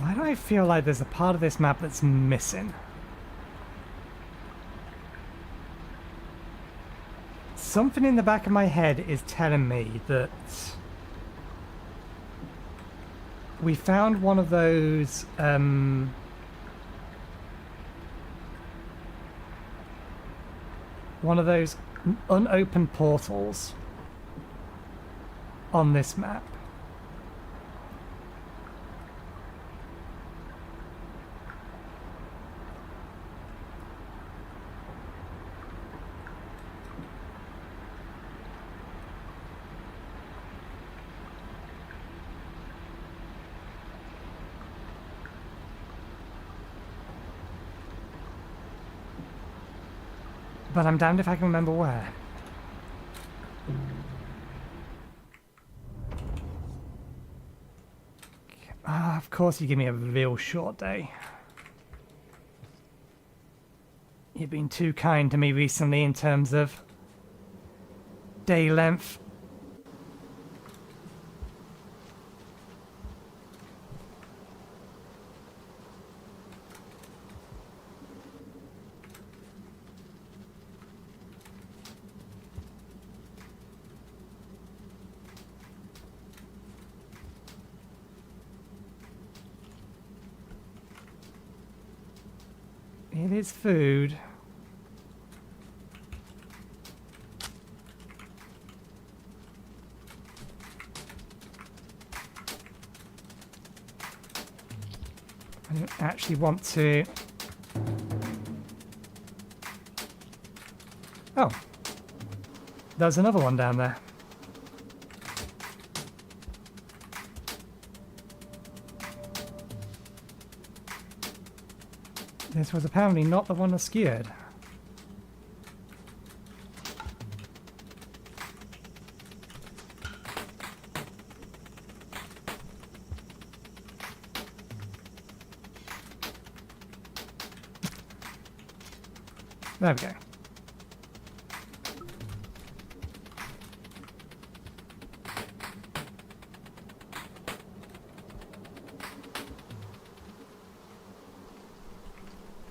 Why do I feel like there's a part of this map that's missing? Something in the back of my head is telling me that we found one of those unopened portals on this map. But I'm damned if I can remember where. Ah, of course you give me a real short day. You've been too kind to me recently in terms of day length. It is food. I don't actually want to... Oh. There's another one down there. This was apparently not the one that skewered. There we go.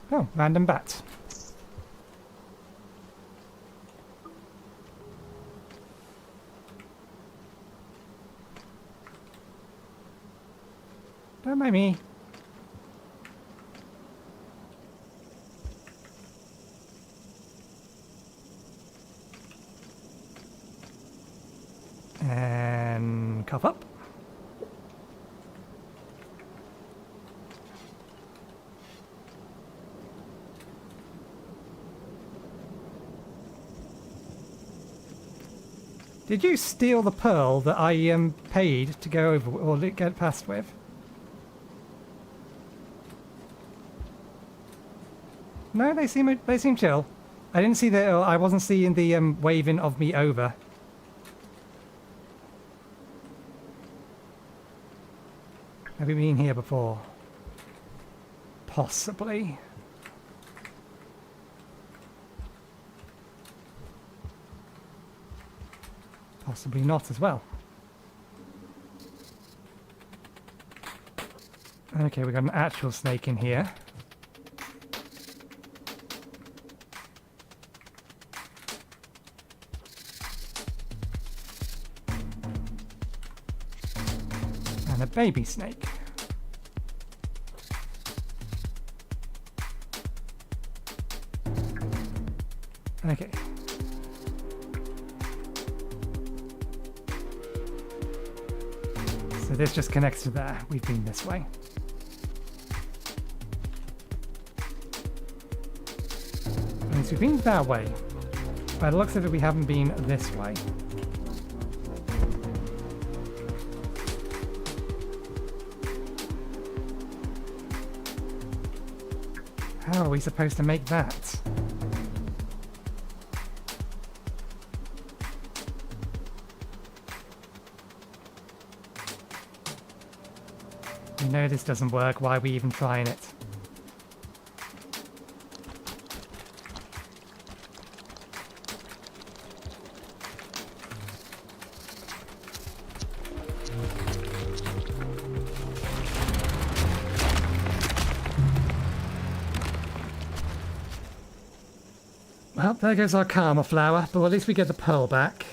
Oh, random bats. Don't mind me. And cough up. Did you steal the pearl that I paid to go over or get past with? No, they seem chill. I didn't see the. I wasn't seeing the waving of me over. Have you been here before? Possibly. Possibly not as well. Okay, we've got an actual snake in here. And a baby snake. Okay. So this just connects to there. We've been this way. And so we've been that way. By the looks of it, we haven't been this way. How are we supposed to make that? We know this doesn't work. Why are we even trying it? Well, there goes our karma flower, but at least we get the pearl back.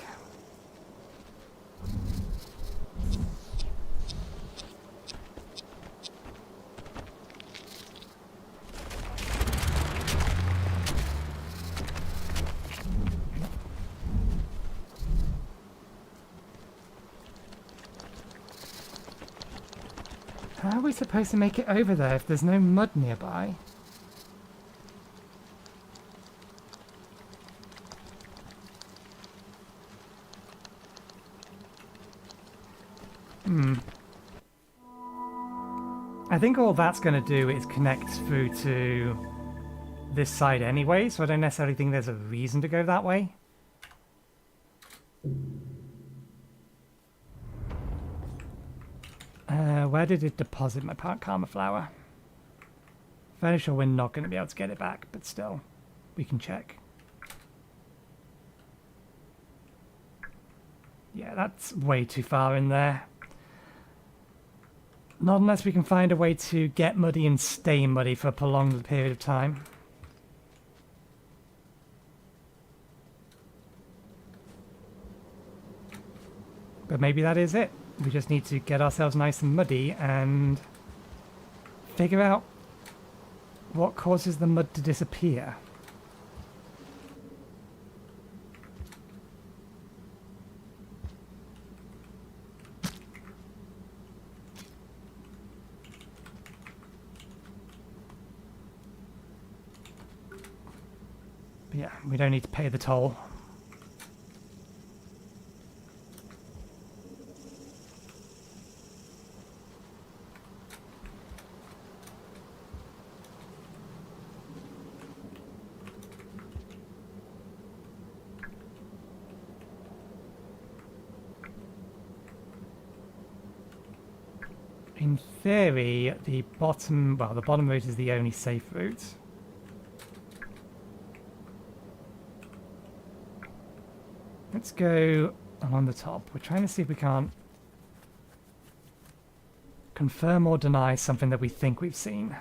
How are we supposed to make it over there if there's no mud nearby? I think all that's going to do is connect through to this side anyway, so I don't necessarily think there's a reason to go that way. Where did it deposit my karma flower? Fairly sure we're not going to be able to get it back, but still, we can check. Yeah, that's way too far in there. Not unless we can find a way to get muddy and stay muddy for a prolonged period of time. But maybe that is it. We just need to get ourselves nice and muddy and figure out what causes the mud to disappear. But yeah, we don't need to pay the toll. In theory, the bottom route is the only safe route. Let's go along the top. We're trying to see if we can't confirm or deny something that we think we've seen.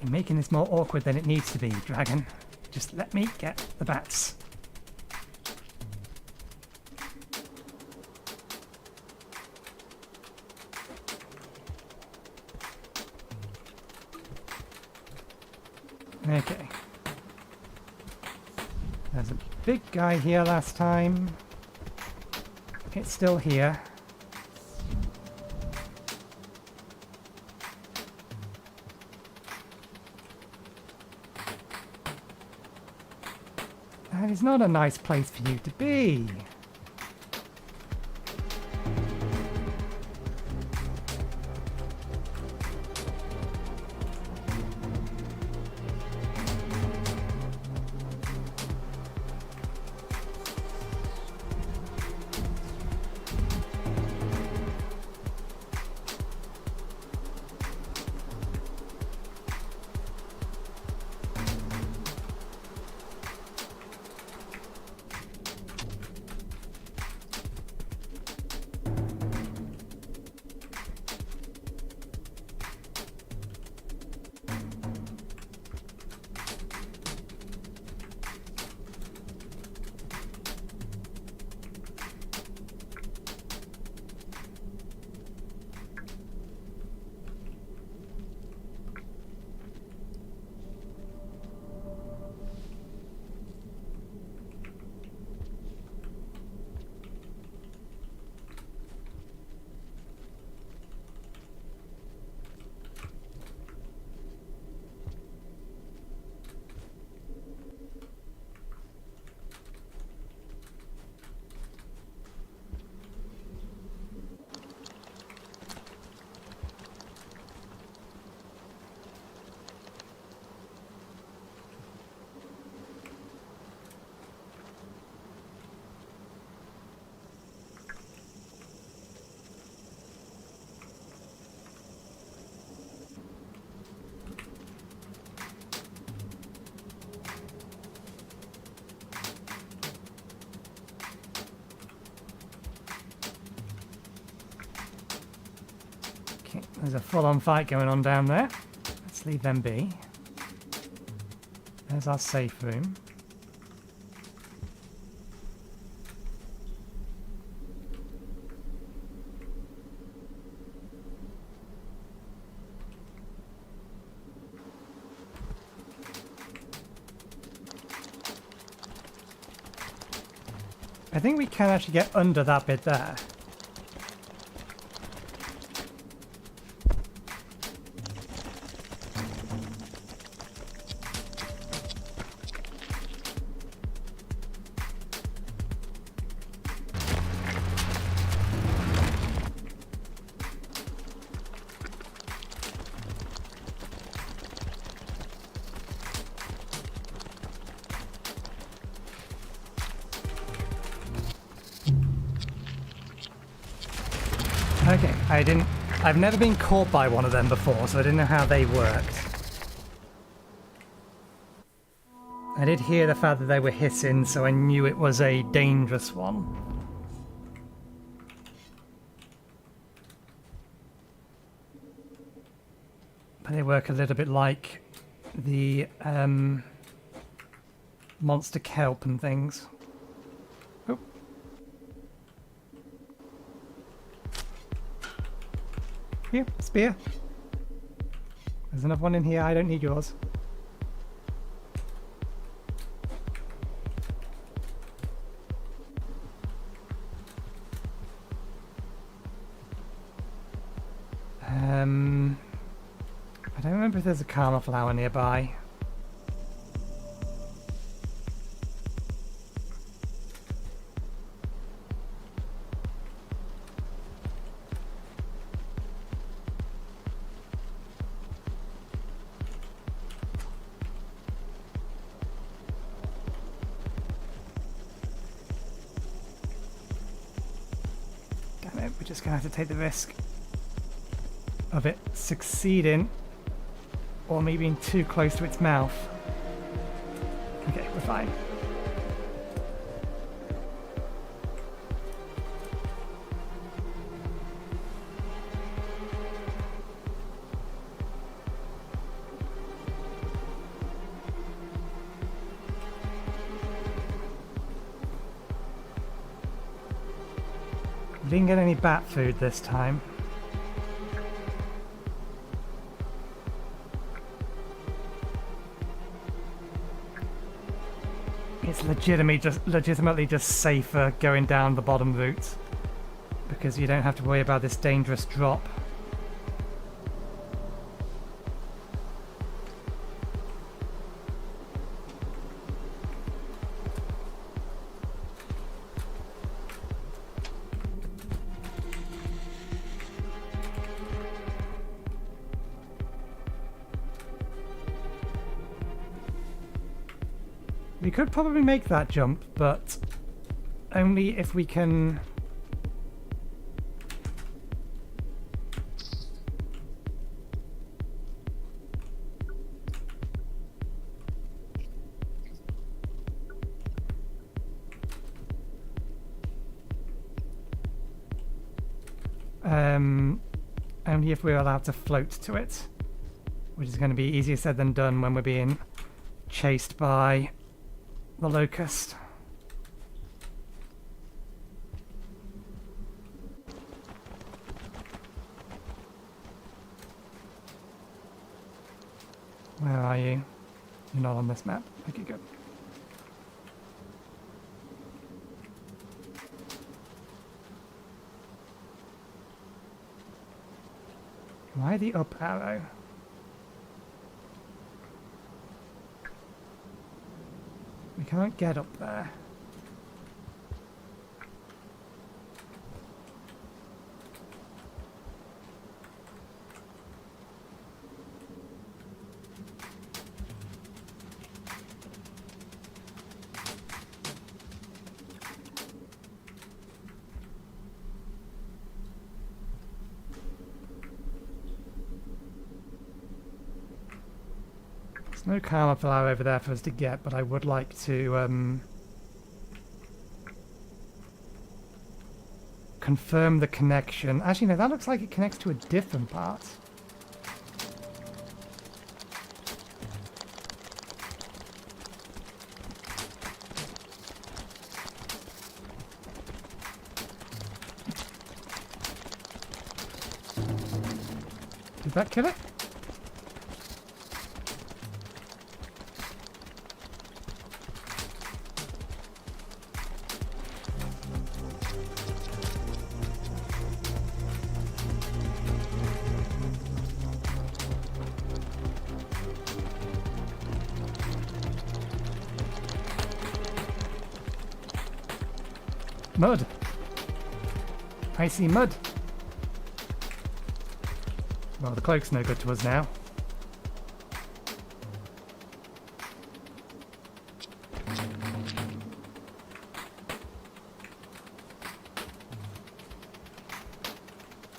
You're making this more awkward than it needs to be, Dragon. Just let me get the bats. Okay. There's a big guy here last time. It's still here. That is not a nice place for you to be. There's a full-on fight going on down there. Let's leave them be. There's our safe room. I think we can actually get under that bit there. Okay, I've never been caught by one of them before, so I didn't know how they worked. I did hear the fact that they were hissing, so I knew it was a dangerous one. But they work a little bit like the monster kelp and things. Oh. Here, spear. There's another one in here, I don't need yours. I don't remember if there's a karma flower nearby. Damn it, we're just gonna have to take the risk of it succeeding or me being too close to its mouth. Okay, we're fine. We didn't get any bat food this time. It's legitimately just safer going down the bottom route because you don't have to worry about this dangerous drop. We could probably make that jump, but only if we can... only if we're allowed to float to it, which is going to be easier said than done when we're being chased by the locust. Where are you? You're not on this map. Okay, good. Why the up arrow? We can't get up there. There's no karma flower over there for us to get, but I would like to confirm the connection. Actually, no, that looks like it connects to a different part. Did that kill it? Mud. I see mud. Well, the cloak's no good to us now.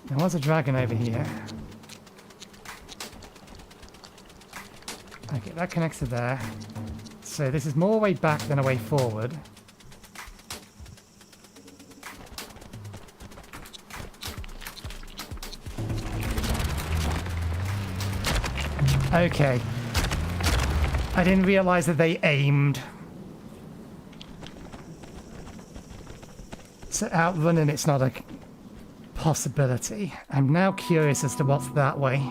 There was a dragon over here. Okay, that connects to there. So this is more a way back than a way forward. Okay. I didn't realize that they aimed. So outrunning it's not a possibility. I'm now curious as to what's that way.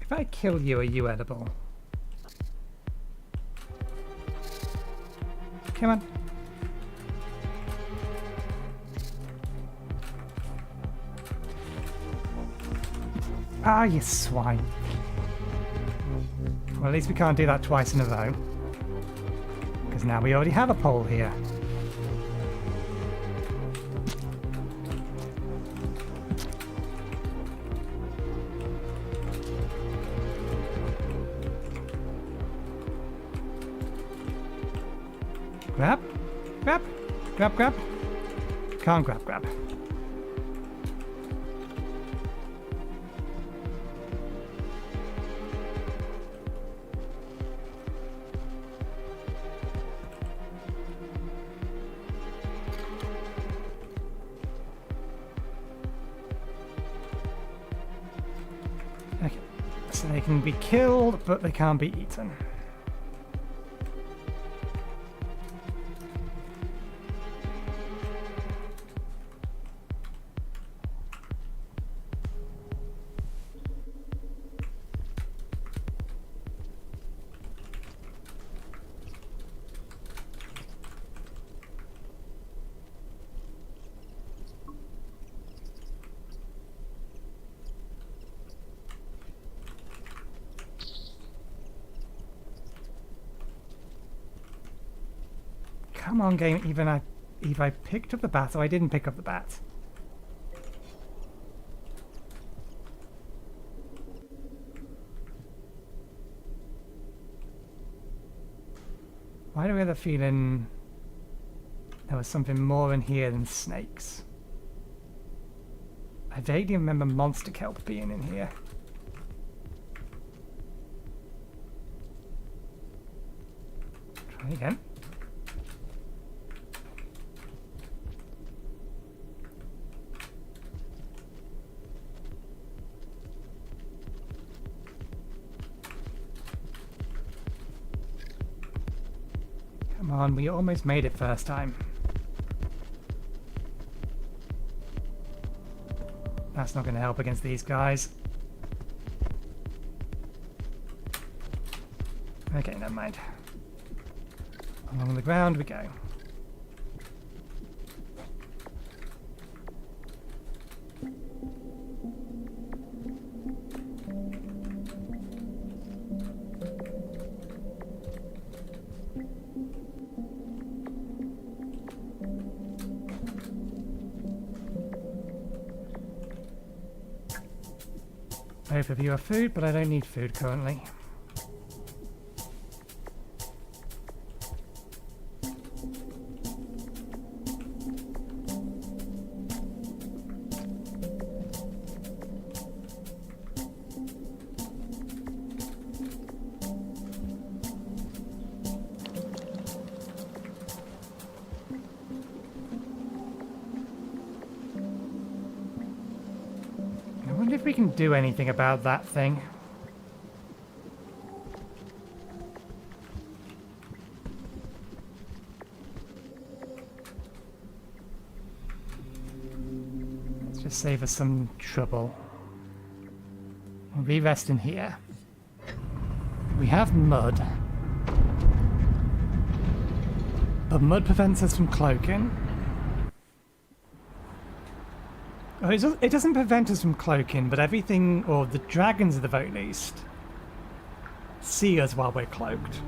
If I kill you, are you edible? Come on. Ah, you swine. Well, at least we can't do that twice in a row. Because now we already have a pole here. Grab, grab, grab, grab. Can't grab, grab. Okay, so they can be killed, but they can't be eaten. Come on, game. Even if I picked up the bat, or I didn't pick up the bat. Why do we have the feeling there was something more in here than snakes? I vaguely remember monster kelp being in here. Try again. Come on, we almost made it first time. That's not going to help against these guys. Okay, never mind. Along the ground we go. Both of you are food, but I don't need food currently. I wonder if we can do anything about that thing. Let's just save us some trouble. We'll re-rest in here. We have mud. But mud prevents us from cloaking. Oh, it doesn't prevent us from cloaking, but everything, or the dragons at the very least, see us while we're cloaked.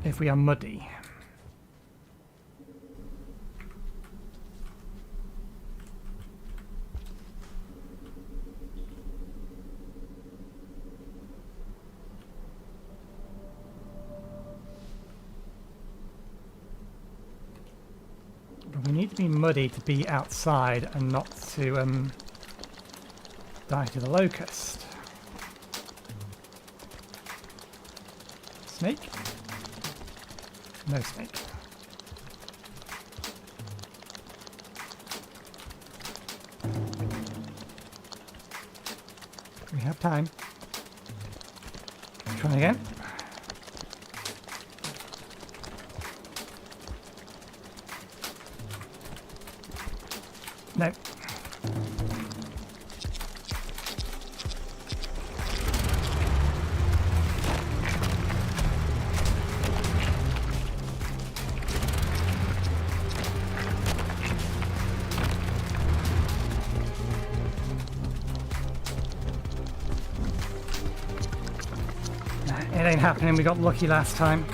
If we are muddy. We need to be muddy to be outside and not to die to the locust. Snake? No snake. We have time. Try again. No. It ain't happening, we got lucky last time.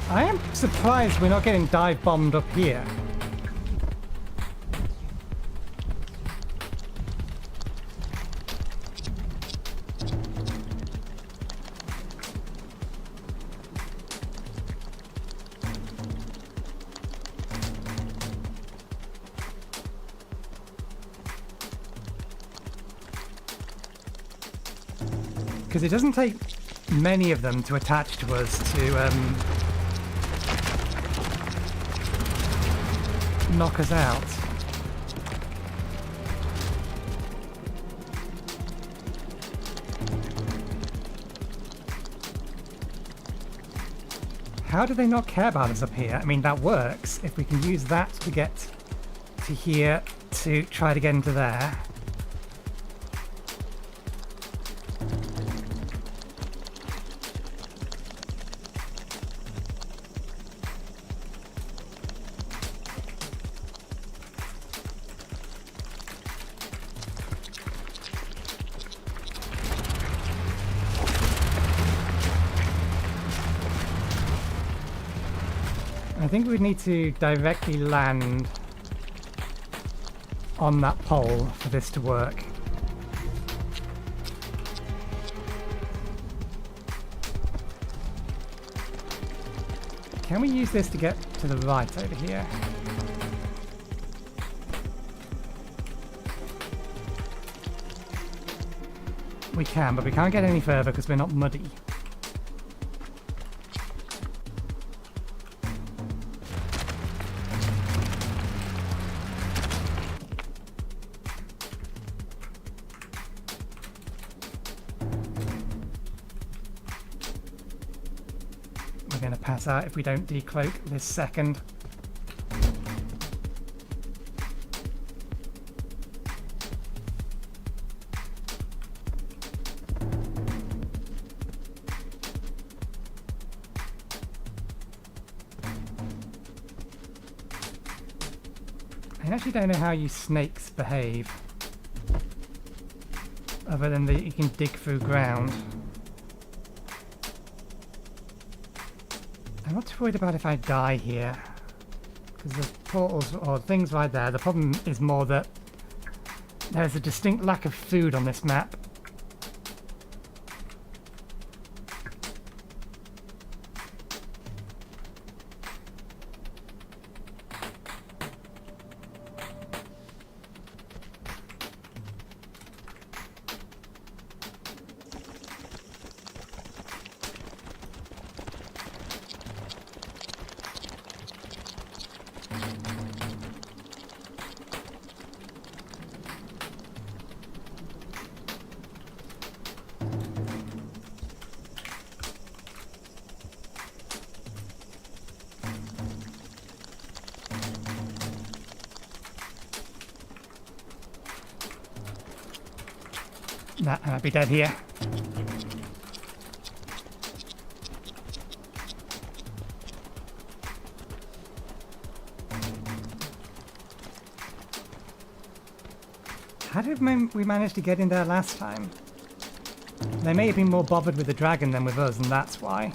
I am surprised we're not getting dive bombed up here. Because it doesn't take many of them to attach to us to knock us out. How do they not care about us up here? I mean, that works. If we can use that to get to here to try to get into there. I think we'd need to directly land on that pole for this to work. Can we use this to get to the right over here? We can, but we can't get any further because we're not muddy. We're going to pass out if we don't decloak this second. I actually don't know how you snakes behave, other than that you can dig through ground. I'm not too worried about if I die here, because the portals or things right there. The problem is more that there's a distinct lack of food on this map. Nah, I'll be dead here. How did we manage to get in there last time? They may have been more bothered with the dragon than with us, and that's why.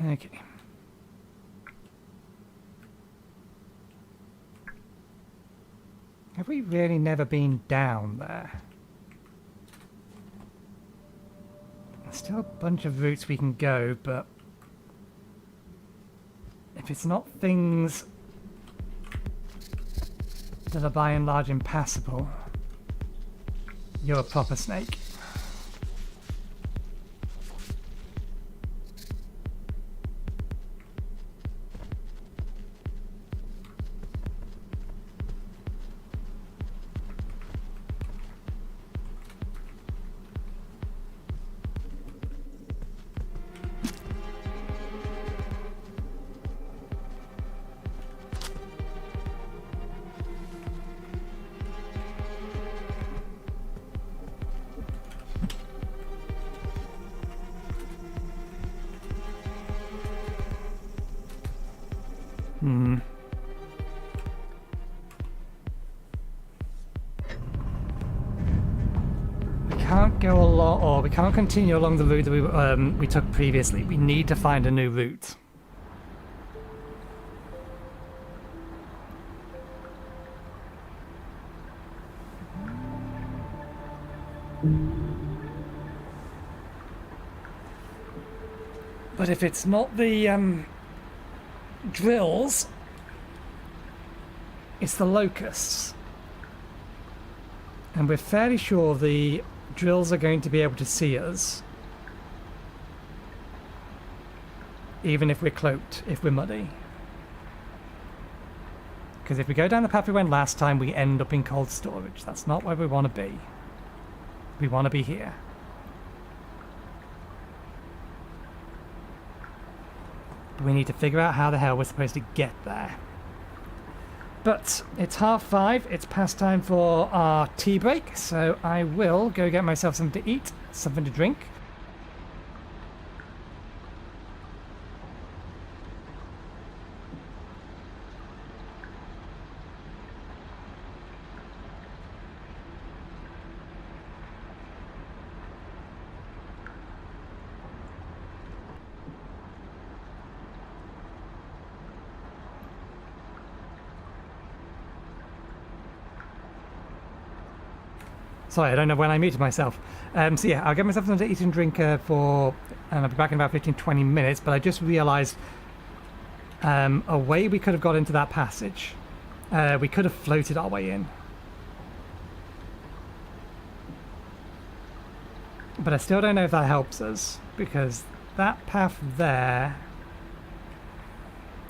Okay. Have we really never been down there? There's still a bunch of routes we can go, but if it's not things that are by and large impassable, you're a proper snake. can't go along, or we can't continue along the route that we took previously. We need to find a new route. But if it's not the drills, it's the locusts. And we're fairly sure the drills are going to be able to see us. Even if we're cloaked, if we're muddy. Because if we go down the path we went last time, we end up in cold storage. That's not where we want to be. We want to be here. But we need to figure out how the hell we're supposed to get there. But it's 5:30, it's past time for our tea break, so I will go get myself something to eat, something to drink. Sorry, I don't know when I muted myself. So yeah, I'll get myself something to eat and drink and I'll be back in about 15-20 minutes, but I just realised a way we could have got into that passage. We could have floated our way in. But I still don't know if that helps us, because that path there...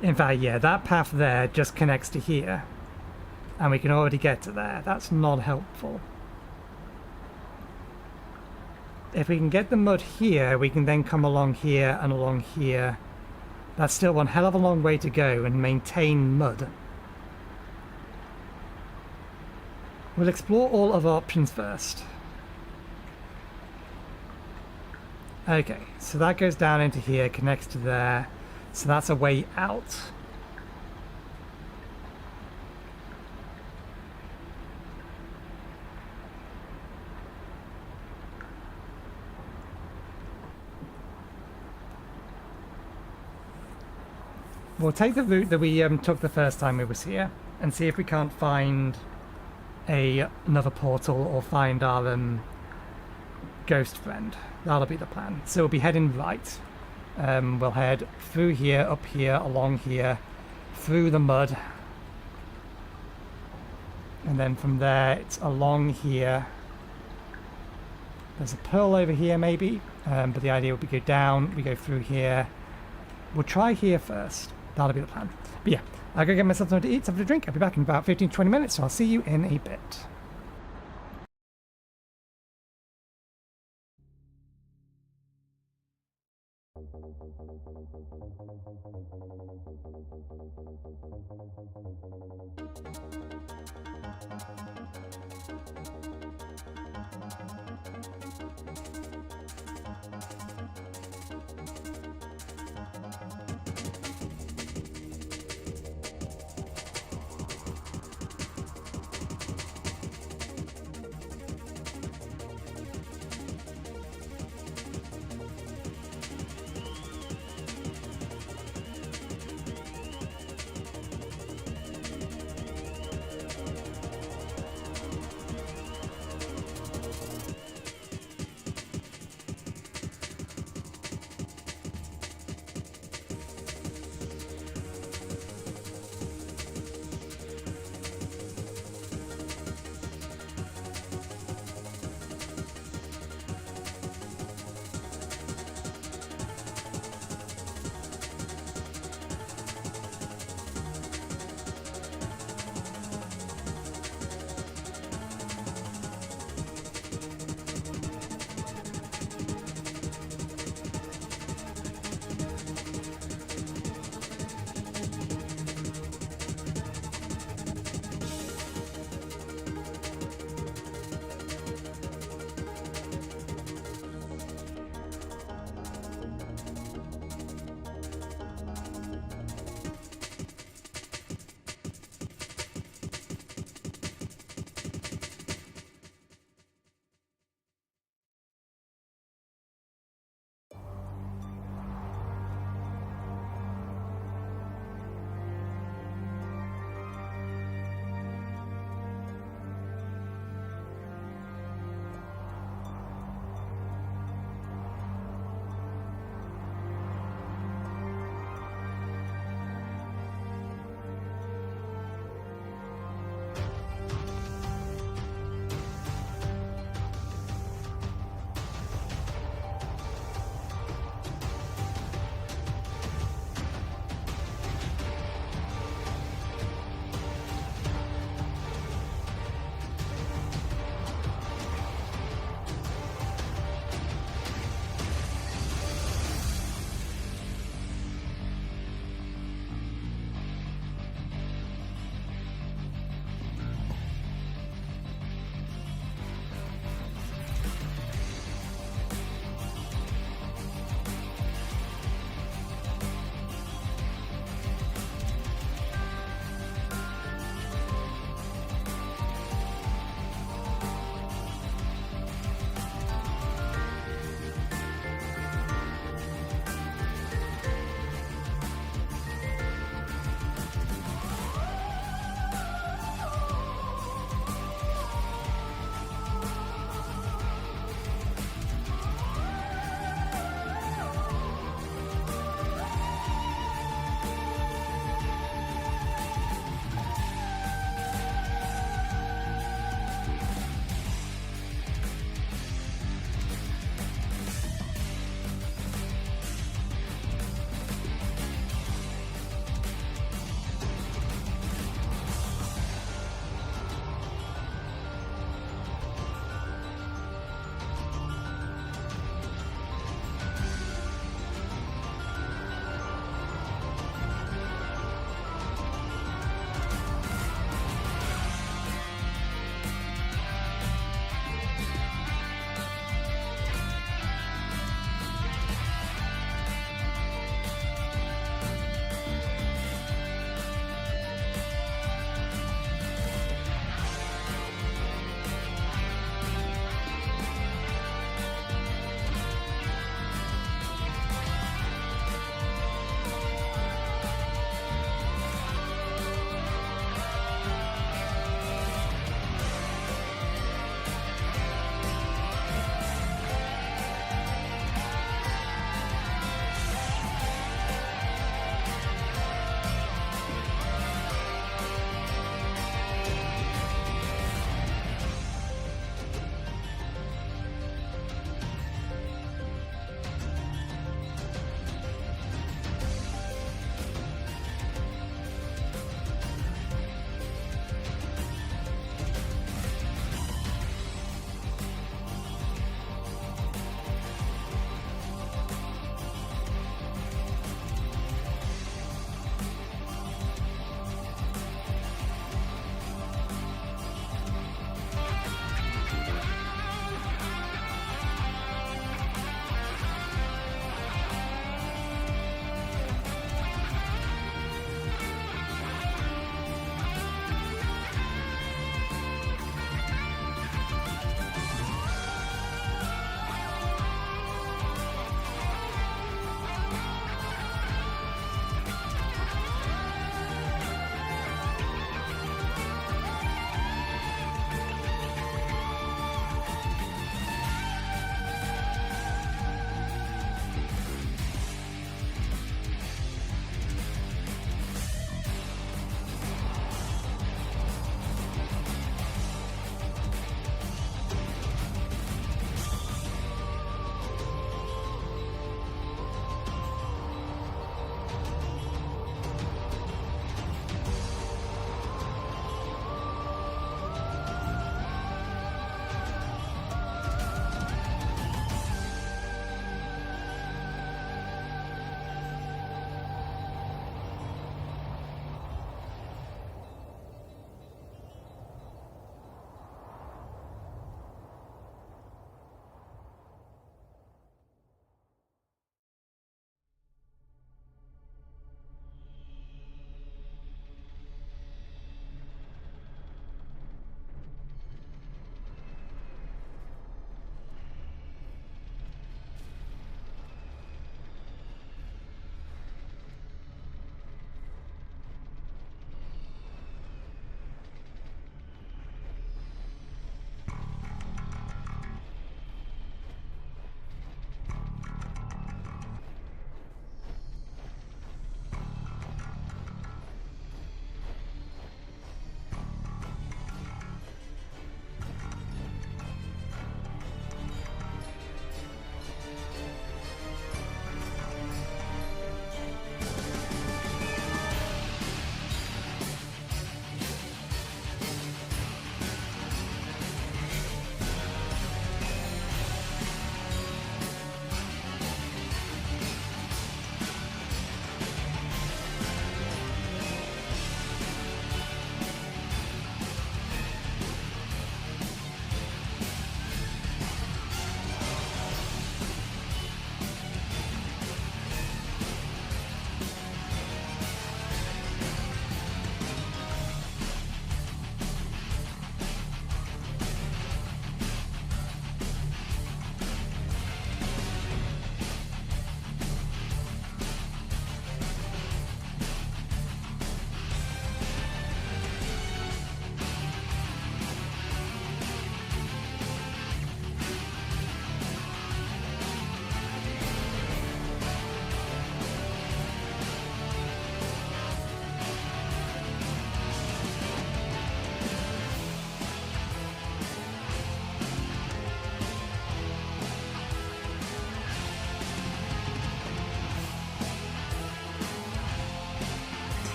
In fact, yeah, that path there just connects to here. And we can already get to there. That's not helpful. If we can get the mud here, we can then come along here and along here. That's still one hell of a long way to go and maintain mud. We'll explore all other options first. Okay, so that goes down into here, connects to there. So that's a way out. We'll take the route that we took the first time we was here and see if we can't find another portal or find our ghost friend. That'll be the plan. So we'll be heading right. We'll head through here, up here, along here, through the mud. And then from there it's along here. There's a pearl over here maybe, but the idea would be go down, we go through here. We'll try here first. That'll be the plan. But yeah, I'll go get myself something to eat, something to drink. I'll be back in about 15-20 minutes, so I'll see you in a bit.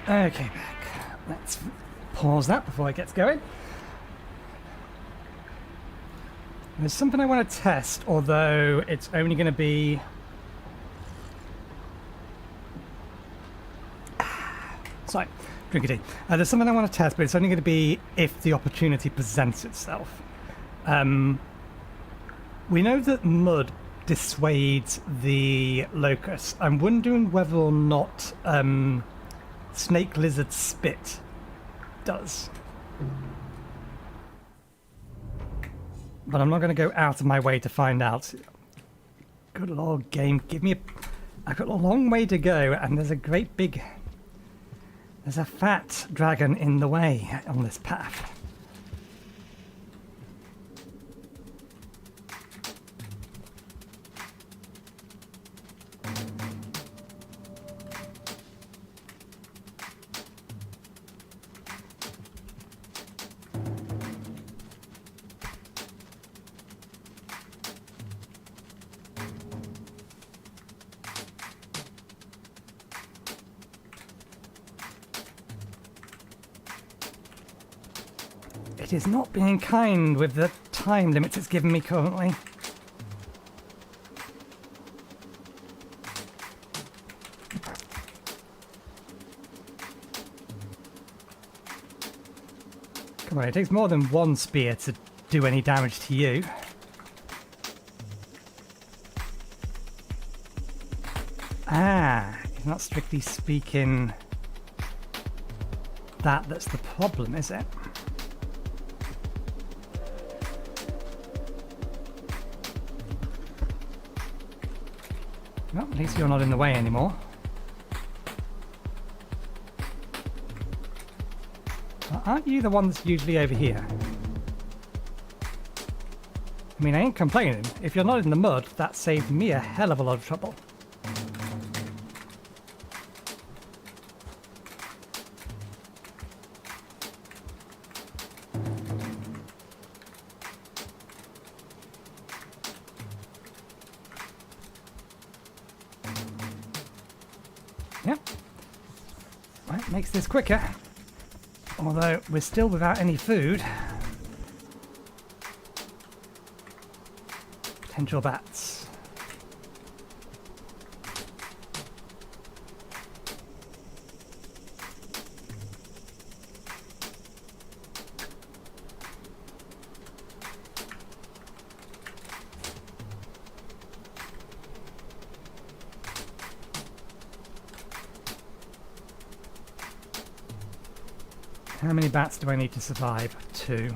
Okay, back. Let's pause that before it gets going. There's something I want to test, although it's only going to be... Sorry, drink a tea. There's something I want to test, but it's only going to be if the opportunity presents itself. We know that mud dissuades the locust. I'm wondering whether or not snake lizard spit does. But I'm not going to go out of my way to find out. Good lord, game, give me a... I've got a long way to go, and there's a great big... There's a fat dragon in the way on this path. It is not being kind with the time limits it's given me currently. Come on, it takes more than one spear to do any damage to you. Ah, it's not strictly speaking that's the problem, is it? Well, at least you're not in the way anymore. Well, aren't you the one that's usually over here? I mean, I ain't complaining. If you're not in the mud, that saved me a hell of a lot of trouble. Yep. Well, it makes this quicker. Although we're still without any food. Potential bats. How many bats do I need to survive? 2.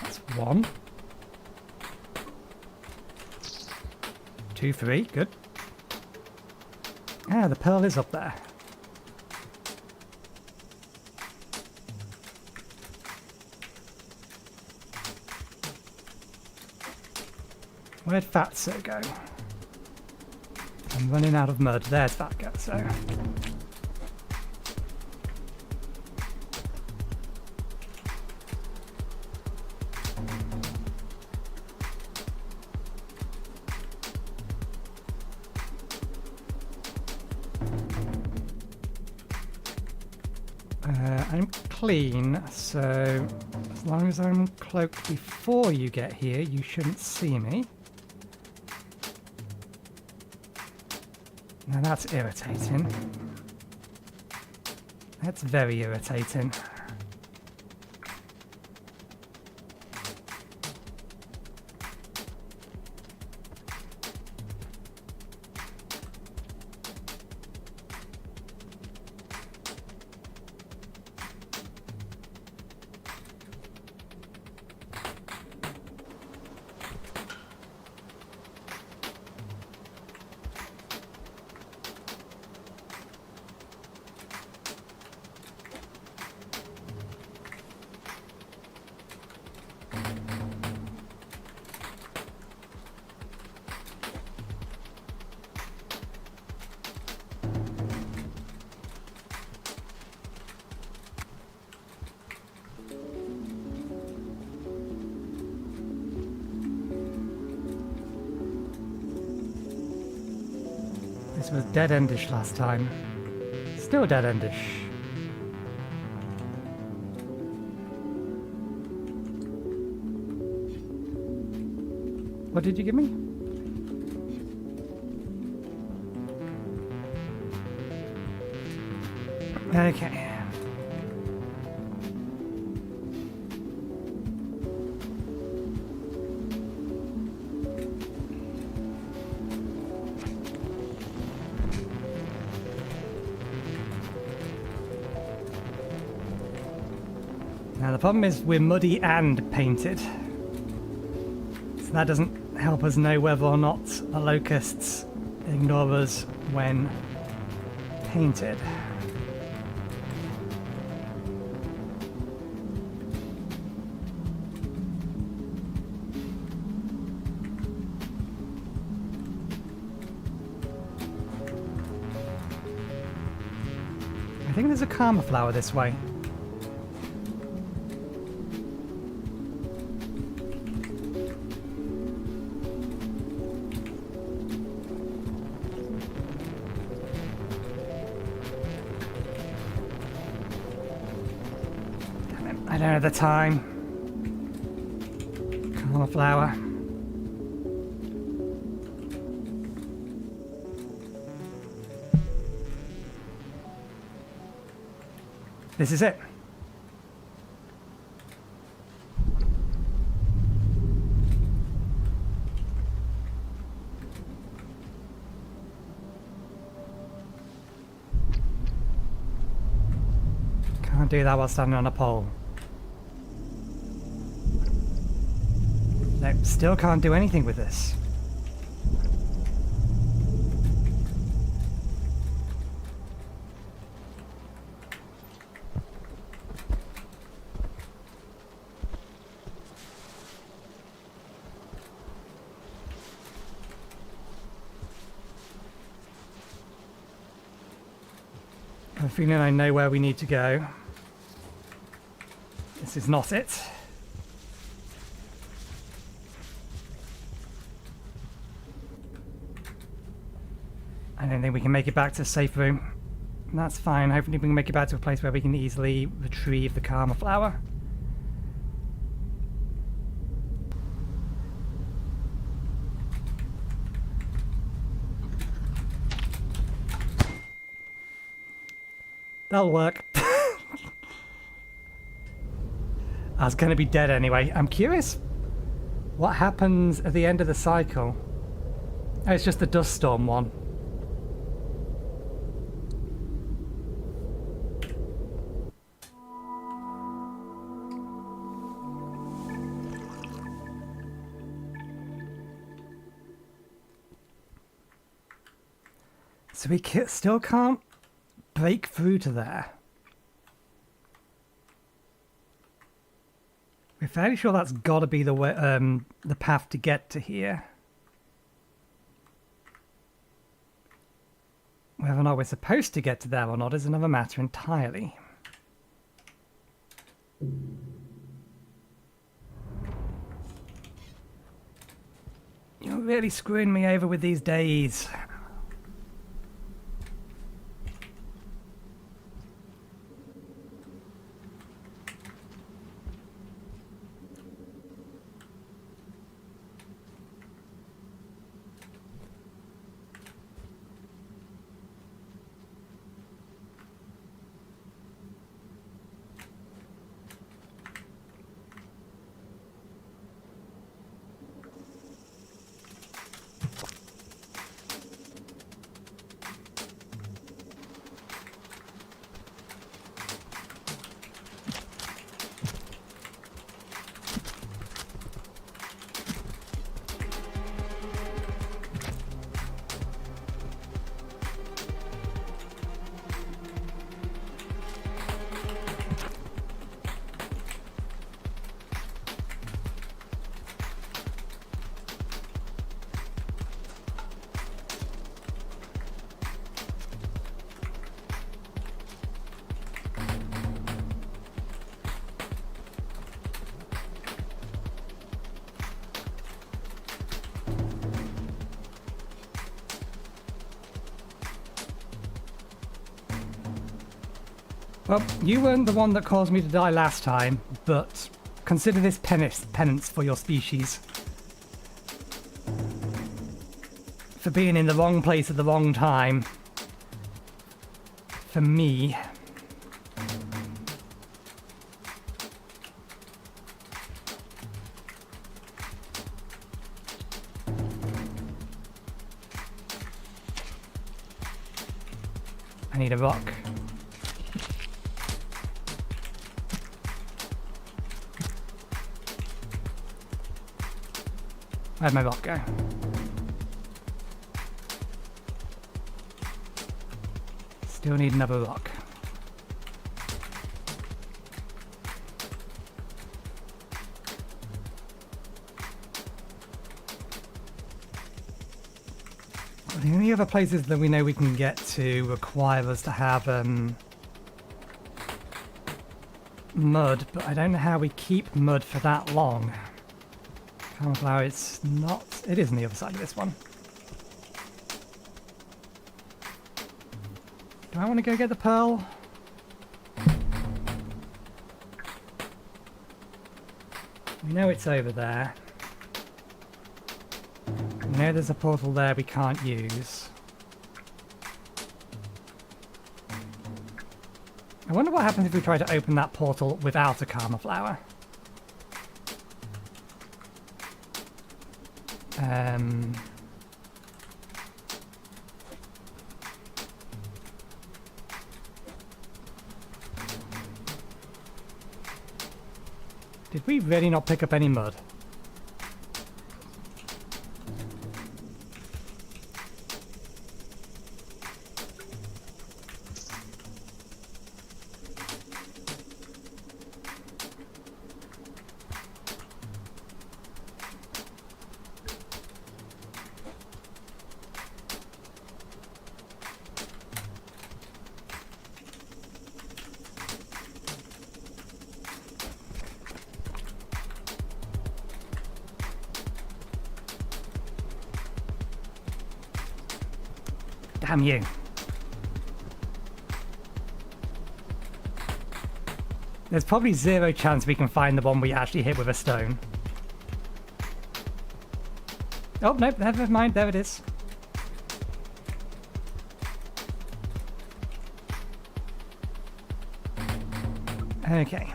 That's 1. 2, 3, good. Ah, the pearl is up there. Where'd Fatso go? I'm running out of mud. There's Fatso. I'm clean, so as long as I'm cloaked before you get here, you shouldn't see me. Now that's irritating. That's very irritating. This was dead-endish last time. Still dead-endish. What did you give me? Okay. Now the problem is we're muddy and painted. So that doesn't help us know whether or not the locusts ignore us when painted. I think there's a karma flower this way. I don't have the time. Karma flower. This is it. Can't do that while standing on a pole. No, still can't do anything with this. I have a feeling I know where we need to go. This is not it. I don't think we can make it back to the safe room. That's fine. Hopefully we can make it back to a place where we can easily retrieve the karma flower. That'll work. I was going to be dead anyway. I'm curious what happens at the end of the cycle. Oh, it's just the dust storm one. So we still can't break through to there. We're fairly sure that's got to be the way, the path to get to here. Whether or not we're supposed to get to there or not is another matter entirely. You're really screwing me over with these days. Well, you weren't the one that caused me to die last time, but consider this penance for your species. For being in the wrong place at the wrong time. For me. I need a rock. Where'd my rock go? Still need another rock. The only other places that we know we can get to require us to have mud, but I don't know how we keep mud for that long. Cauliflower, it's not... It is on the other side of this one. Do I want to go get the pearl? We know it's over there. We know there's a portal there we can't use. I wonder what happens if we try to open that portal without a karma flower. Did we really not pick up any mud? Damn you. There's probably zero chance we can find the one we actually hit with a stone. Oh, no, never mind. There it is. Okay.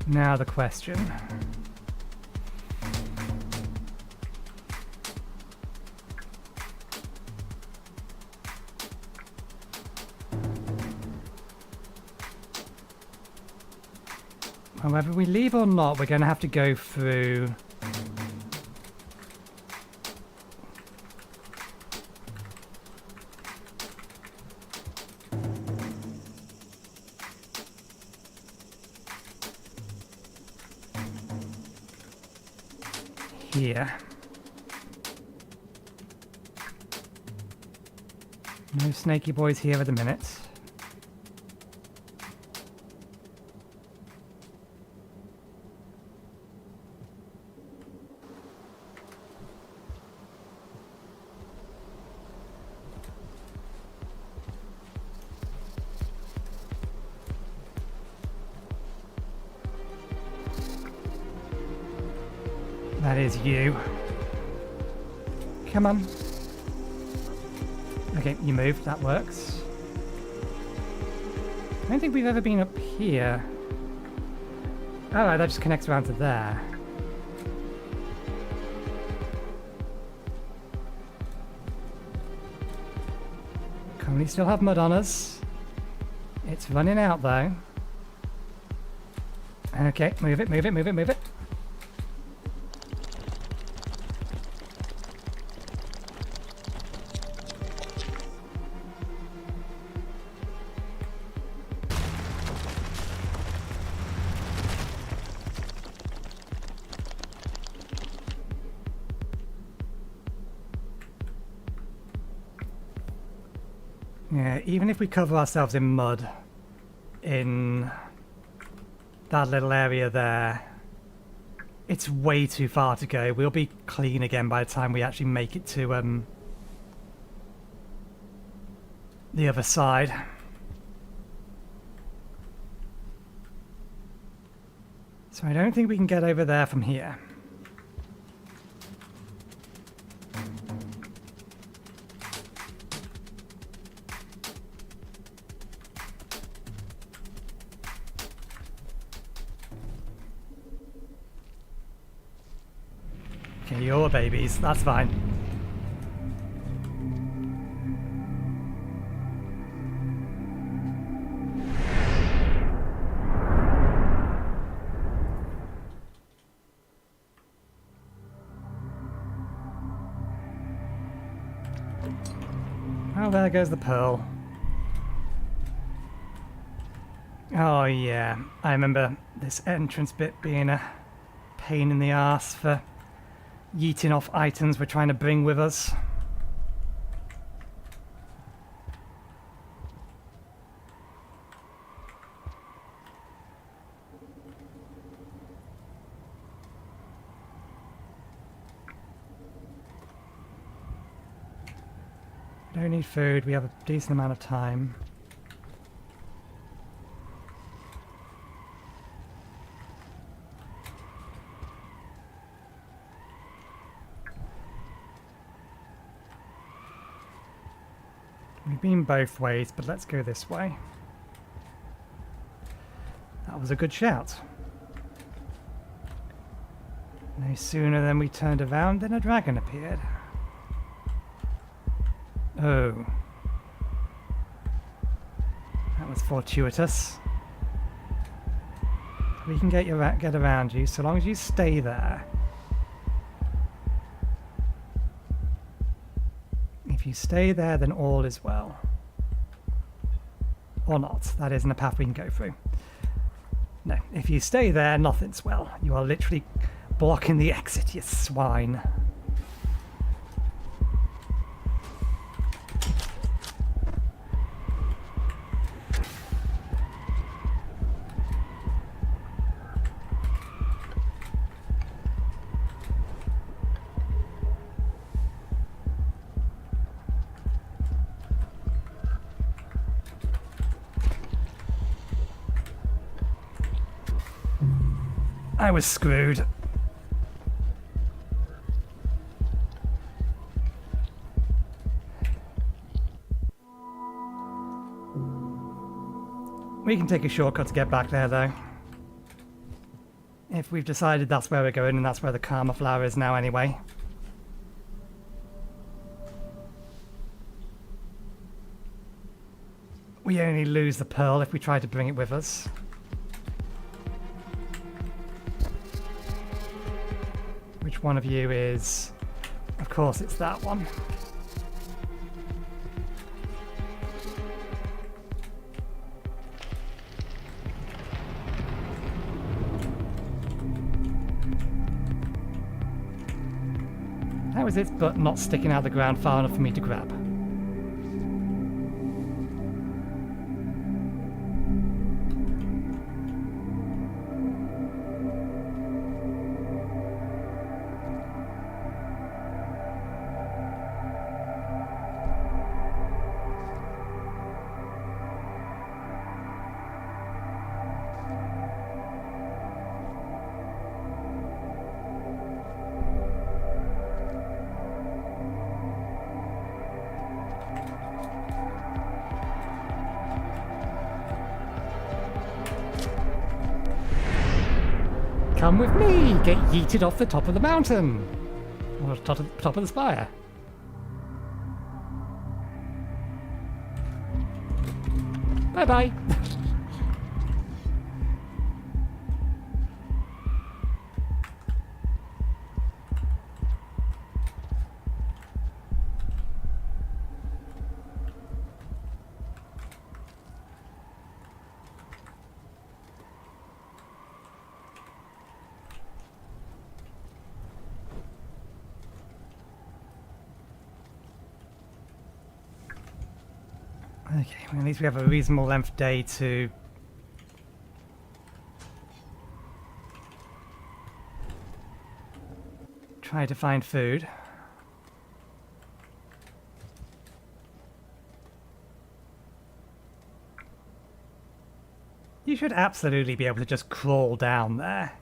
Now the question. Well, whether we leave or not, we're going to have to go through... here. No snaky boys here at the minute. That is you. Come on. Okay, you moved. That works. I don't think we've ever been up here. Oh, that just connects around to there. Currently still have mud on us. It's running out though. Okay, move it, move it, move it, move it. Yeah, even if we cover ourselves in mud in that little area there, It's way too far to go. We'll be clean again by the time we actually make it to the other side. So I don't think we can get over there from here. Okay, you're babies, that's fine. Oh, there goes the pearl. Oh yeah, I remember this entrance bit being a pain in the arse for yeeting off items we're trying to bring with us. Don't need food, we have a decent amount of time. We've been both ways, but let's go this way. That was a good shout. No sooner than we turned around than a dragon appeared. Oh. That was fortuitous. We can get around you so long as you stay there. If you stay there, then all is well. Or not. That isn't a path we can go through. No, if you stay there, nothing's well. You are literally blocking the exit, you swine. I was screwed. We can take a shortcut to get back there, though. If we've decided that's where we're going, and that's where the Karma Flower is now anyway. We only lose the pearl if we try to bring it with us. Which one of you is... Of course it's that one. How is its butt not sticking out of the ground far enough for me to grab? Come with me! Get yeeted off the top of the mountain! Or top of the spire. Bye-bye! Okay, well, at least we have a reasonable length day to... try to find food. You should absolutely be able to just crawl down there.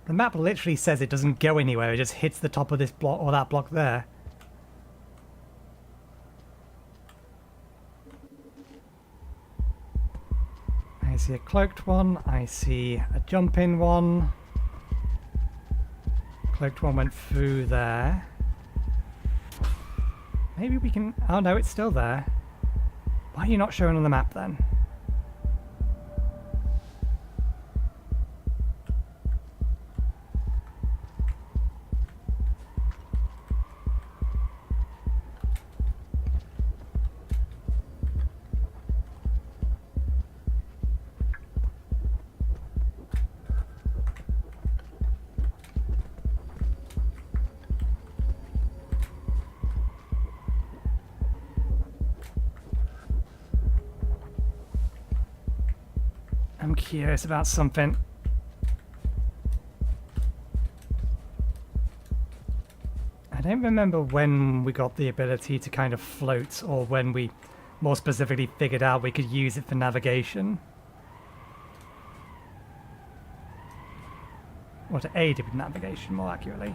The map literally says it doesn't go anywhere, it just hits the top of this block or that block there. I see a cloaked one, I see a jump-in one. Cloaked one went through there. Maybe we can... oh no, it's still there. Why are you not showing on the map then? I'm curious about something. I don't remember when we got the ability to kind of float, or when we more specifically figured out we could use it for navigation. Or to aid it with navigation, more accurately.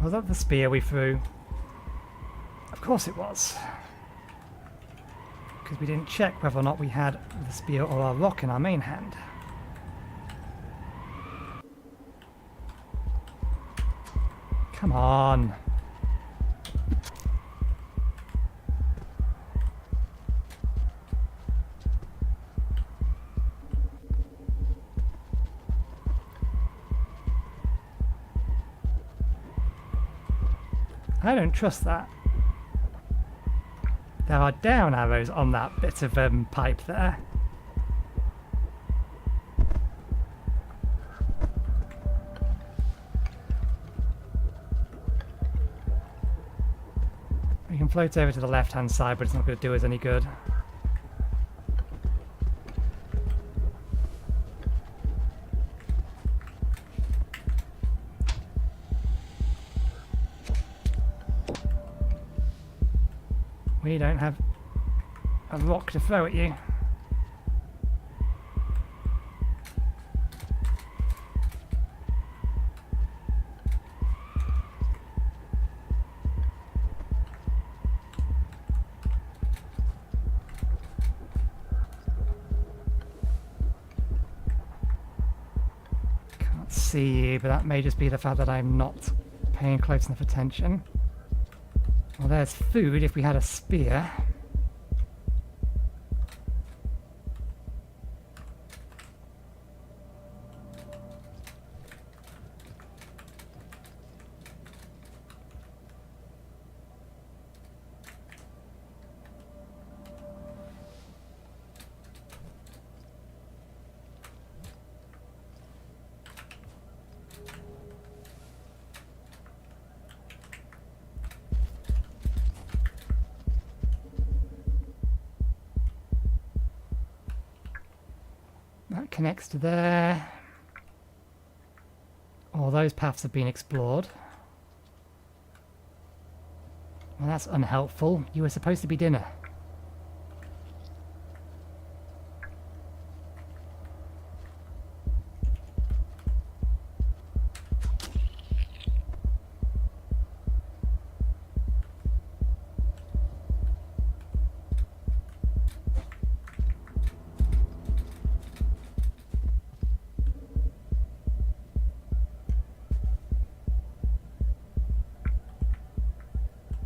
Was that the spear we threw? Of course it was. Because we didn't check whether or not we had the spear or our rock in our main hand. Come on. I don't trust that. There are down arrows on that bit of pipe there. We can float over to the left hand side, but it's not going to do us any good. We don't have a rock to throw at you. Can't see you, but that may just be the fact that I'm not paying close enough attention. Well, there's food if we had a spear. That connects to there. All those paths have been explored. Well, that's unhelpful. You were supposed to be dinner.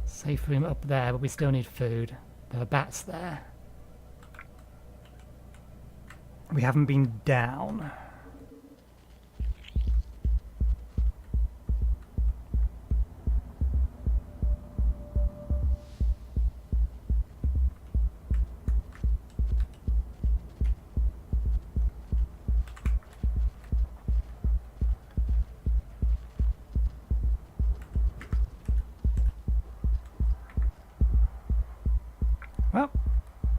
Safe room up there, but we still need food. There are bats there. We haven't been down.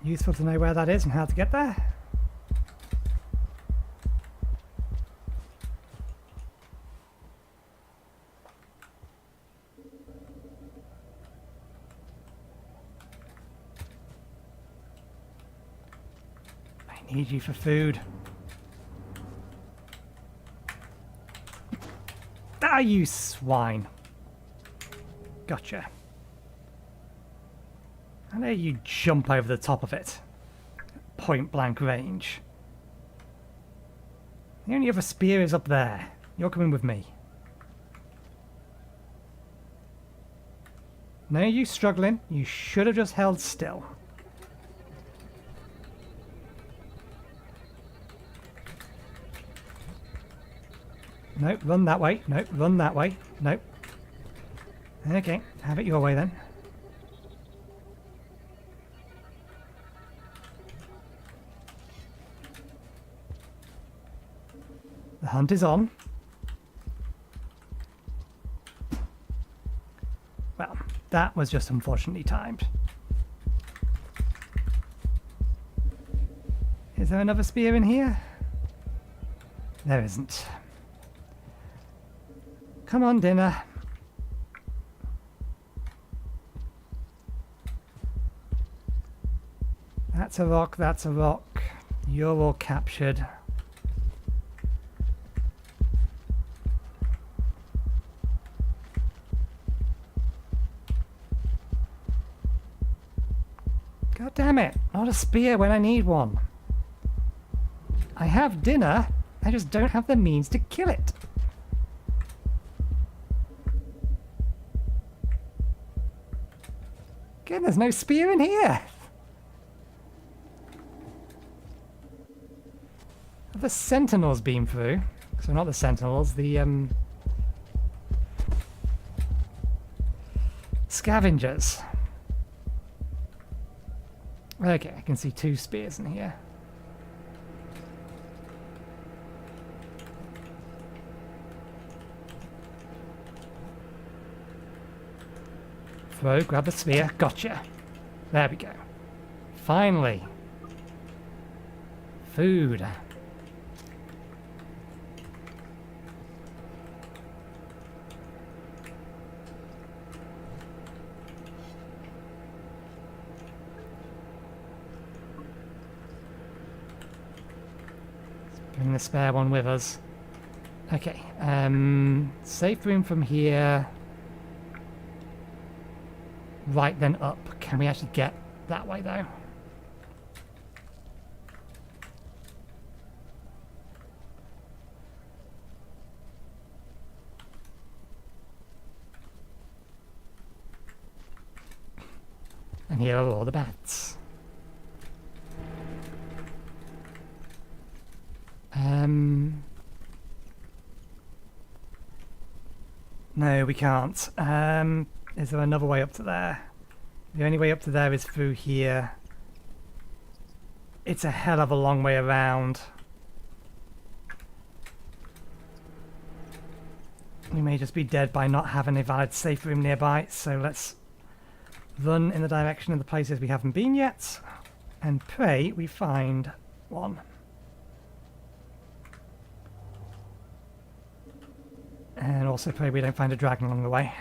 Useful to know where that is and how to get there. I need you for food. Ah, you swine. Gotcha. How dare you jump over the top of it? Point blank range. The only other spear is up there. You're coming with me. No, you struggling. You should have just held still. No, run that way. No, run that way. No. Okay, have it your way then. The hunt is on. Well, that was just unfortunately timed. Is there another spear in here? There isn't. Come on, dinner. That's a rock, that's a rock. You're all captured. God damn it, not a spear when I need one. I have dinner, I just don't have the means to kill it. Again, there's no spear in here. Have the sentinels been through? So not the sentinels, the scavengers. Okay, I can see 2 spears in here. Throw, grab the spear, gotcha. There we go. Finally. Food. Bring the spare one with us. Okay, safe room from here. Right, then up. Can we actually get that way though? And here are all the bats. No, we can't. Is there another way up to there? The only way up to there is through here. It's a hell of a long way around. We may just be dead by not having a valid safe room nearby, so let's run in the direction of the places we haven't been yet, and pray we find one. And also pray we don't find a dragon along the way.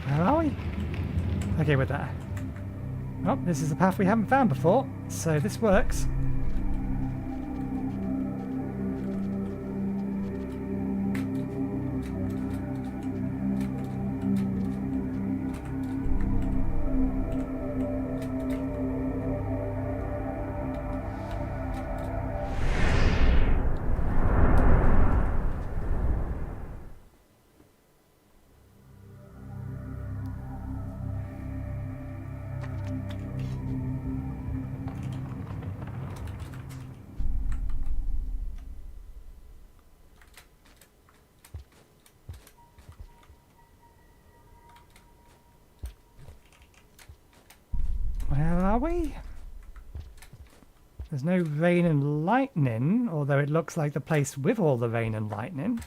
Where are we? Okay, we're there. Oh, this is a path we haven't found before, so this works. are we? There's no rain and lightning, although it looks like the place with all the rain and lightning.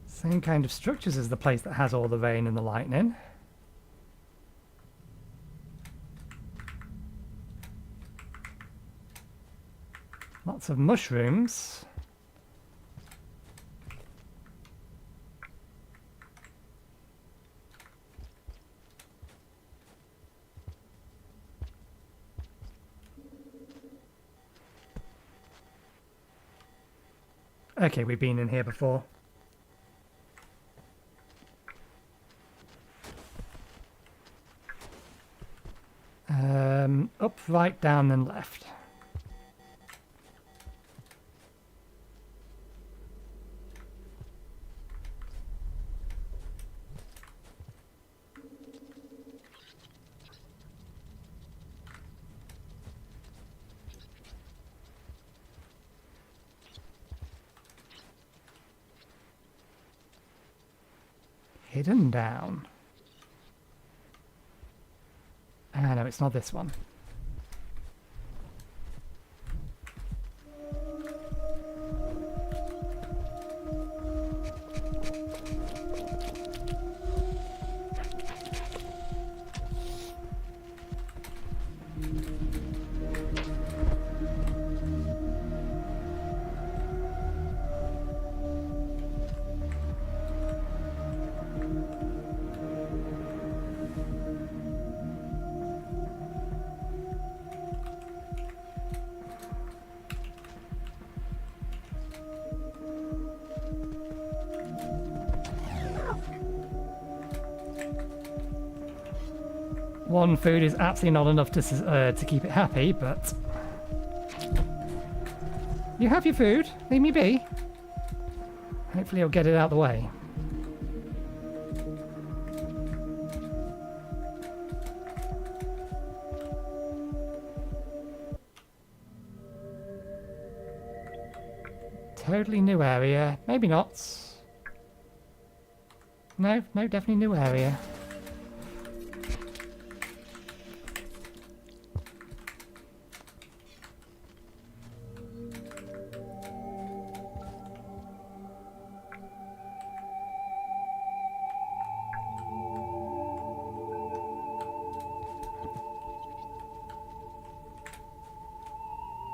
Same kind of structures as the place that has all the rain and the lightning. Lots of mushrooms. Okay, we've been in here before. Up, right, down, and left. Hidden down. Ah, no, it's not this one. One food is absolutely not enough to keep it happy, but... You have your food. Leave me be. Hopefully you'll get it out of the way. Totally new area. Maybe not. No, definitely new area.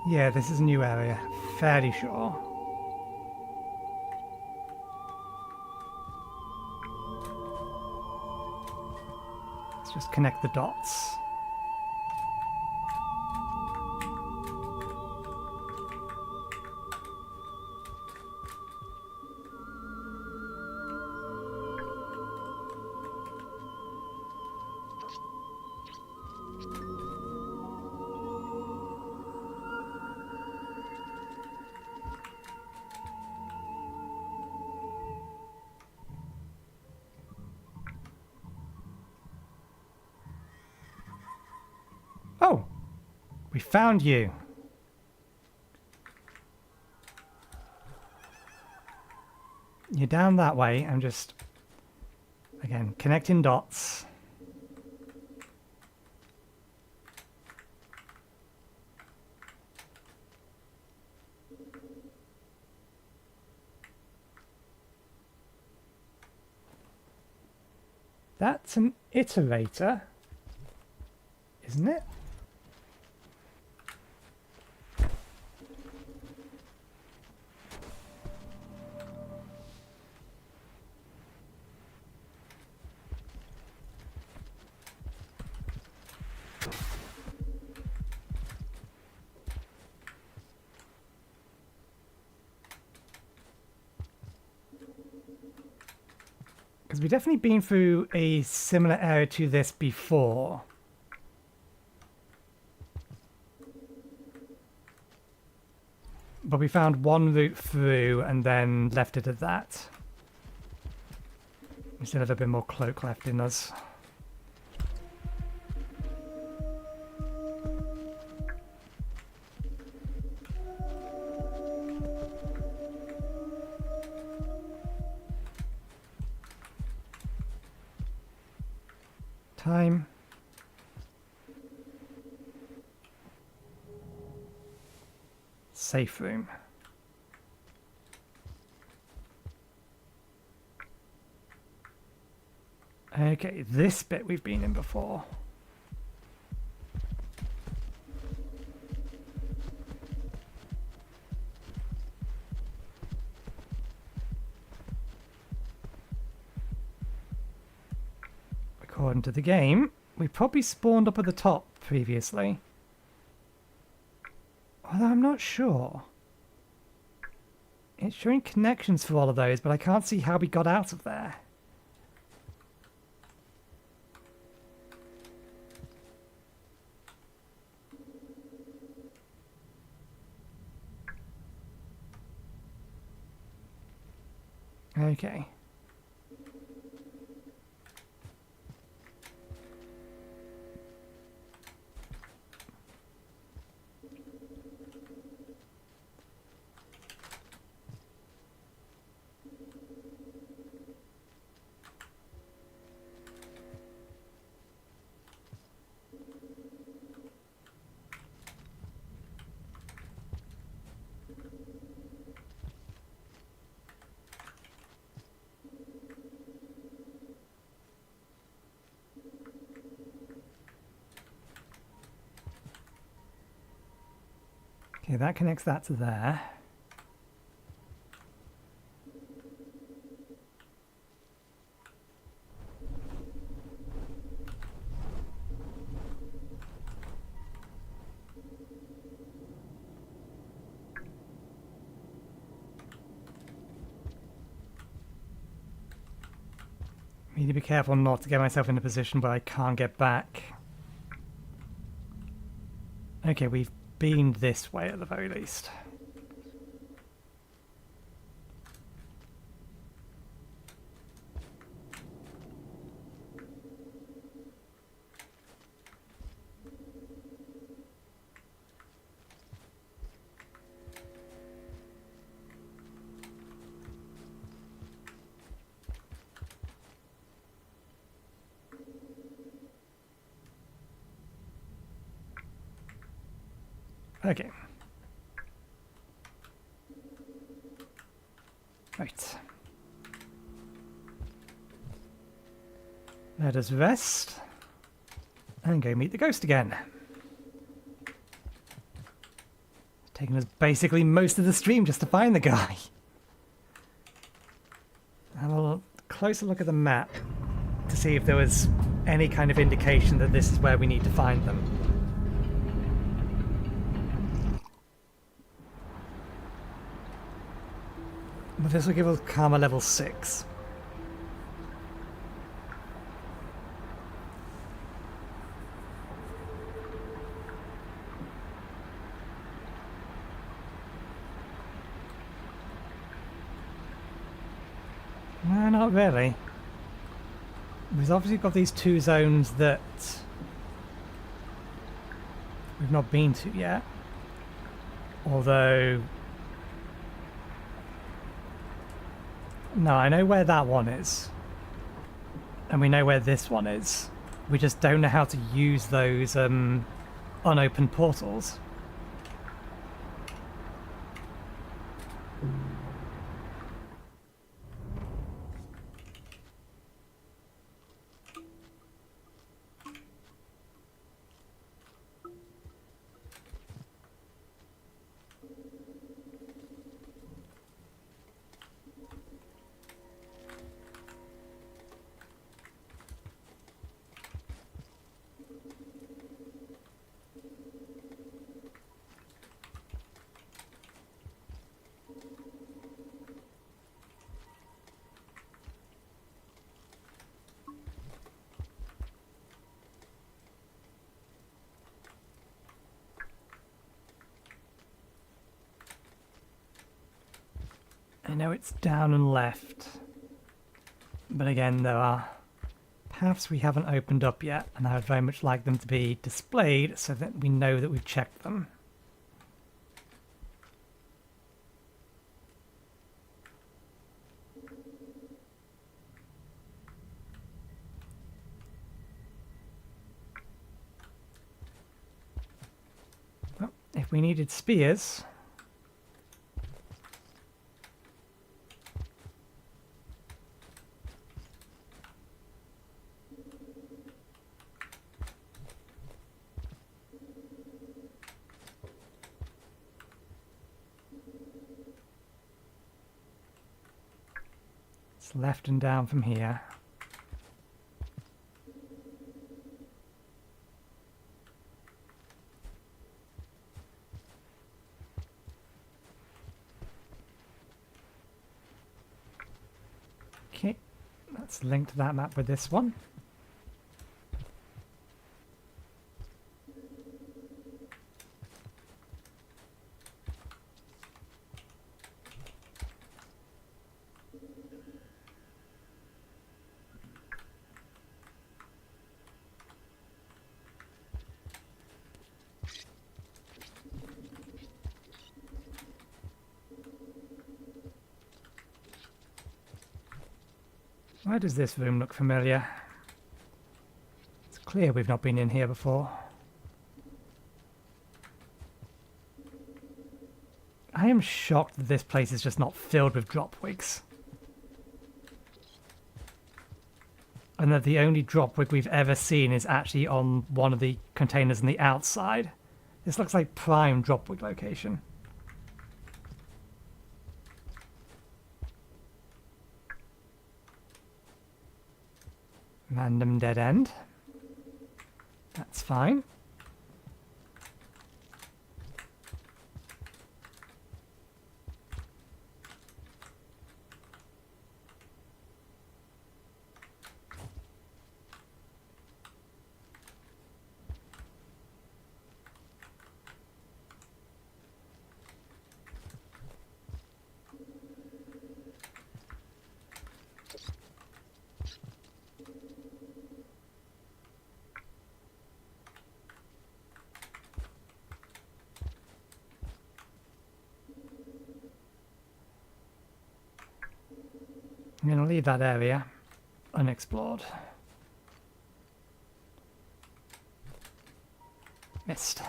Yeah, this is a new area. Fairly sure. Let's just connect the dots. Oh! We found you! You're down that way. I'm just, again, connecting dots. That's an iterator, isn't it? Because we've definitely been through a similar area to this before. But we found one route through and then left it at that. We still have a bit more cloak left in us. time. Safe room. Okay, this bit we've been in before. According to the game, we probably spawned up at the top previously. Although I'm not sure. It's showing connections for all of those, but I can't see how we got out of there. Okay. Okay, that connects that to there. Need to be careful not to get myself in a position where I can't get back. Okay, we've been this way at the very least. Okay. Right. Let us rest and go meet the ghost again. It's taken us basically most of the stream just to find the guy. Have a closer look at the map to see if there was any kind of indication that this is where we need to find them. But this will give us Karma level 6. No, not really. We've obviously got these two zones that we've not been to yet. Although... no, I know where that one is. And we know where this one is. We just don't know how to use those unopened portals. I know it's down and left, but again there are paths we haven't opened up yet, and I would very much like them to be displayed so that we know that we've checked them. if we needed spears... It's left and down from here. Okay, let's link to that map with this one. Why does this room look familiar? It's clear we've not been in here before. I am shocked that this place is just not filled with dropwigs. And that the only dropwig we've ever seen is actually on one of the containers on the outside. This looks like prime dropwig location. Random dead end. That's fine. I'm going to leave that area unexplored. Missed.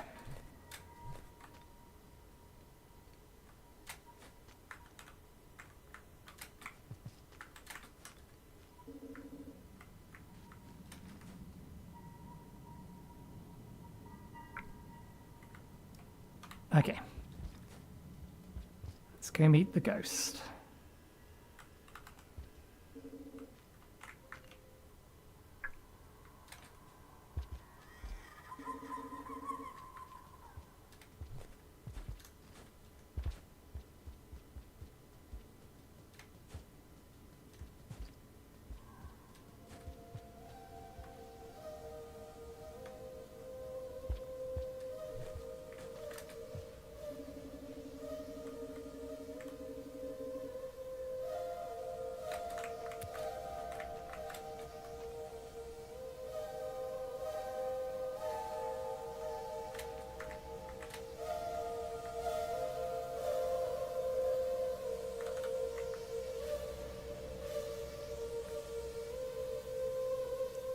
Okay. Let's go meet the ghost.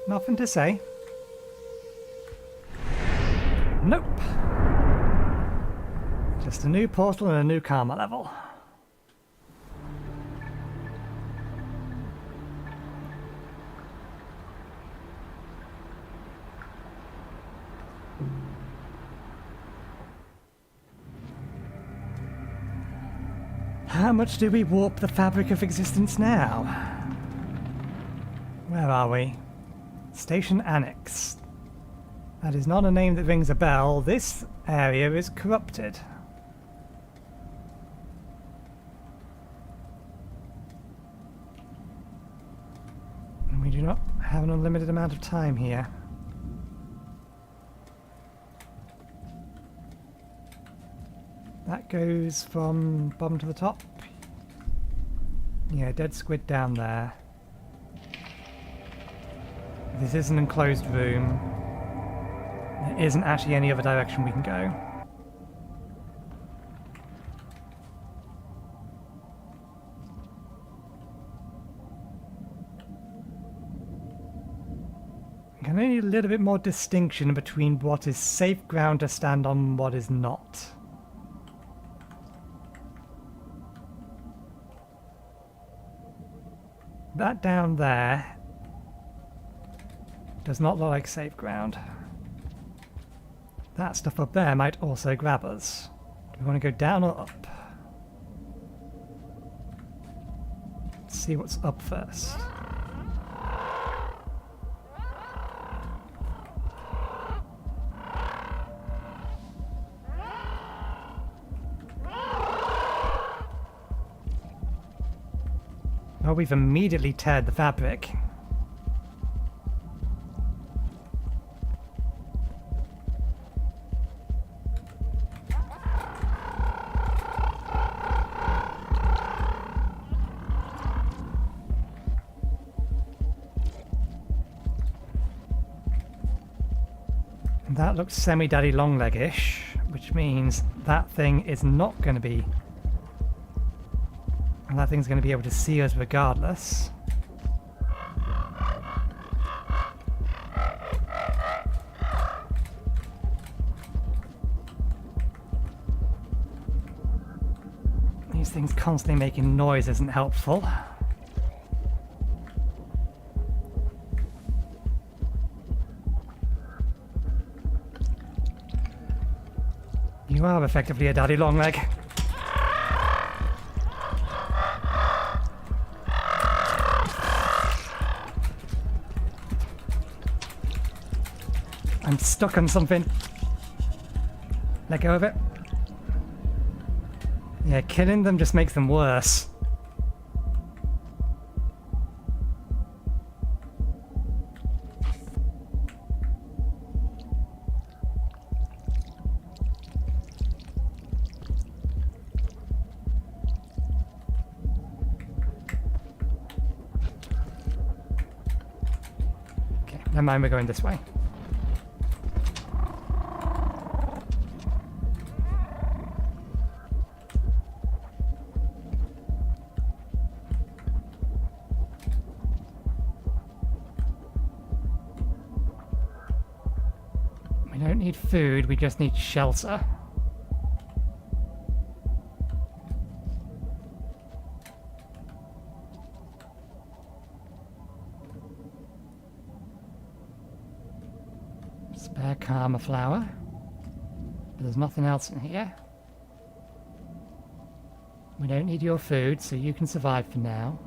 Nothing to say. Nope. Just a new portal and a new karma level. How much do we warp the fabric of existence now? Where are we? Station Annex. That is not a name that rings a bell. This area is corrupted. And we do not have an unlimited amount of time here. That goes from bottom to the top. Yeah, dead squid down there. This is an enclosed room. There isn't actually any other direction we can go. I need a little bit more distinction between what is safe ground to stand on and what is not. That down there does not look like safe ground. That stuff up there might also grab us. Do we want to go down or up? Let's see what's up first. Oh, we've immediately teared the fabric. That looks semi-daddy long-leg-ish, which means that thing is not going to be... And that thing's going to be able to see us regardless. These things constantly making noise isn't helpful. You are effectively a daddy long leg. I'm stuck on something. Let go of it. Yeah, killing them just makes them worse. Okay, never mind, we're going this way. We don't need food, we just need shelter. Spare karma flower. But there's nothing else in here. We don't need your food, so you can survive for now.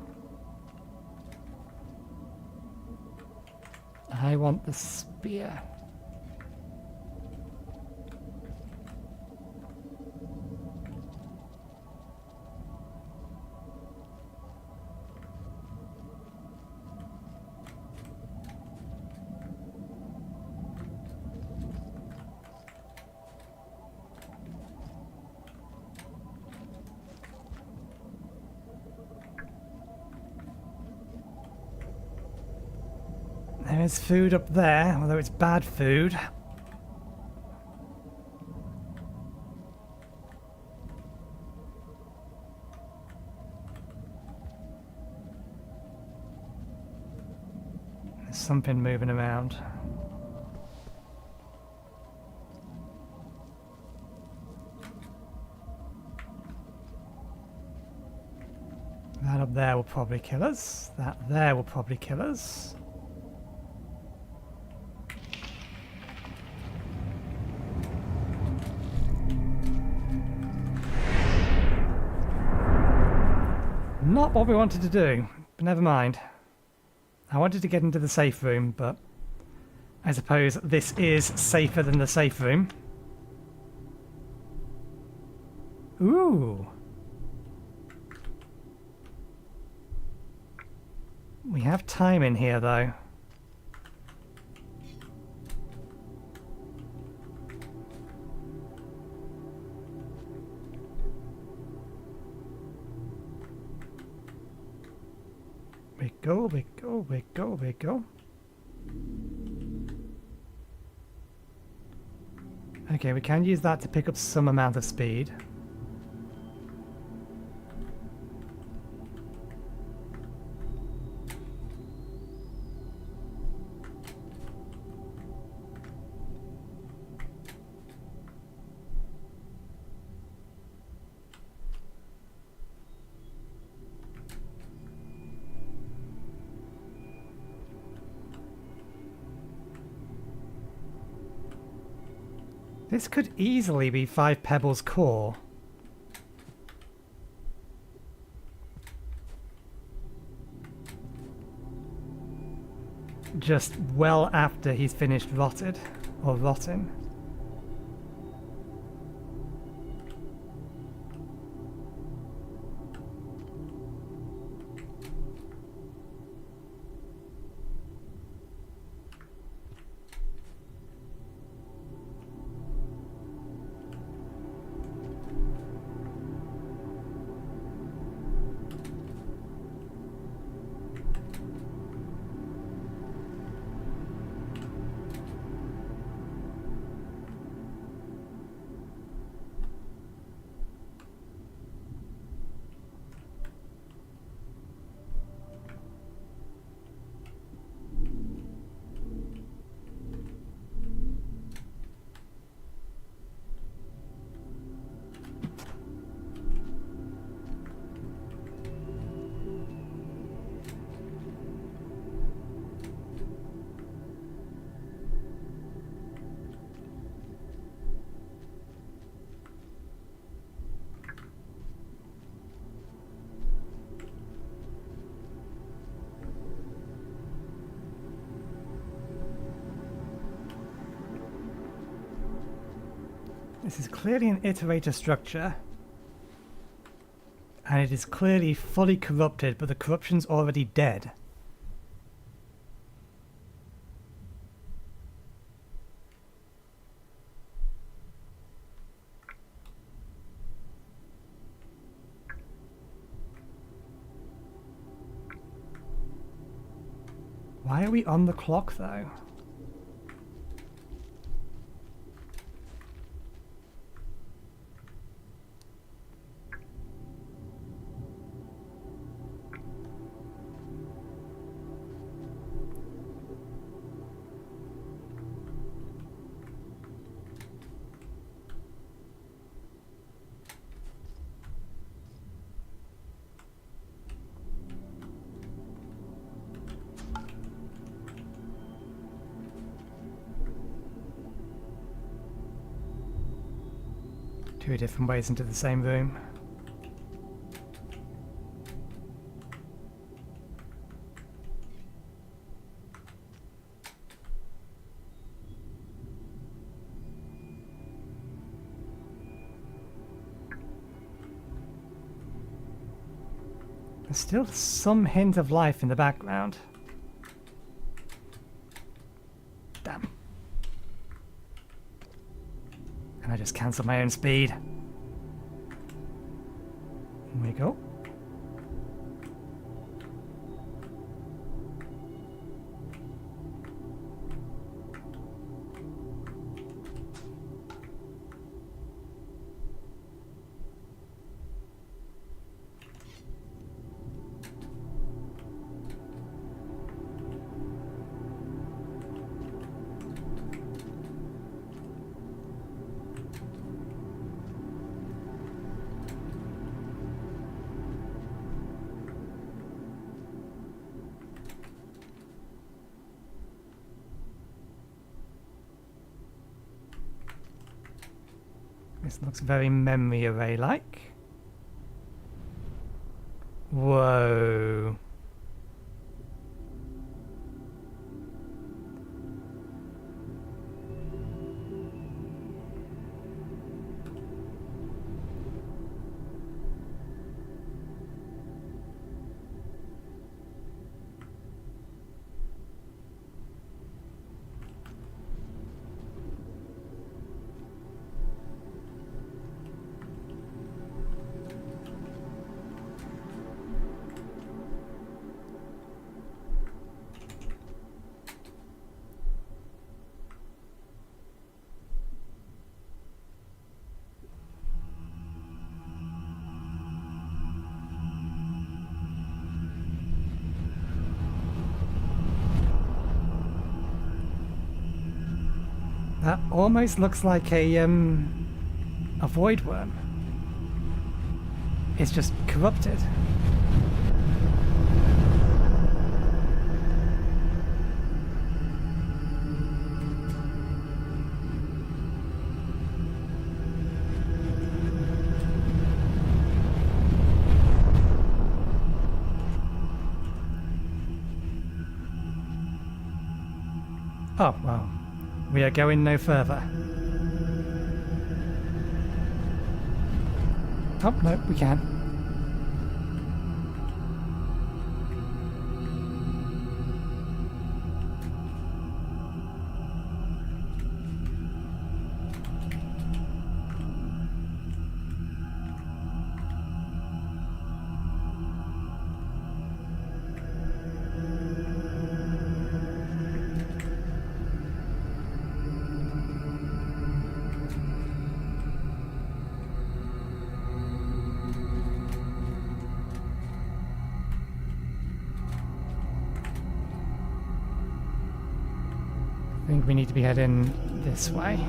I want the spear. There is food up there, although it's bad food. There's something moving around. That up there will probably kill us. That there will probably kill us. Not what we wanted to do, but never mind. I wanted to get into the safe room, but I suppose this is safer than the safe room. Ooh. We have time in here, though. Wiggle. Okay, we can use that to pick up some amount of speed. This could easily be 5 Pebbles core. Just well after he's finished rotted, or rotting. This is clearly an iterator structure, and it is clearly fully corrupted, but the corruption's already dead. Why are we on the clock though? Two different ways into the same room. There's still some hint of life in the background. Damn. And I just cancelled my own speed. Here we go. This looks very memory array-like. Whoa. That almost looks like a void worm. It's just corrupted. Oh, well. We are going no further. Oh, no, we can. I think we need to be heading this way.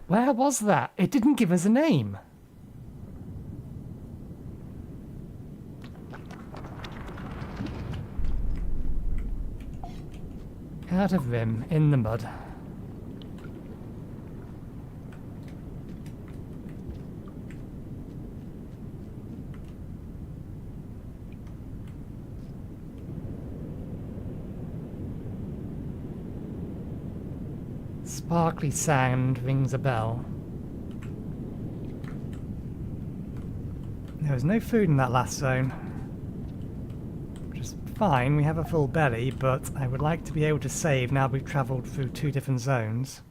Where was that? It didn't give us a name. Out of rim, in the mud. Sparkly sand rings a bell. There was no food in that last zone. Which is fine, we have a full belly, but I would like to be able to save now we've travelled through 2 different zones.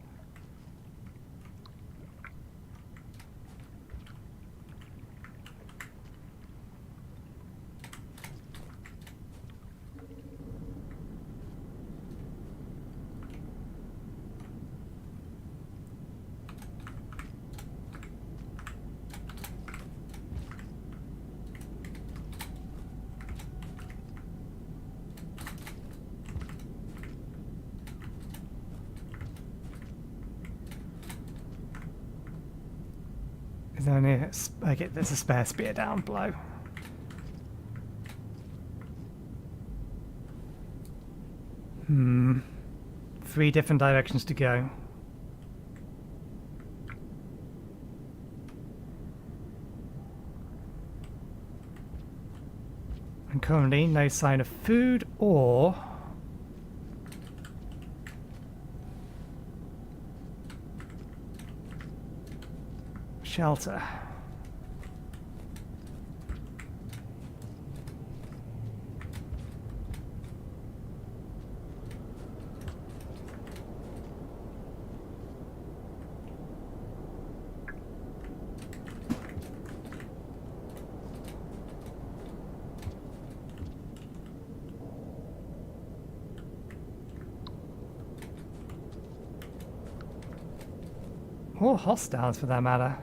There's a spare spear down below. Hmm. 3 different directions to go. And currently no sign of food or shelter. Or hostiles for that matter.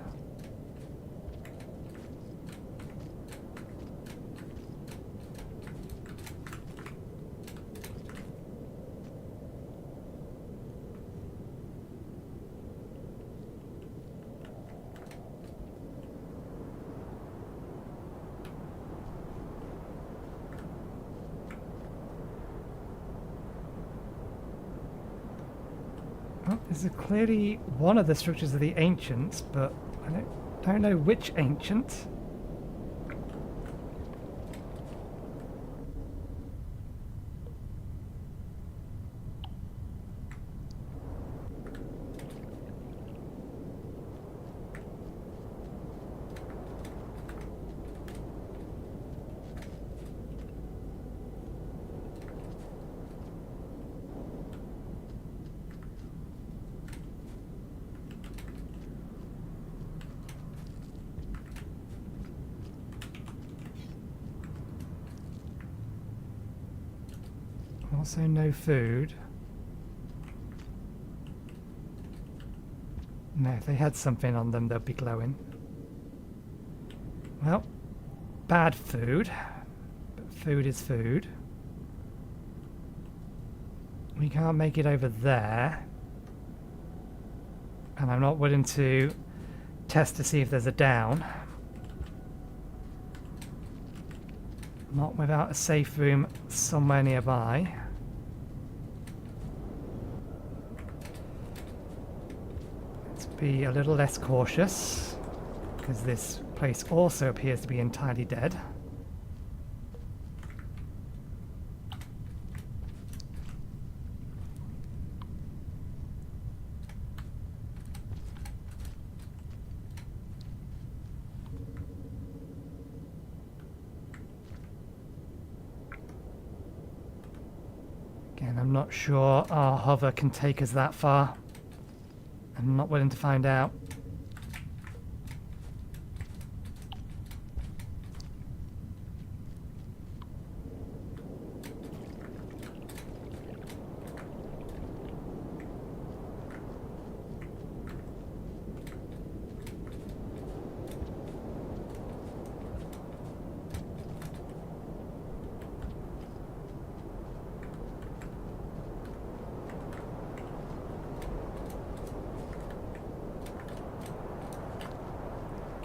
Well, this is clearly one of the structures of the ancients, but I don't know which ancient. Also no food. No, if they had something on them, they'd be glowing. Well, bad food. But food is food. We can't make it over there. And I'm not willing to test to see if there's a down. Not without a safe room somewhere nearby. Let's be a little less cautious, because this place also appears to be entirely dead. Again, I'm not sure our hover can take us that far. I'm not willing to find out.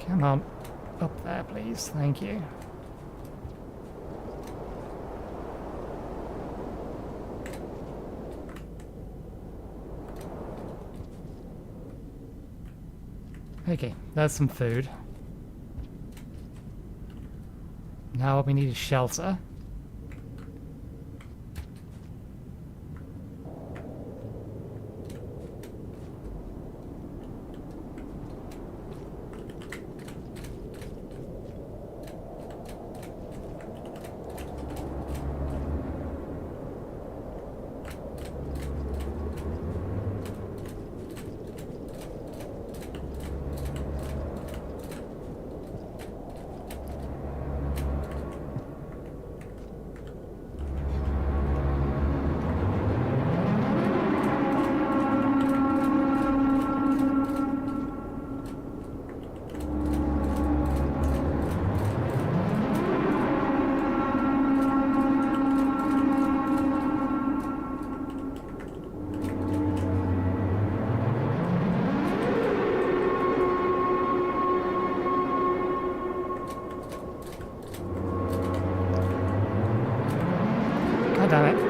Come on, up there please, thank you. Okay, there's some food. Now what we need is shelter. God damn it.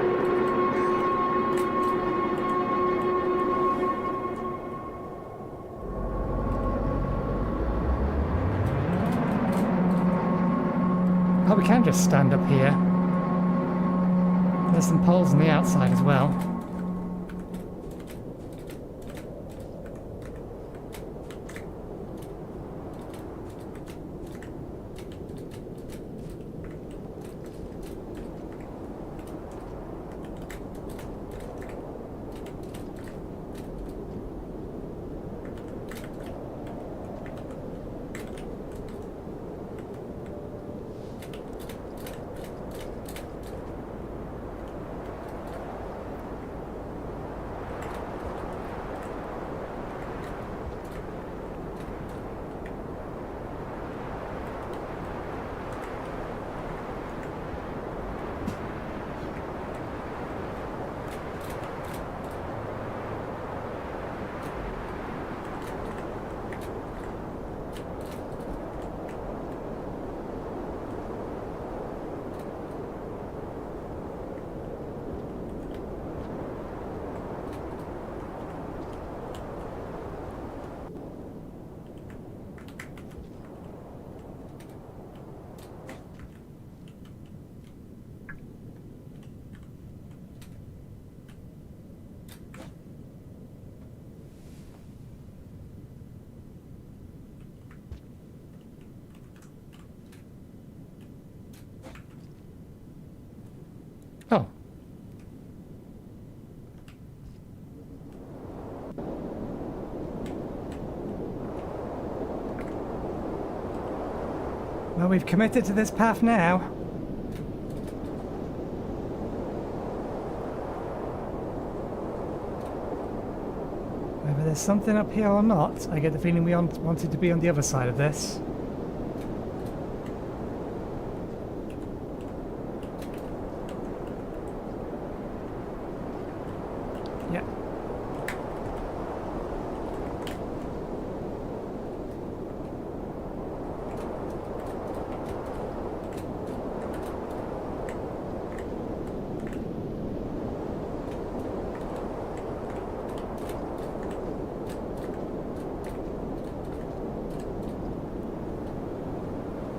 Oh, we can just stand up here. There's some poles on the outside as well. Oh. Well, we've committed to this path now. there's something up here or not. I get the feeling we wanted to be on the other side of this. Yeah.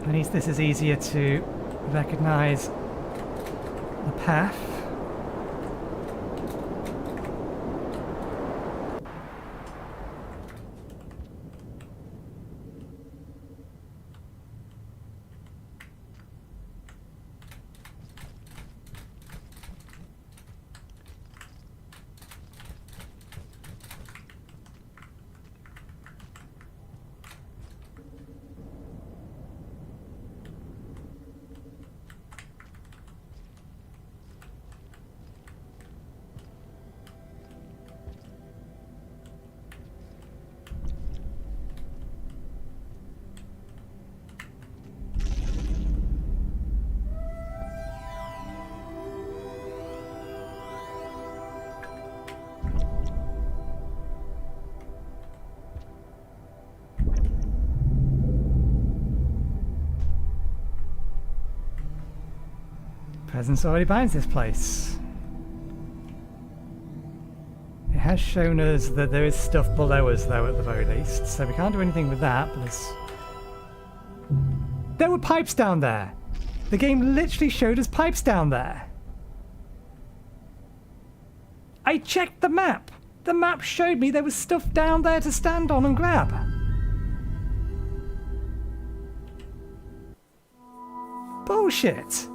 At least this is easier to recognize the path. Presence already binds this place. It has shown us that there is stuff below us though at the very least, so we can't do anything with that, but there were pipes down there! The game literally showed us pipes down there! I checked the map! The map showed me there was stuff down there to stand on and grab! Bullshit!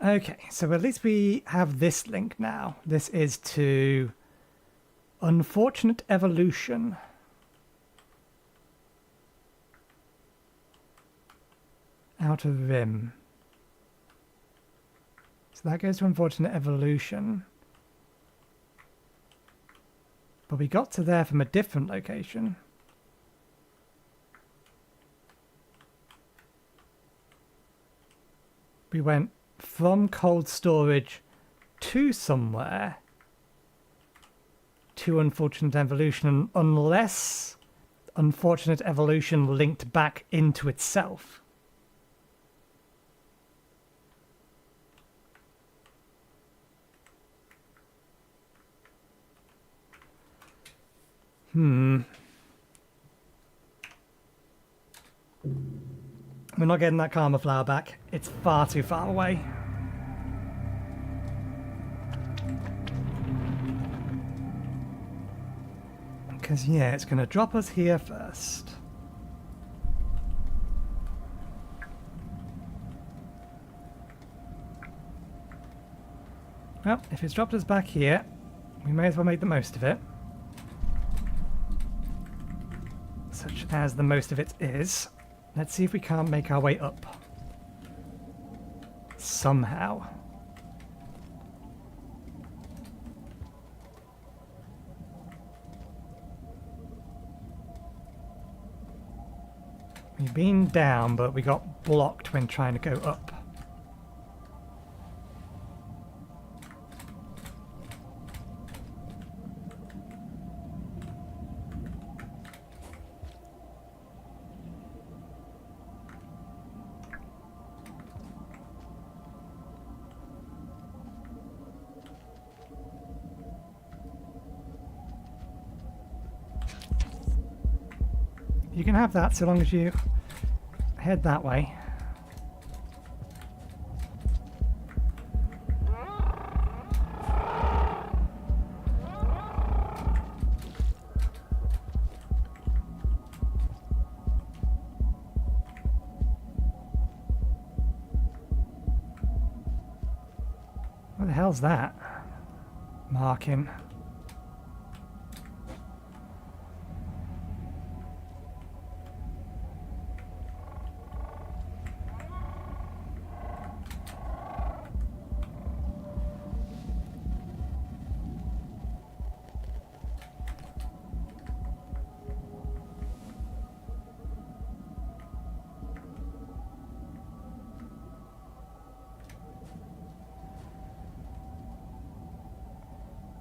Okay, so at least we have this link now. This is to Unfortunate Evolution. Outer Rim. So that goes to Unfortunate Evolution. But we got to there from a different location. We went from cold storage to somewhere to Unfortunate Evolution, unless Unfortunate Evolution linked back into itself. We're not getting that Karma Flower back. It's far too far away. Because, yeah, it's going to drop us here first. Well, if it's dropped us back here, we may as well make the most of it. Such as the most of it is. Let's see if we can't make our way up. Somehow. We've been down, but we got blocked when trying to go up. You can have that so long as you head that way. What the hell's that? Marking.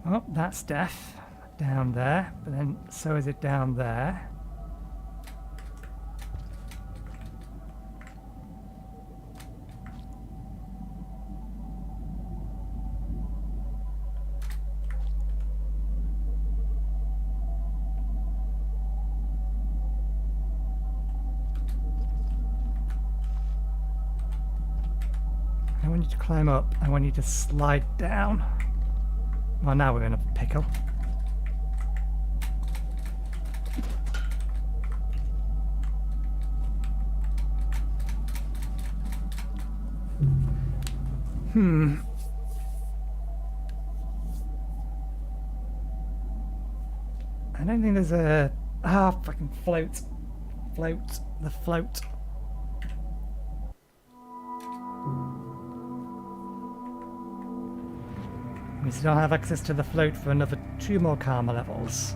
Oh, that's death down there, but then so is it down there. I want you to climb up. I want you to slide down. Well, now we're in a pickle. I don't think there's a... fucking float. Float. The float. We still have access to the float for another 2 more karma levels.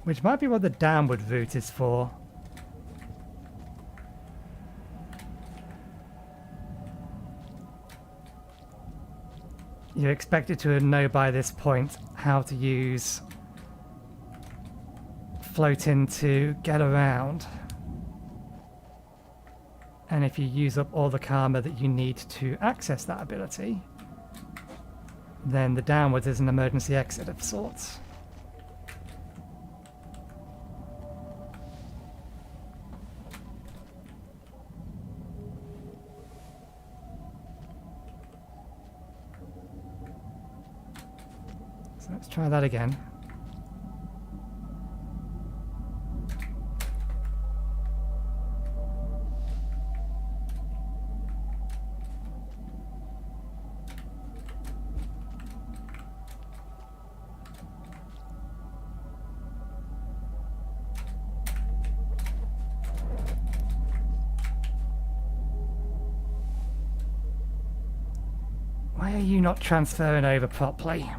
Which might be what the downward route is for. You're expected to know by this point how to use floating to get around. And if you use up all the karma that you need to access that ability, then the downwards is an emergency exit of sorts. So let's try that again. Why are you not transferring over properly?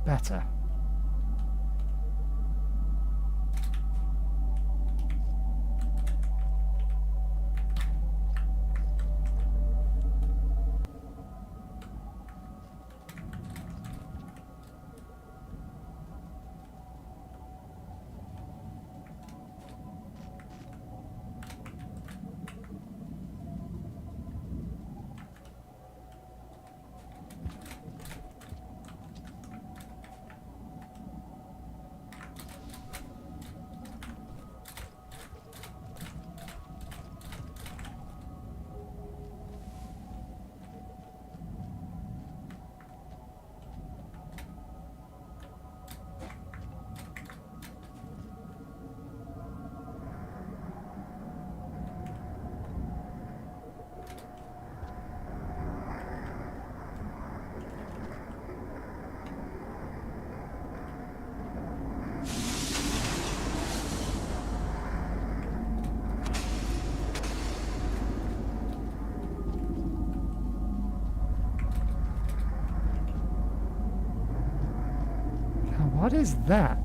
Better. What is that?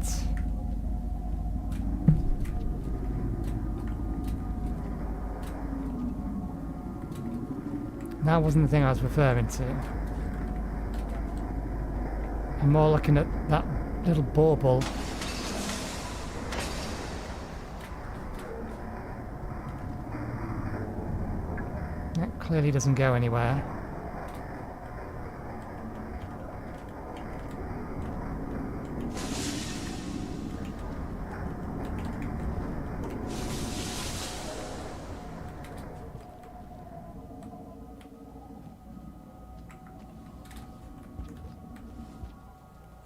That wasn't the thing I was referring to. I'm more looking at that little bauble. That clearly doesn't go anywhere.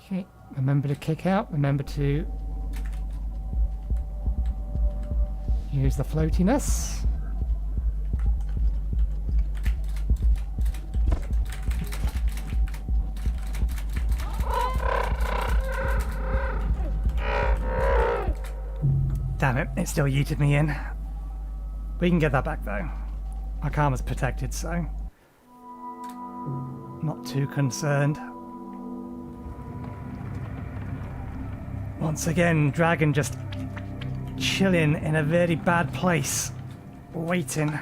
Okay, remember to kick out, remember to use the floatiness. It still yeeted me in. We can get that back though. Our karma's protected, so not too concerned. Once again, dragon just chilling in a very bad place, waiting.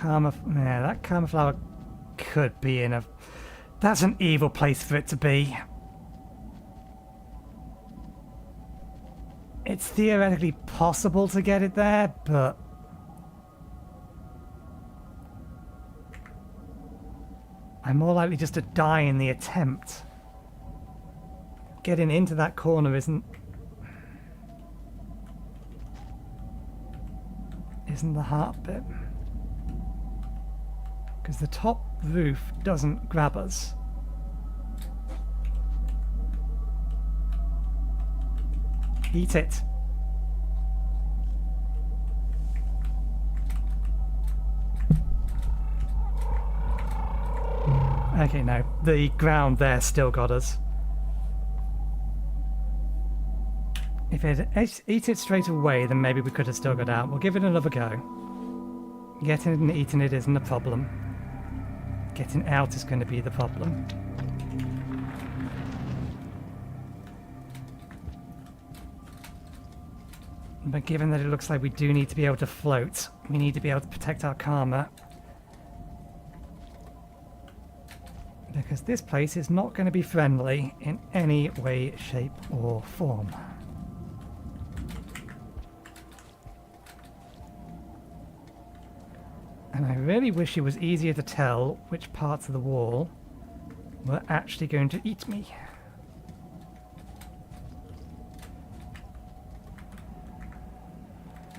That karma flower could be in a... That's an evil place for it to be. It's theoretically possible to get it there, but... I'm more likely just to die in the attempt. Getting into that corner isn't the hard bit. Because the top roof doesn't grab us. Eat it. Okay, no. The ground there still got us. If it eat it straight away, then maybe we could have still got out. We'll give it another go. Getting it and eating it isn't a problem. Getting out is going to be the problem. But given that it looks like we do need to be able to float, we need to be able to protect our karma. Because this place is not going to be friendly in any way, shape, or form. And I really wish it was easier to tell which parts of the wall were actually going to eat me.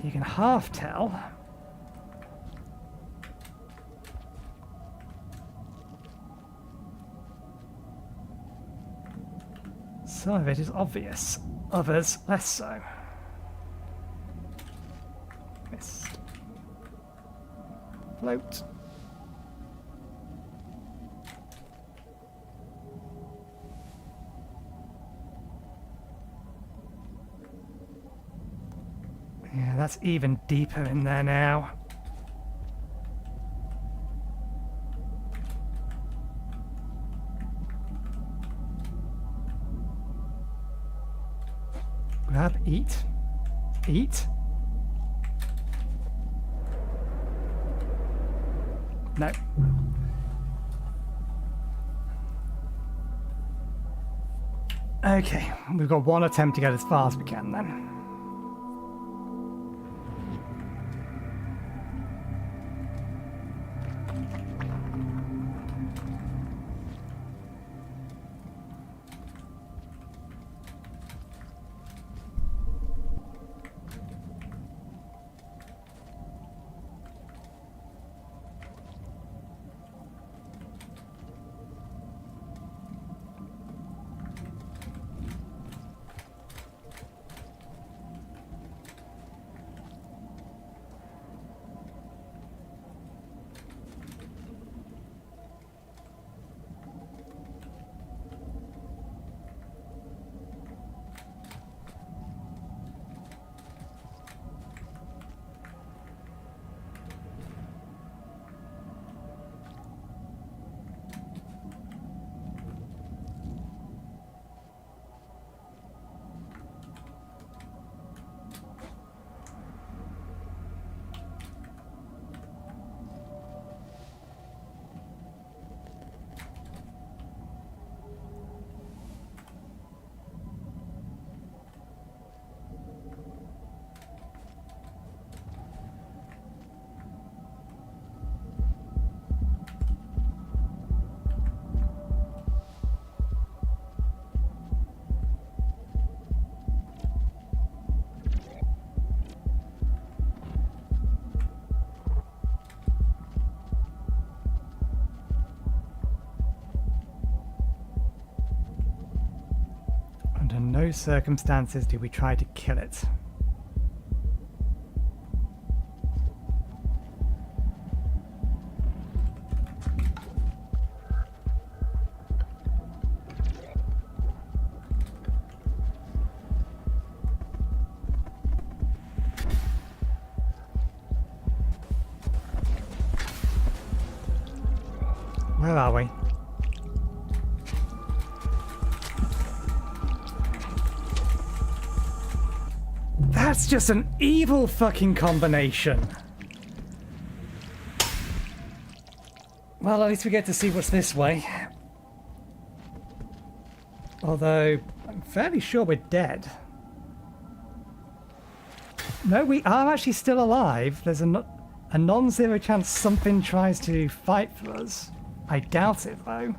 You can half tell. Some of it is obvious, others less so. Missed. Float. Yeah, that's even deeper in there now. Grab, eat. Eat. No. Okay, we've got one attempt to get as far as we can then. no circumstances do we try to kill it. Where are we? That's just an evil fucking combination. Well, at least we get to see what's this way. Although, I'm fairly sure we're dead. No, we are actually still alive. There's a non-zero chance something tries to fight for us. I doubt it, though.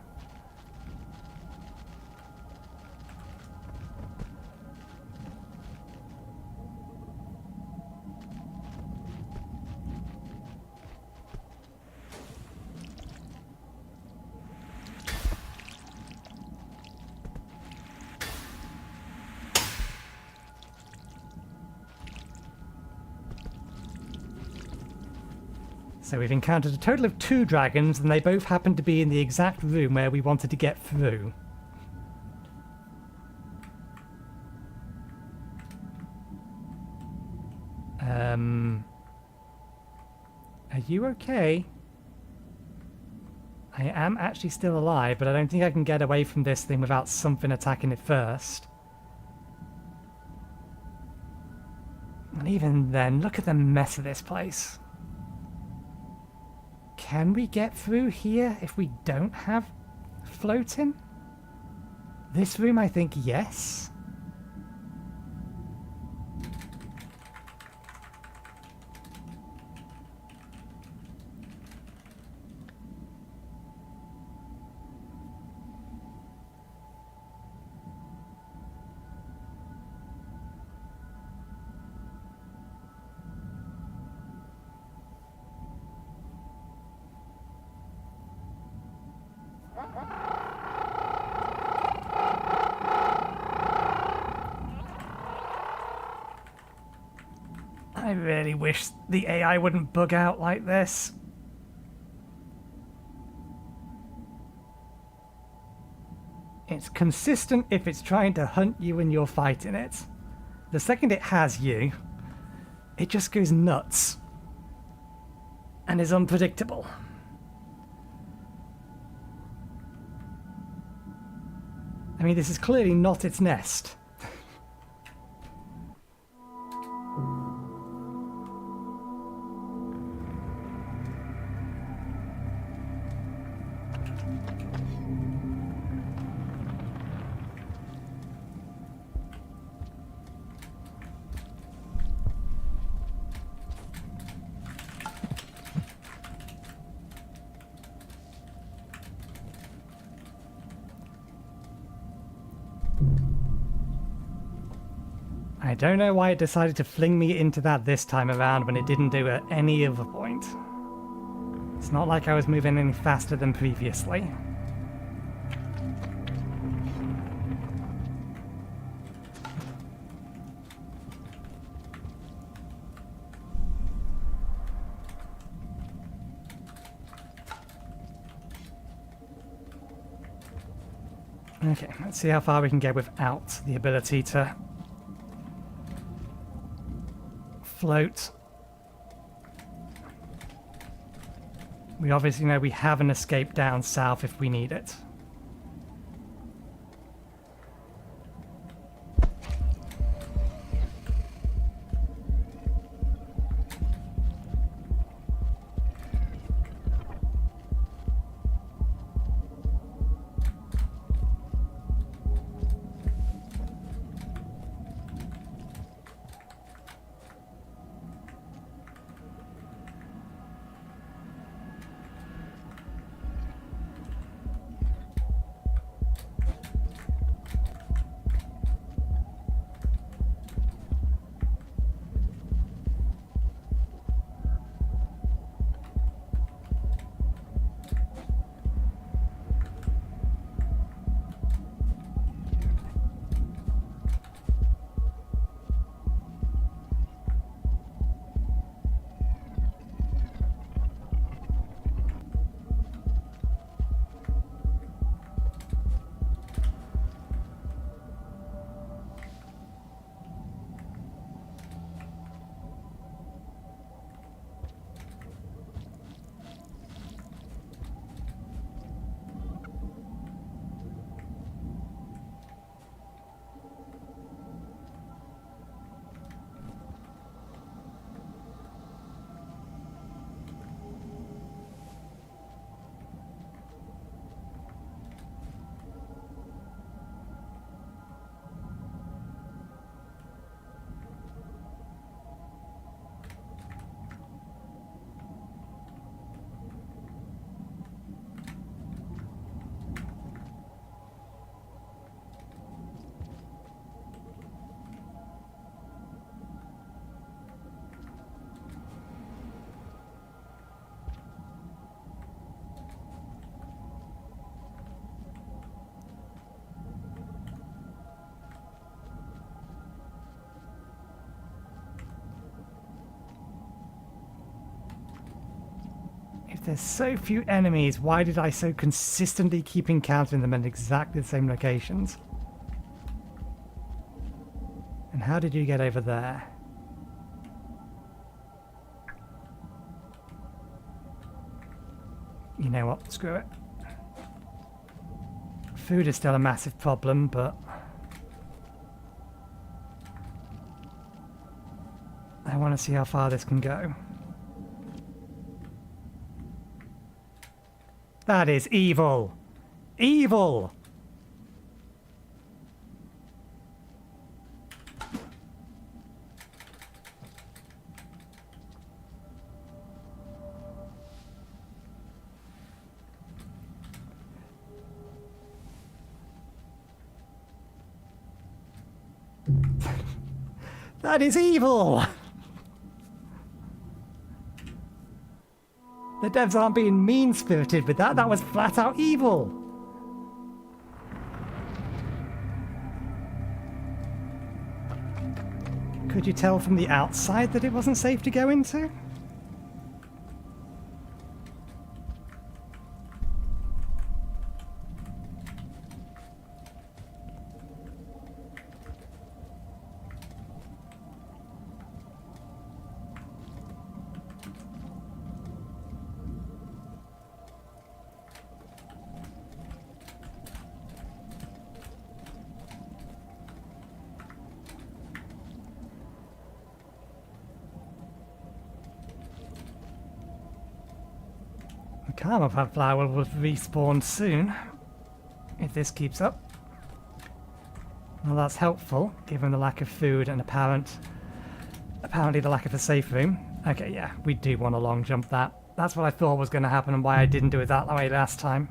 So we've encountered a total of 2 dragons, and they both happen to be in the exact room where we wanted to get through. Are you okay? I am actually still alive, but I don't think I can get away from this thing without something attacking it first. And even then, look at the mess of this place. Can we get through here if we don't have floating? This room, I think, yes. I really wish the AI wouldn't bug out like this. It's consistent if it's trying to hunt you and you're fighting it. The second it has you, it just goes nuts and is unpredictable. I mean, this is clearly not its nest. I don't know why it decided to fling me into that this time around when it didn't do at any other point. It's not like I was moving any faster than previously. Okay, let's see how far we can get without the ability to float. We obviously know we have an escape down south if we need it. there's so few enemies, why did I so consistently keep encountering them in exactly the same locations? And how did you get over there? You know what? Screw it. Food is still a massive problem, but I want to see how far this can go. That is evil! Evil! That is evil! The devs aren't being mean-spirited with that, that was flat out evil! Could you tell from the outside that it wasn't safe to go into? Karma Pad Flower will respawn soon, if this keeps up. Well, that's helpful, given the lack of food and apparently the lack of a safe room. Okay, yeah, we do want to long jump that. That's what I thought was going to happen and why I didn't do it that way last time.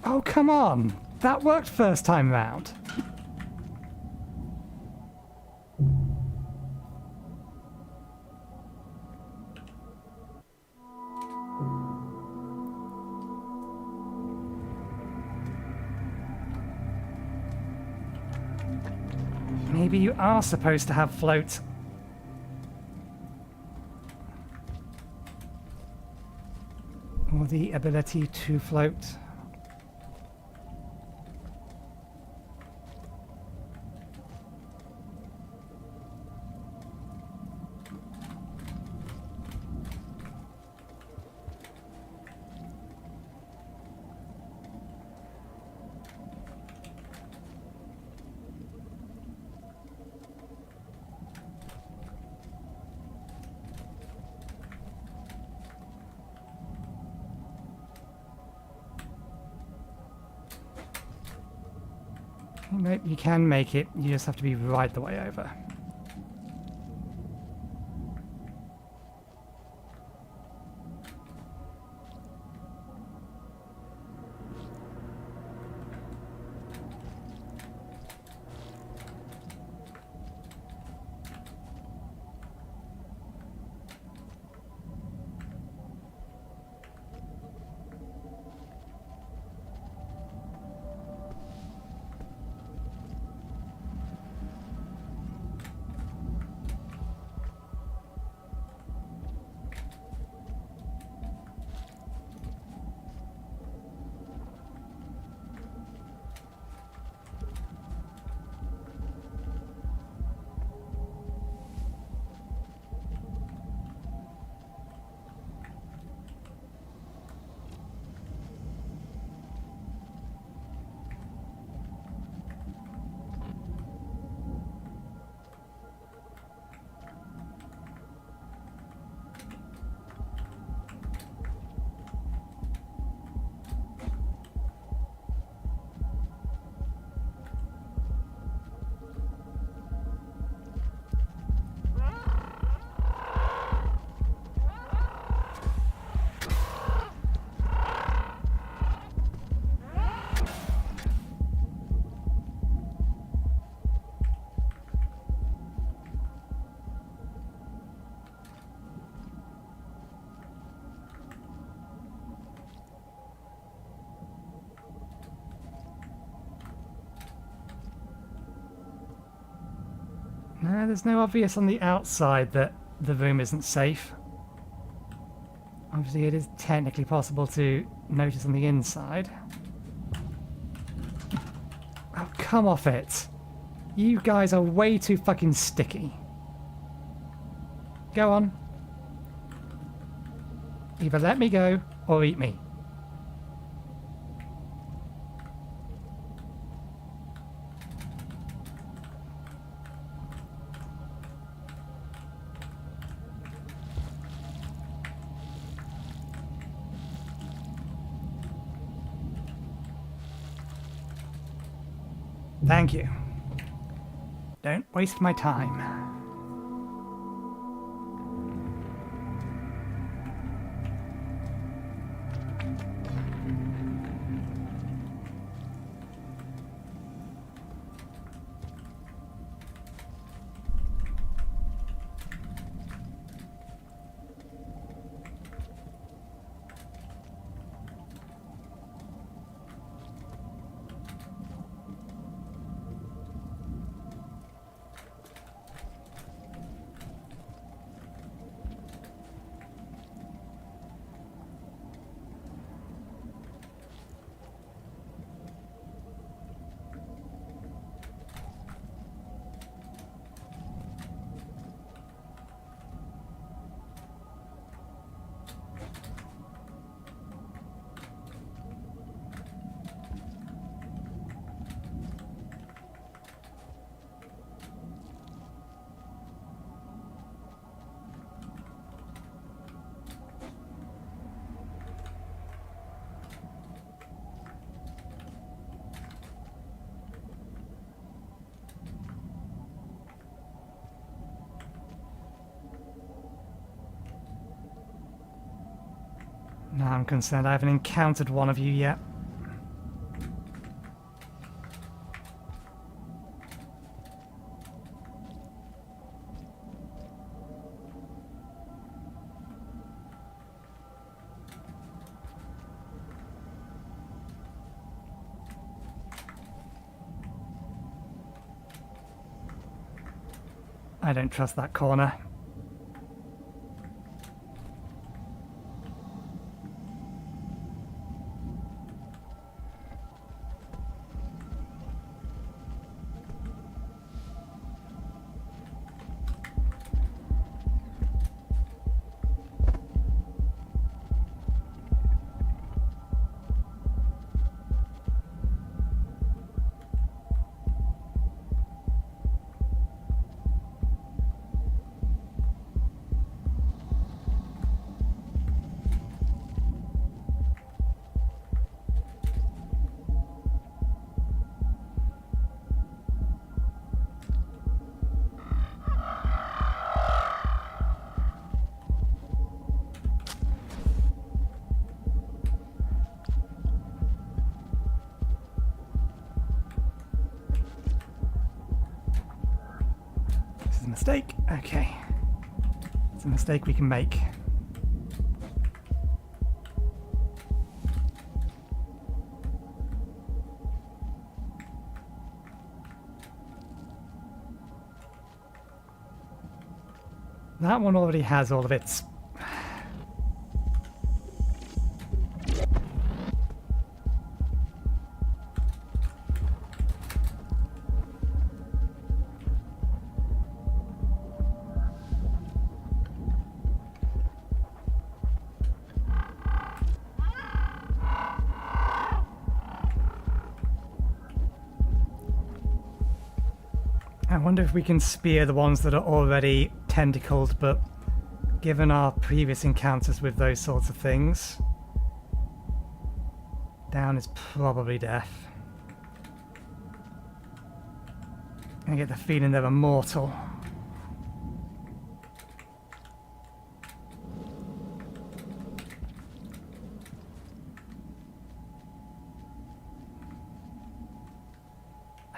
Oh, come on! That worked first time round. Maybe you are supposed to have float. Or the ability to float. Nope, you can make it, you just have to be right the way over. There's no obvious on the outside that the room isn't safe. Obviously, it is technically possible to notice on the inside. Oh, come off it. You guys are way too fucking sticky. Go on. Either let me go or eat me. Thank you. Don't waste my time. Now I'm concerned I haven't encountered one of you yet. I don't trust that corner. Mistake? Okay. It's a mistake we can make. That one already has all of its... I wonder if we can spear the ones that are already tentacled, but given our previous encounters with those sorts of things, down is probably death. I get the feeling they're immortal.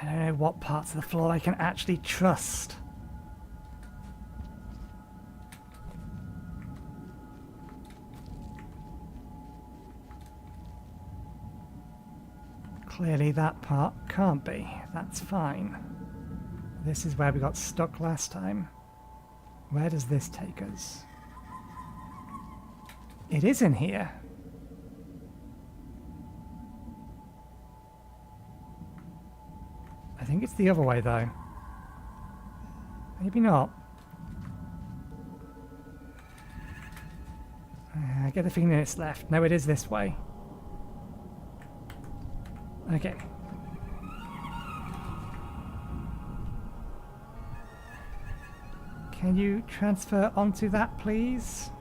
I don't know what parts of the floor I can actually trust. Clearly that part can't be. That's fine. This is where we got stuck last time. Where does this take us? It is in here. I think it's the other way though. Maybe not. I get the feeling it's left. No, it is this way. Okay. Can you transfer onto that, please?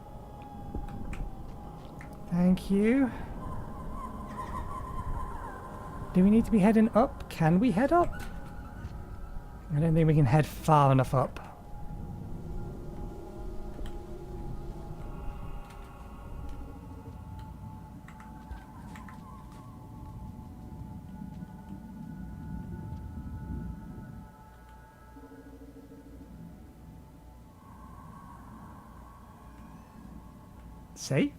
Thank you. Do we need to be heading up? Can we head up? I don't think we can head far enough up. See?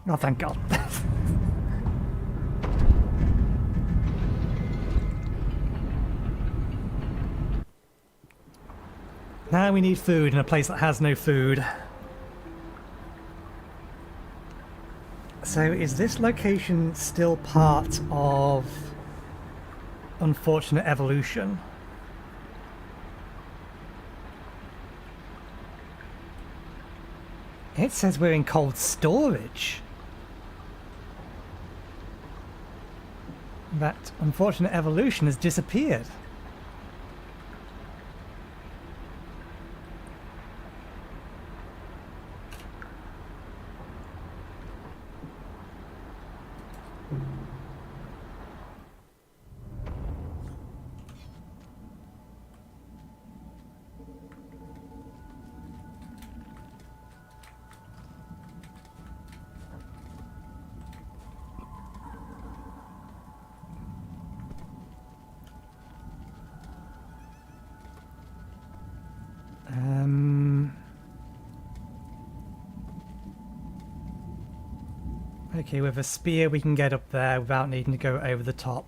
Oh, thank God. Now we need food in a place that has no food. So is this location still part of Unfortunate Evolution? It says we're in cold storage. That Unfortunate Evolution has disappeared. Okay, with a spear we can get up there without needing to go over the top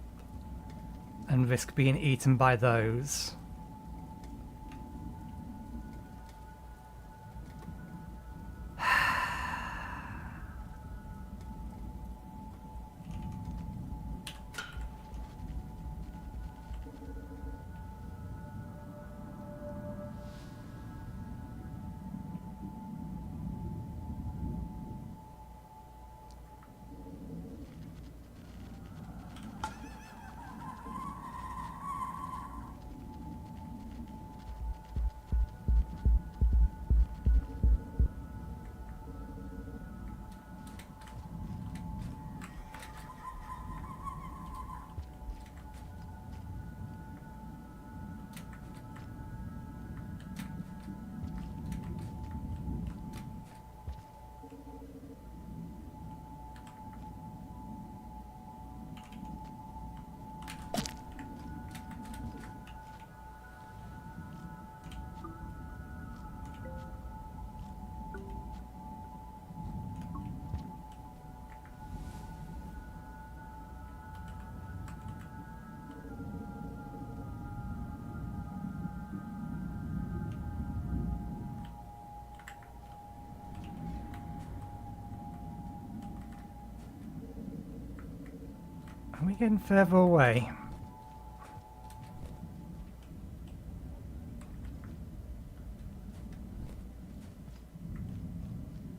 and risk being eaten by those. Are we getting further away?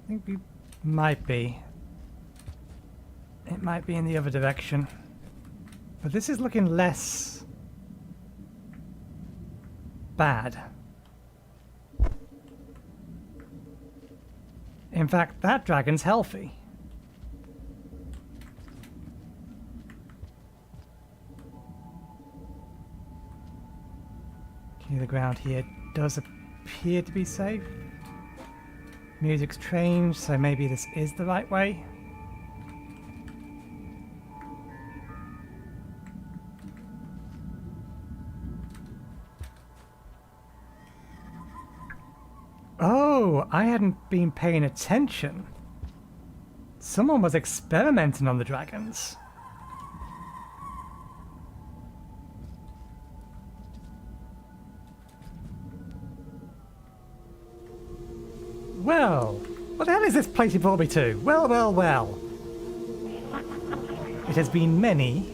I think we might be. It might be in the other direction. But this is looking less bad. In fact, that dragon's healthy. Okay, the ground here does appear to be safe. Music's changed, so maybe this is the right way. Oh, I hadn't been paying attention. Someone was experimenting on the dragons. Well, what the hell is this place you brought me to? Well, well, well. It has been many,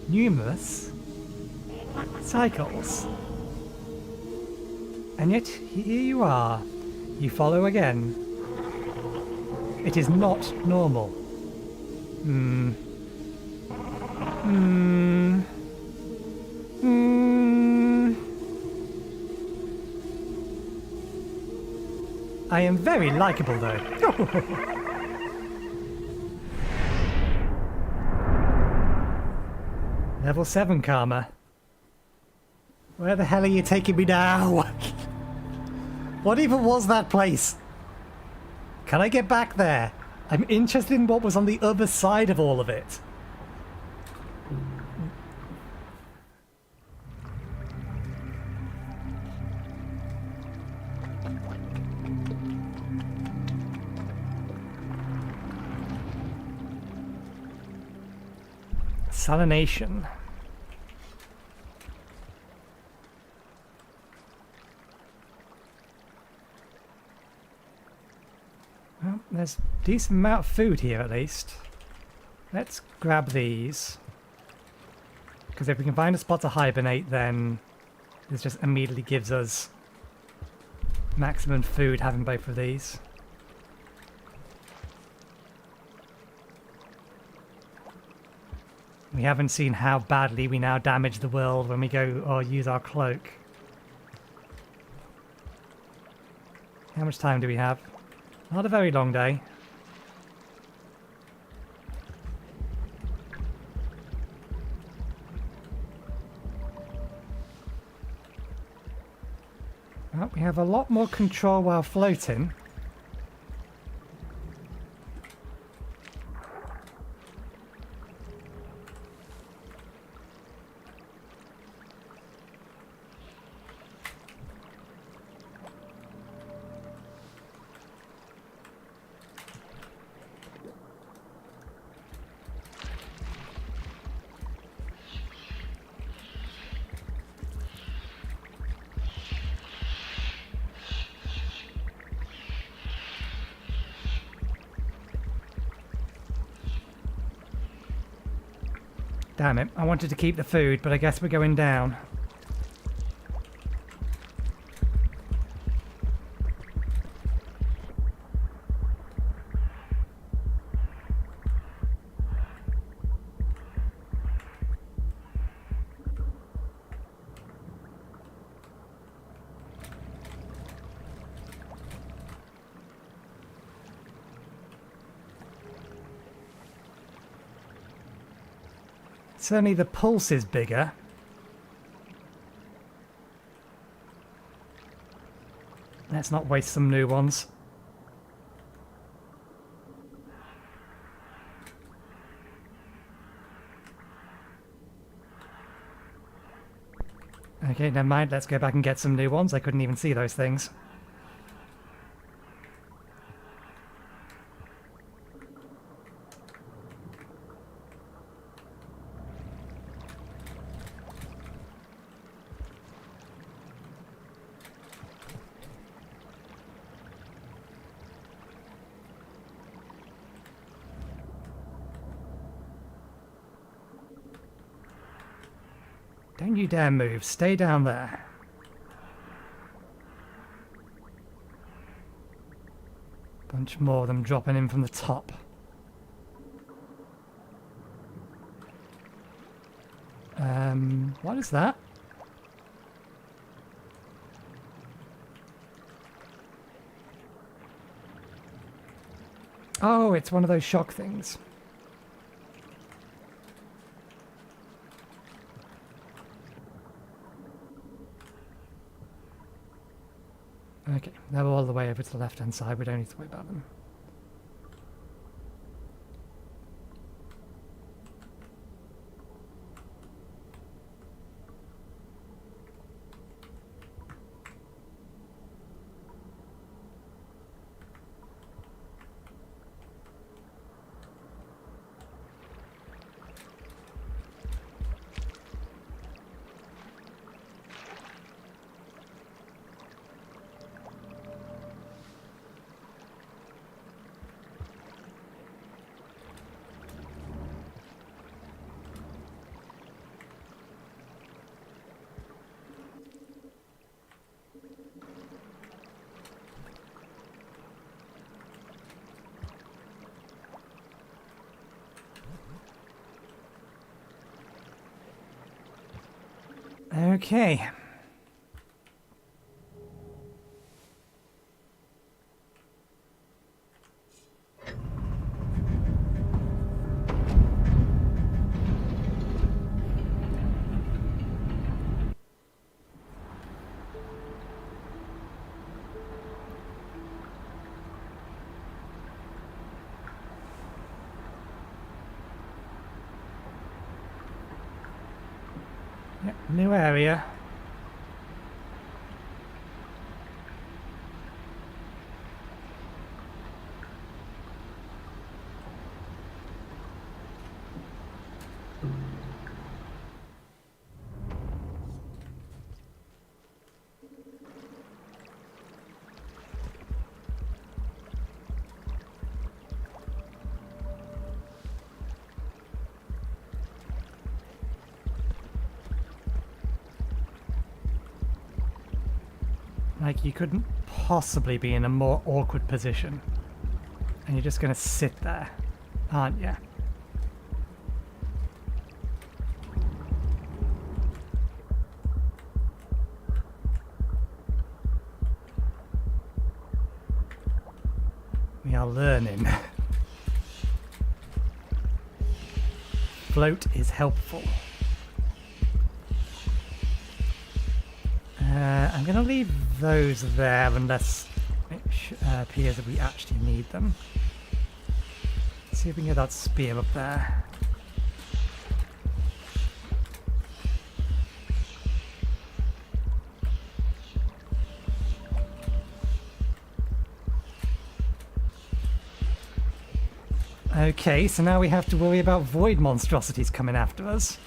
numerous cycles. And yet, here you are. You follow again. It is not normal. I am very likable, though. Level 7 karma. Where the hell are you taking me now? What even was that place? Can I get back there? I'm interested in what was on the other side of all of it. Salination. Well, there's a decent amount of food here at least. Let's grab these. Because if we can find a spot to hibernate, then this just immediately gives us maximum food having both of these. We haven't seen how badly we now damage the world when we go or use our cloak. How much time do we have? Not a very long day. Well, we have a lot more control while floating. Damn it, I wanted to keep the food, but I guess we're going down. Certainly the pulse is bigger. Let's not waste some new ones. Okay, never mind. Let's go back and get some new ones. I couldn't even see those things. Don't you dare move. Stay down there. Bunch more of them dropping in from the top. What is that? Oh, it's one of those shock things. Okay, they're all the way over to the left-hand side. We don't need to worry about them. Okay. Yep, new area. Like, you couldn't possibly be in a more awkward position. And you're just gonna sit there, aren't you? We are learning. Float is helpful. I'm going to leave those there unless it appears that we actually need them. Let's see if we can get that spear up there. Okay, so now we have to worry about void monstrosities coming after us.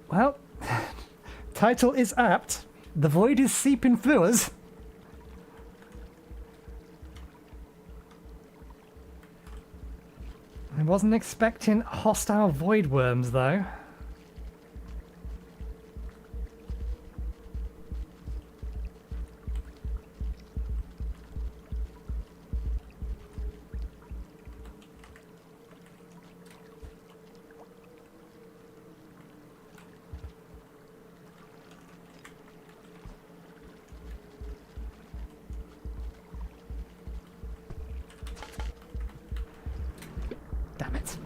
Well, title is apt. The void is seeping through us. I wasn't expecting hostile void worms, though. Damn it.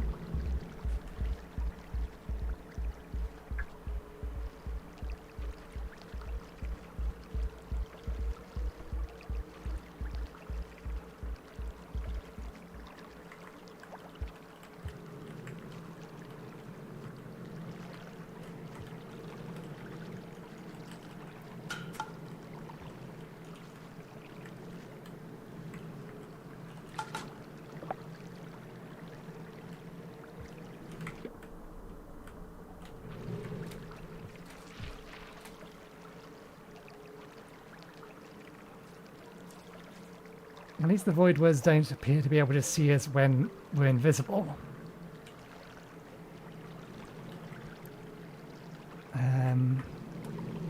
At least the void words don't appear to be able to see us when we're invisible.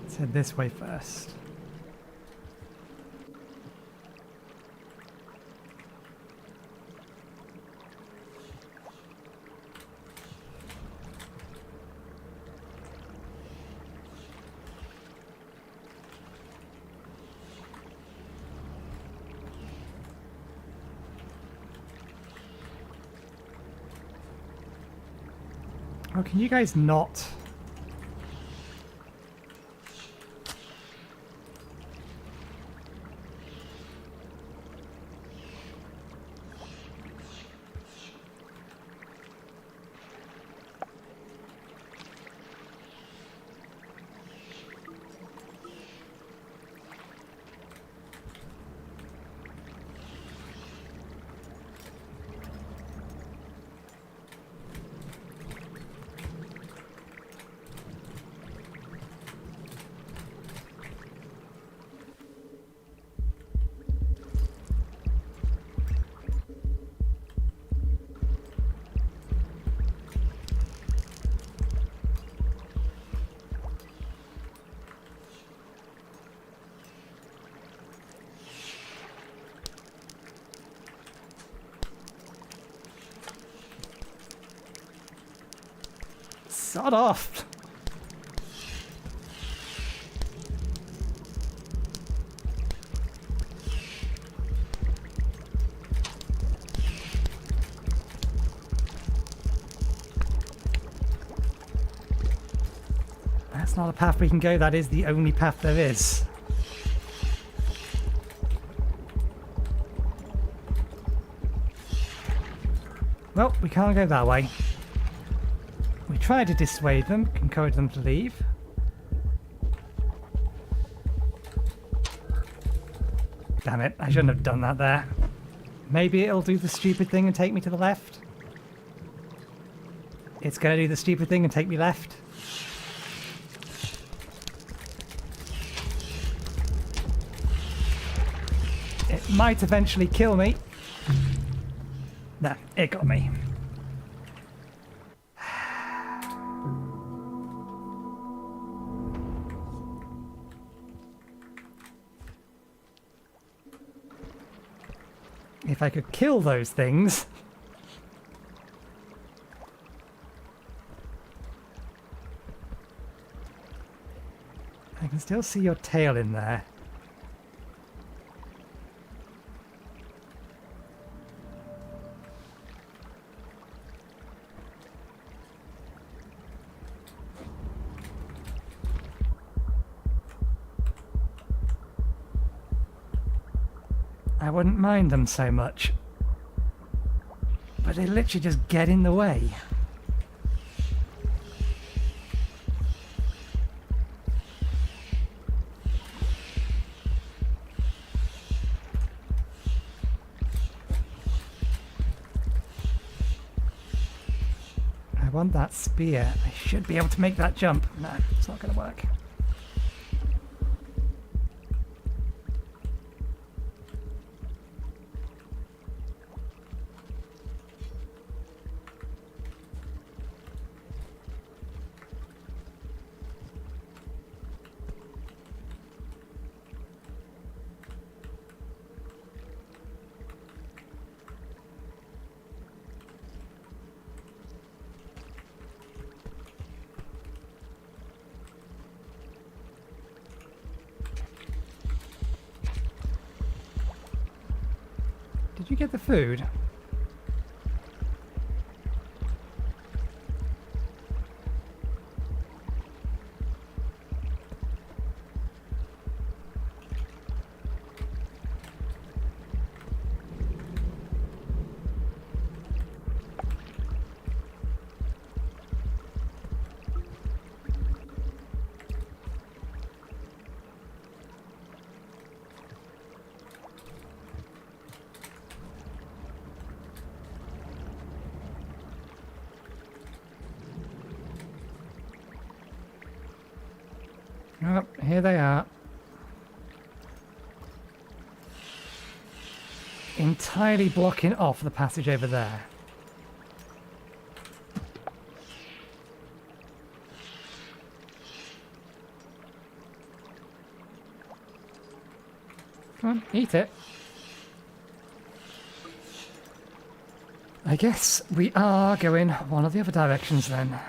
Let's head this way first. Oh, can you guys not? Sod off! That's not a path we can go, that is the only path there is. Well, we can't go that way. We tried to dissuade them, encourage them to leave. Damn it, I shouldn't have done that there. Maybe it'll do the stupid thing and take me to the left. It's gonna do the stupid thing and take me left. It might eventually kill me. No, it got me. If I could kill those things... I can still see your tail in there. I wouldn't mind them so much, but they literally just get in the way. I want that spear. I should be able to make that jump. No, it's not going to work. Did you get the food? Oh, here they are. Entirely blocking off the passage over there. Come on, eat it. I guess we are going one of the other directions then.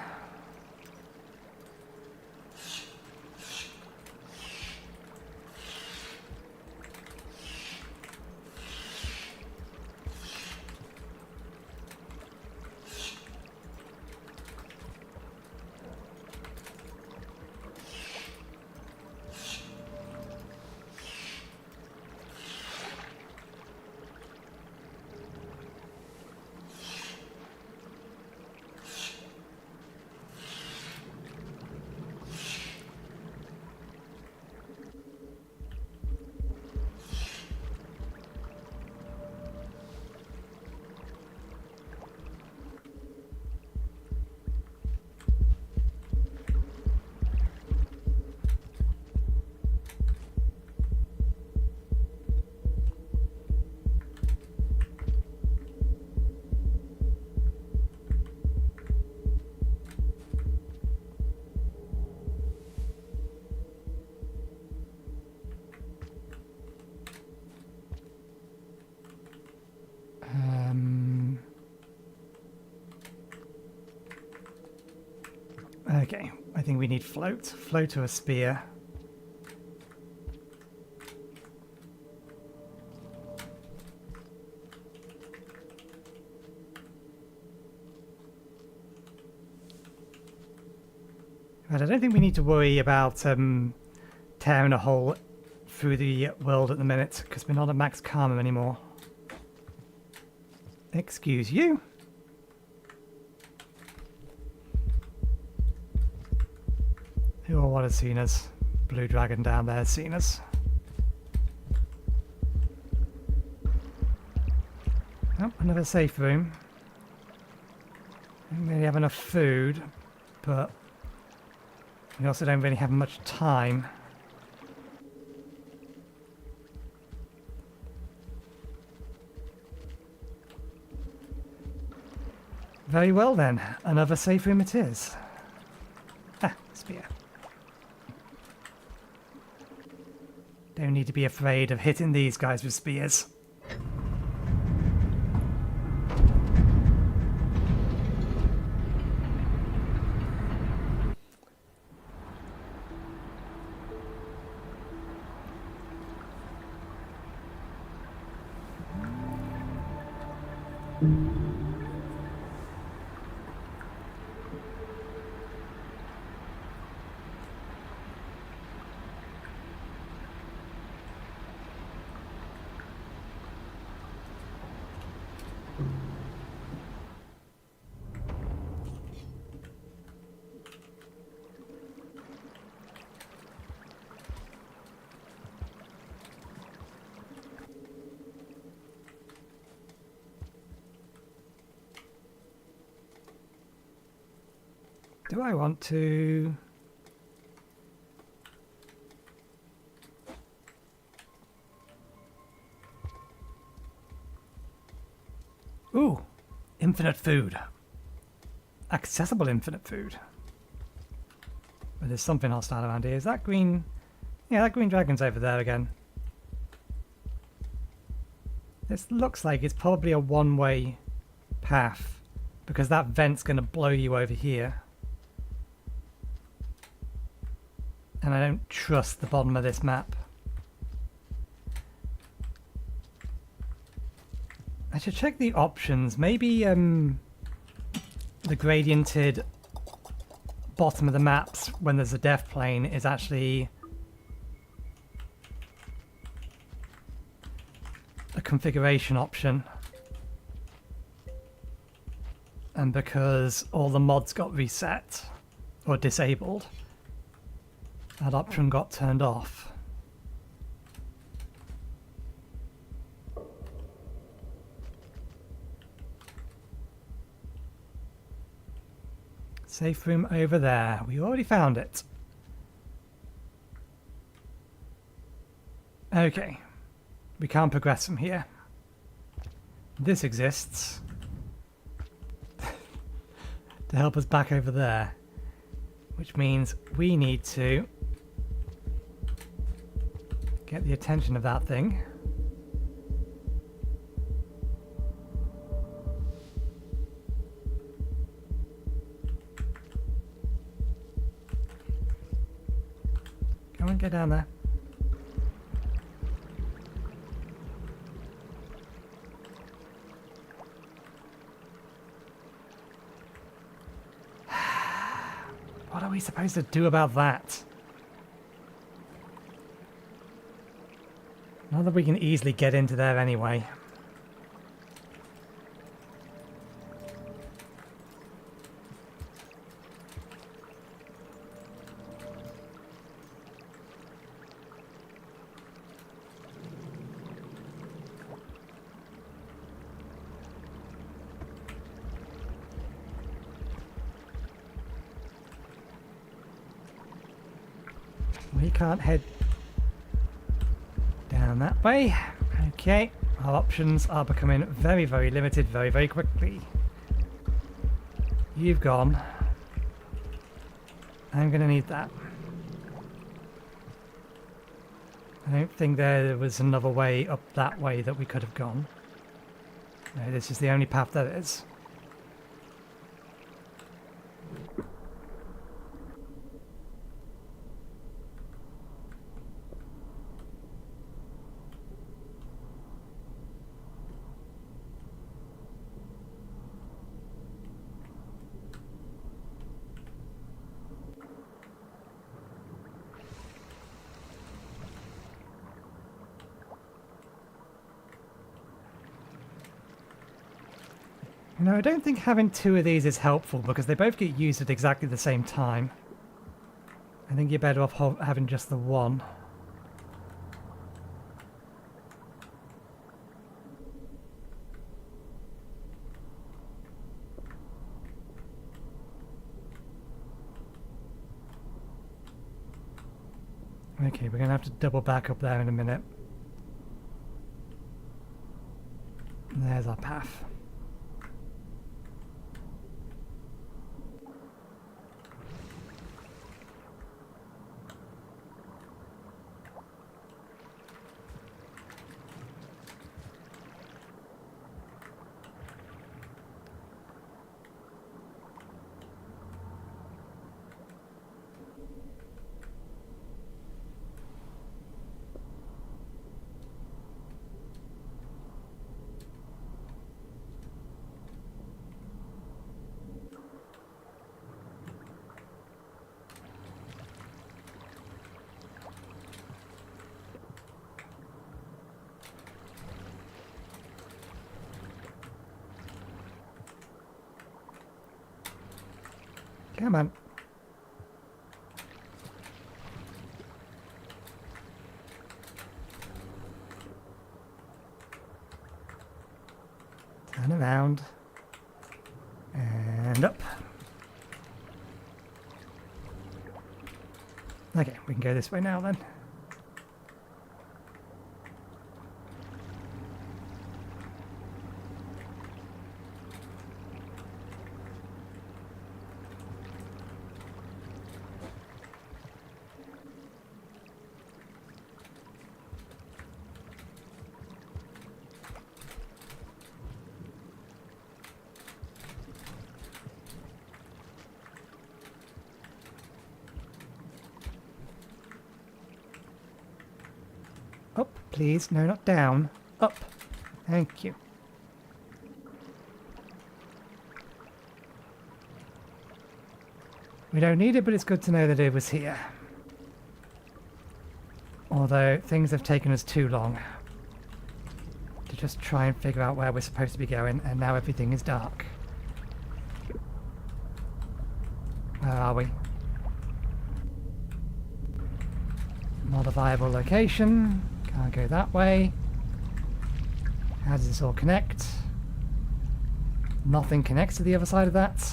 Okay, I think we need float. Float or a spear. But I don't think we need to worry about tearing a hole through the world at the minute, because we're not at max karma anymore. Excuse you. Who or what has seen us? Blue dragon down there has seen us. Oh, another safe room. Don't really have enough food, but we also don't really have much time. Very well then, another safe room it is. Ah, spear. Don't need to be afraid of hitting these guys with spears. Do I want to... Ooh, infinite food. Accessible infinite food. But there's something hostile around here. Is that green? Yeah, that green dragon's over there again. This looks like it's probably a one-way path, because that vent's going to blow you over here. And I don't trust the bottom of this map. I should check the options. Maybe the gradiented bottom of the maps when there's a death plane is actually a configuration option. And because all the mods got reset or disabled, that option got turned off. Safe room over there. We already found it. Okay. We can't progress from here. This exists to help us back over there, which means we need to get the attention of that thing. Go on, get down there. What are we supposed to do about that? Not that we can easily get into there anyway. We can't head down that way. Okay, our options are becoming very, very limited very, very quickly. You've gone. I'm going to need that. I don't think there was another way up that way that we could have gone. No, this is the only path there is. You know, I don't think having two of these is helpful because they both get used at exactly the same time. I think you're better off having just the one. Okay, we're going to have to double back up there in a minute. There's our path. Come on. Turn around. And up. Okay, we can go this way now then. Up, please. No, not down. Up. Thank you. We don't need it, but it's good to know that it was here. Although things have taken us too long to just try and figure out where we're supposed to be going, and now everything is dark. Where are we? Not a viable location. Can't go that way. How does this all connect? Nothing connects to the other side of that.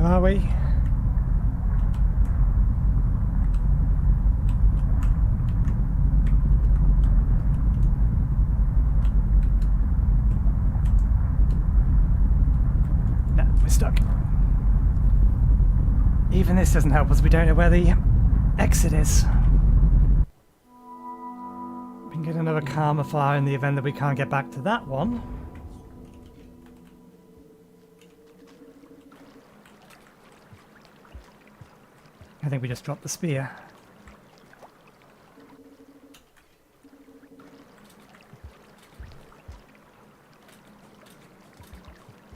Are we? No, we're stuck. Even this doesn't help us. We don't know where the exit is. We can get another karma fire in the event that we can't get back to that one. I think we just dropped the spear.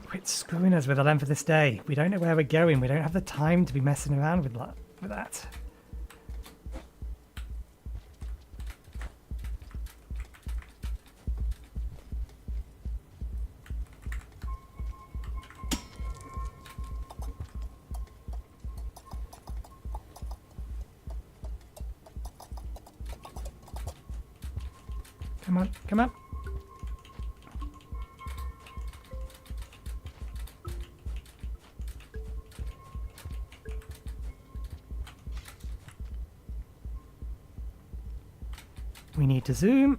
Quit screwing us with the length of this day. We don't know where we're going. We don't have the time to be messing around with that. Come on, come on. We need to zoom.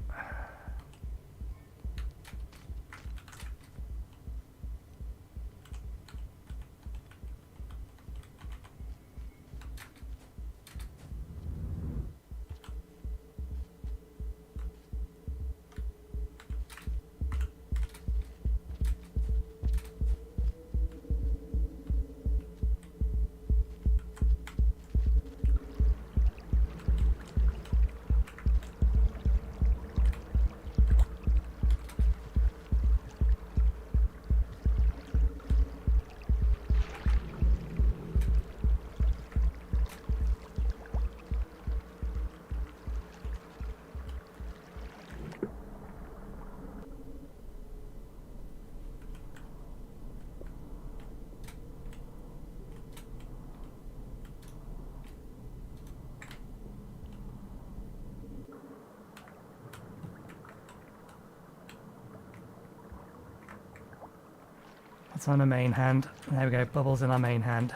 That's on our main hand. There we go, bubbles in our main hand.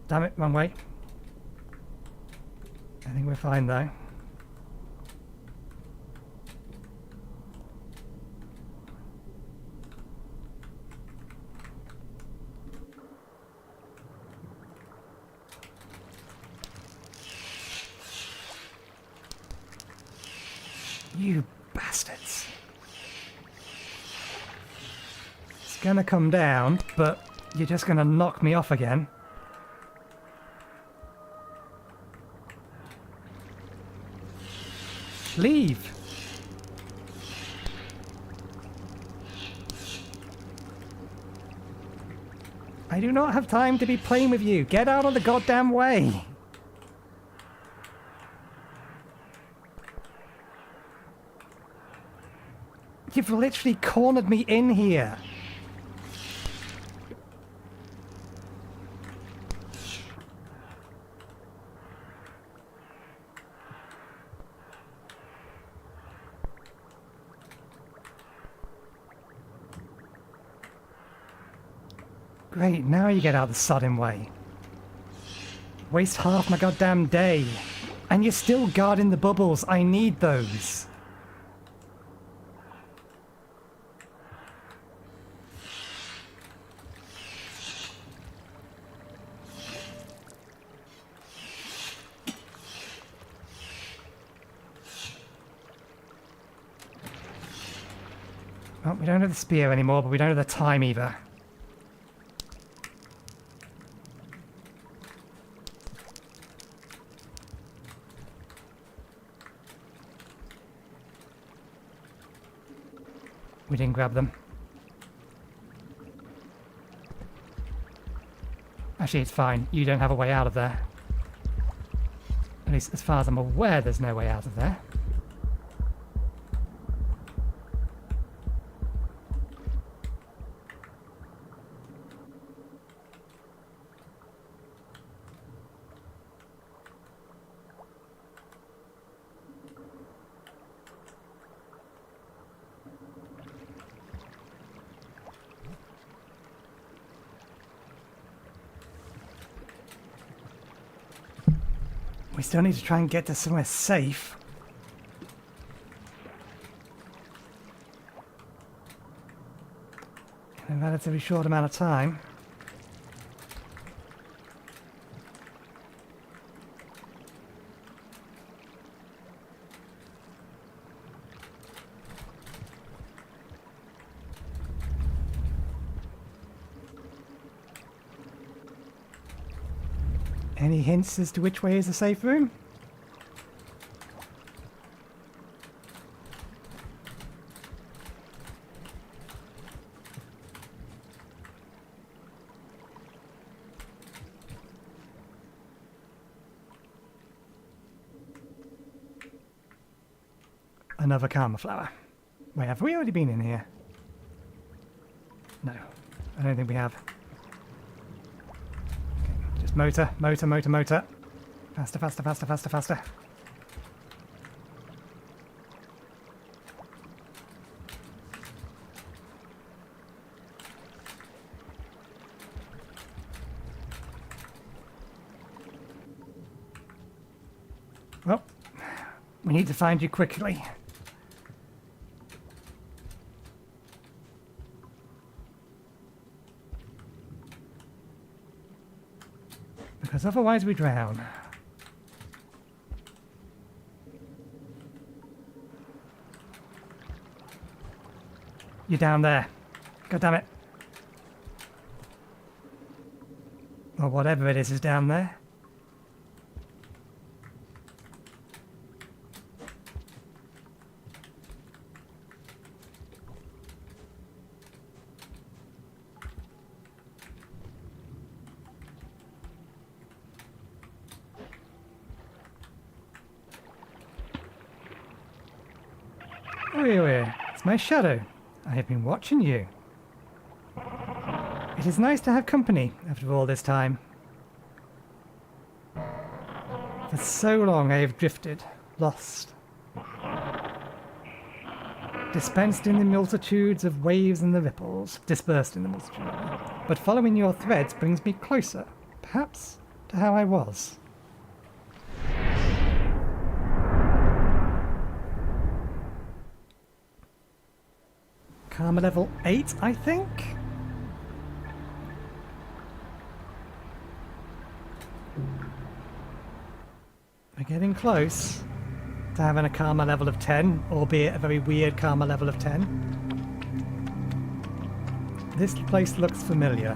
Damn it, wrong way. I think we're fine though. You bastards. It's gonna come down, but you're just gonna knock me off again. Leave! I do not have time to be playing with you. Get out of the goddamn way! You've literally cornered me in here. Great, now you get out of the sodding way. Waste half my goddamn day. And you're still guarding the bubbles. I need those. Well, we don't have the spear anymore, but we don't have the time either. We didn't grab them. Actually, it's fine. You don't have a way out of there. At least as far as I'm aware, there's no way out of there. We still need to try and get to somewhere safe. In a relatively short amount of time. Any hints as to which way is the safe room? Another karma flower. Wait, have we already been in here? No, I don't think we have. Motor, motor, motor, motor. Faster, faster, faster, faster, faster. Well, we need to find you quickly. Because otherwise we drown. You're down there. God damn it. Or whatever it is down there. It's my shadow. I have been watching you. It is nice to have company after all this time. For so long I have drifted, lost, dispensed in the multitudes of waves and the ripples, dispersed in the multitude. But following your threads brings me closer, perhaps, to how I was. Karma level 8, I think? We're getting close to having a karma level of 10, albeit a very weird karma level of 10. This place looks familiar.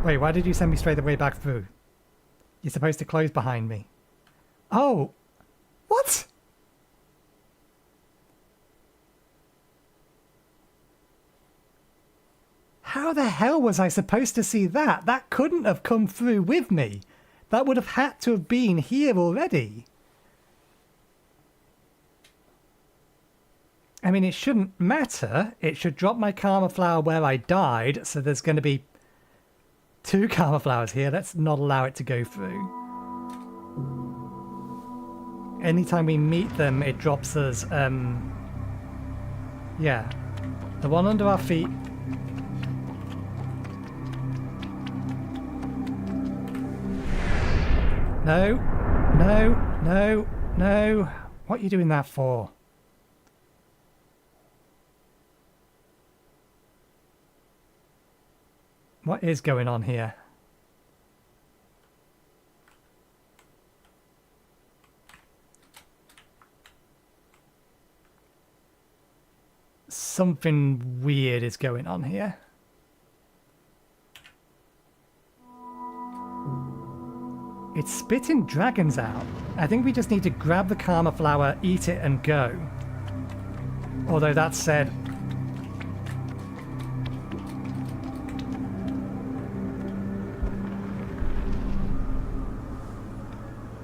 Wait, why did you send me straight the way back through? You're supposed to close behind me. Oh! What? How the hell was I supposed to see that? That couldn't have come through with me. That would have had to have been here already. I mean, it shouldn't matter. It should drop my karma flower where I died, so there's going to be 2 karma flowers here. Let's not allow it to go through. Anytime we meet them, it drops us, yeah. The one under our feet. No, no, no, no. What are you doing that for? What is going on here? Something weird is going on here. It's spitting dragons out. I think we just need to grab the karma flower, eat it, and go. Although that said...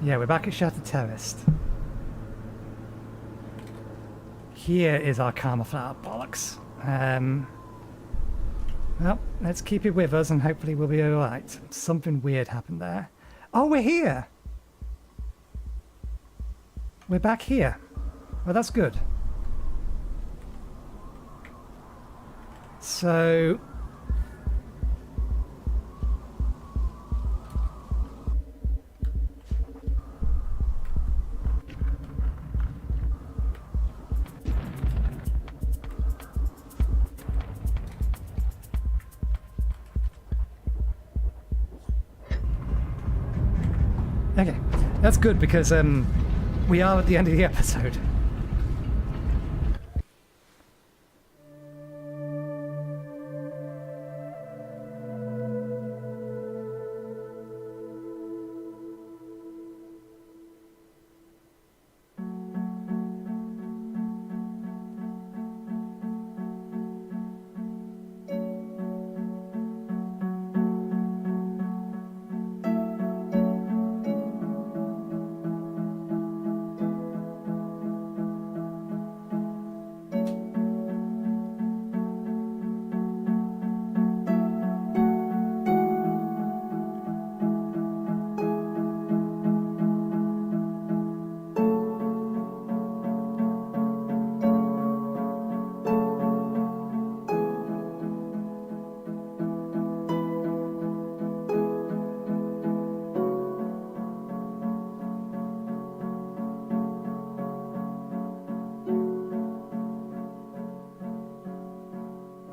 yeah, we're back at Shattered Terrace. Here is our karma flower, bollocks. Well, let's keep it with us and hopefully we'll be alright. Something weird happened there. Oh, we're here! We're back here. Well, that's good. So... okay, that's good because we are at the end of the episode.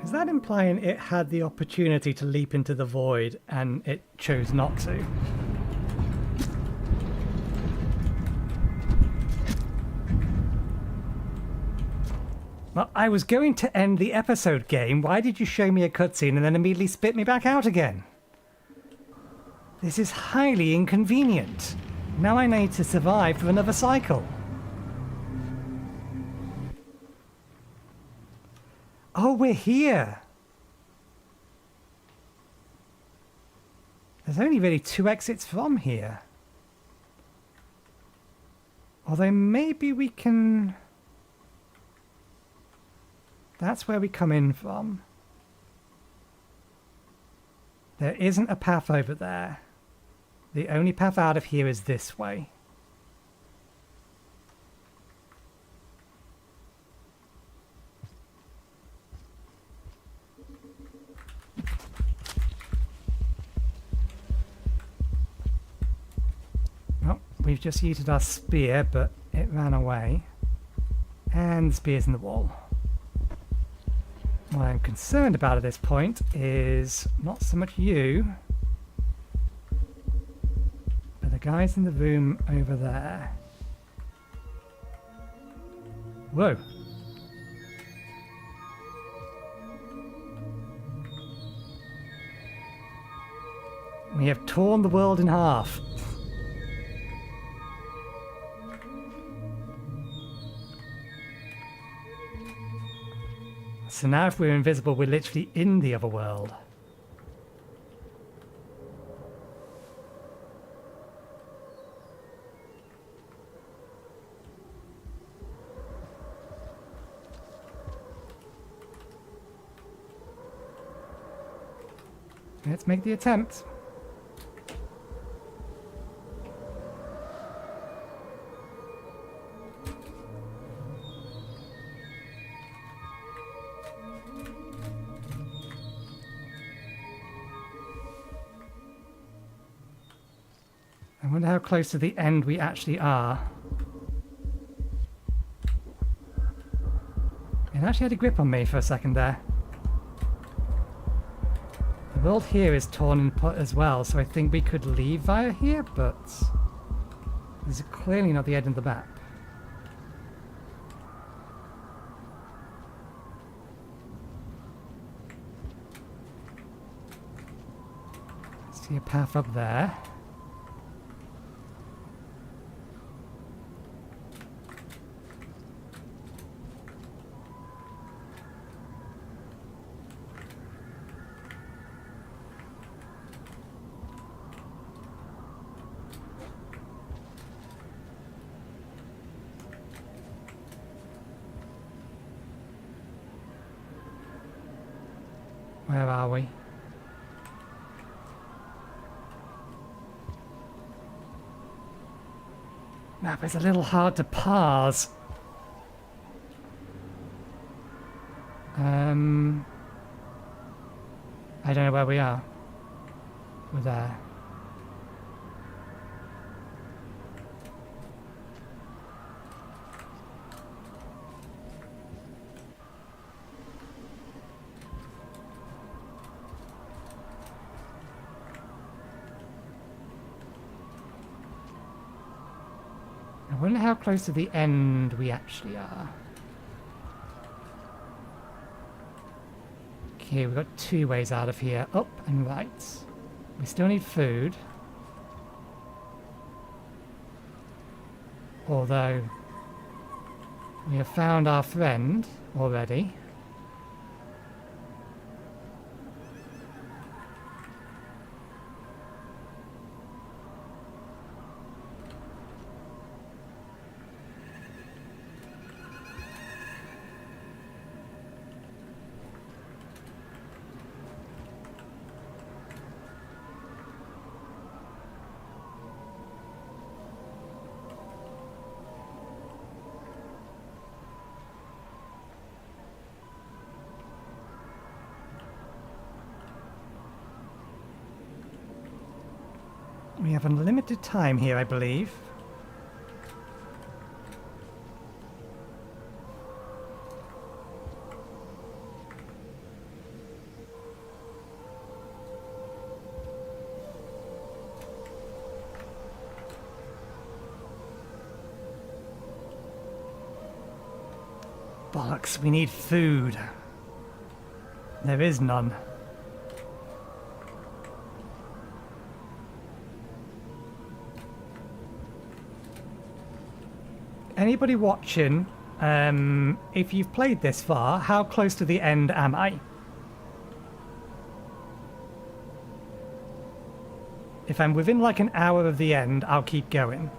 Is that implying it had the opportunity to leap into the void and it chose not to? Well, I was going to end the episode, game. Why did you show me a cutscene and then immediately spit me back out again? This is highly inconvenient. Now I need to survive for another cycle. Oh, we're here. There's only really 2 exits from here. Although maybe we can... That's where we come in from. There isn't a path over there. The only path out of here is this way. Well, we've just used our spear, but it ran away. And the spear's in the wall. What I'm concerned about at this point is not so much you, but the guys in the room over there. Whoa. We have torn the world in half. So now if we're invisible, we're literally in the other world. Let's make the attempt. I wonder how close to the end we actually are. It actually had a grip on me for a second there. The world here is torn and put as well, so I think we could leave via here, but this is clearly not the end of the map. See a path up there. Where are we? Map is a little hard to parse. I don't know where we are. We're there. I wonder how close to the end we actually are. Okay, we've got two ways out of here, up and right. We still need food. Although, we have found our friend already. We have unlimited time here, I believe. Bollocks, we need food. There is none. Anybody watching, if you've played this far, how close to the end am I? If I'm within like an hour of the end, I'll keep going.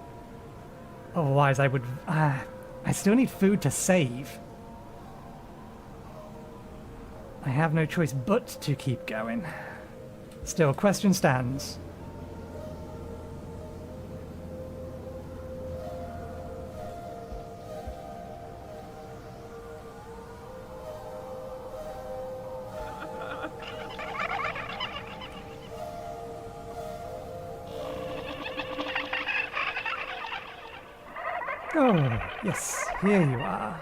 Otherwise I would... I still need food to save. I have no choice but to keep going. Still, question stands. Oh, yes, here you are.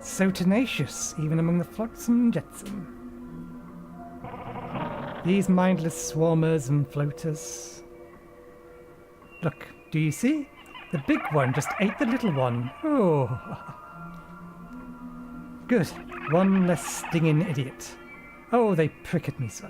So tenacious, even among the flotsam and jetsam. These mindless swarmers and floaters. Look, do you see? The big one just ate the little one. Oh. Good. One less stinging idiot. Oh, they prick at me so.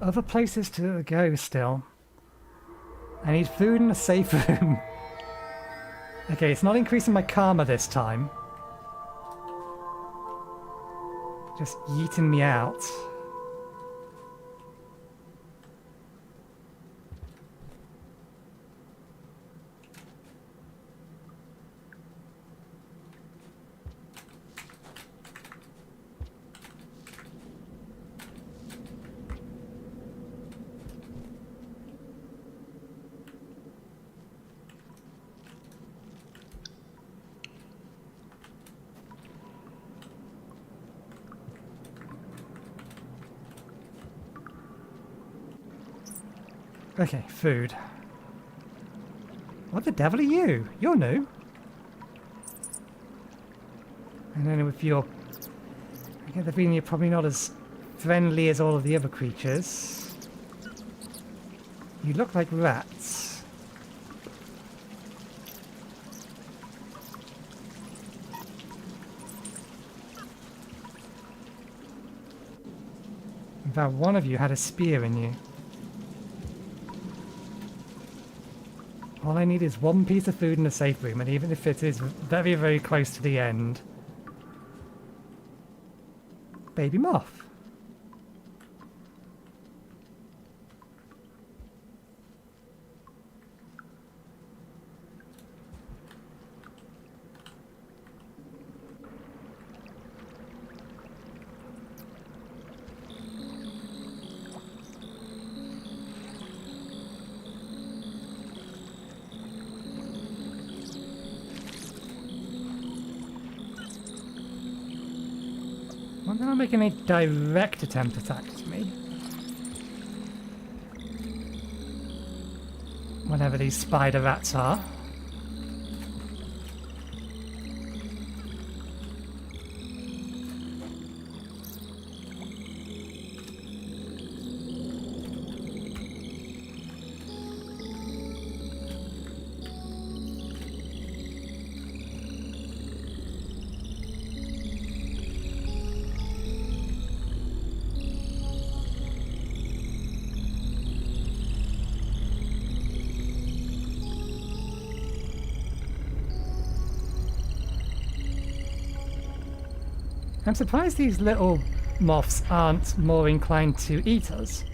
Other places to go still. I need food and a safe room. Okay, it's not increasing my karma this time. Just yeeting me out. Okay, food. What the devil are you? You're new. And then with your... I get the feeling you're probably not as friendly as all of the other creatures. You look like rats. In fact, one of you had a spear in you. All I need is one piece of food and a safe room, and even if it is very, very close to the end... Baby moth. They're not making a direct attempt to attack me. Whatever these spider rats are. I'm surprised these little moths aren't more inclined to eat us.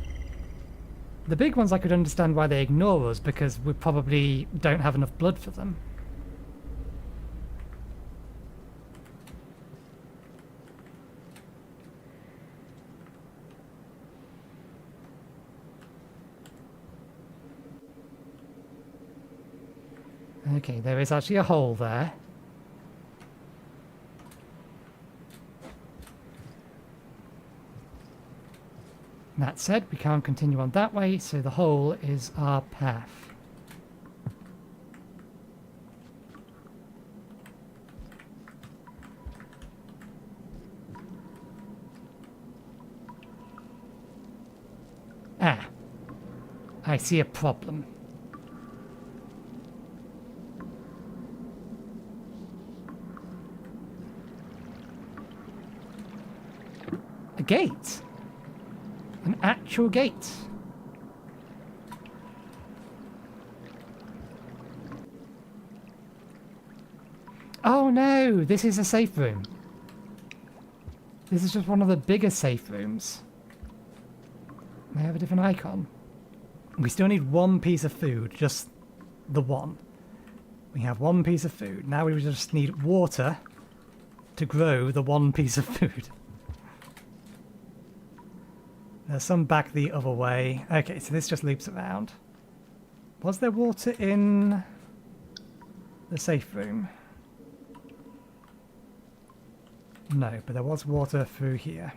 The big ones I could understand why they ignore us, because we probably don't have enough blood for them. Okay, there is actually a hole there. That said, we can't continue on that way, so the hole is our path. Ah, I see a problem. A gate? An actual gate. Oh no, this is a safe room. This is just one of the bigger safe rooms. They have a different icon. We still need one piece of food, just the one. We have one piece of food. Now we just need water to grow the one piece of food. There's some back the other way. Okay, so this just loops around. Was there water in the safe room? No, but there was water through here.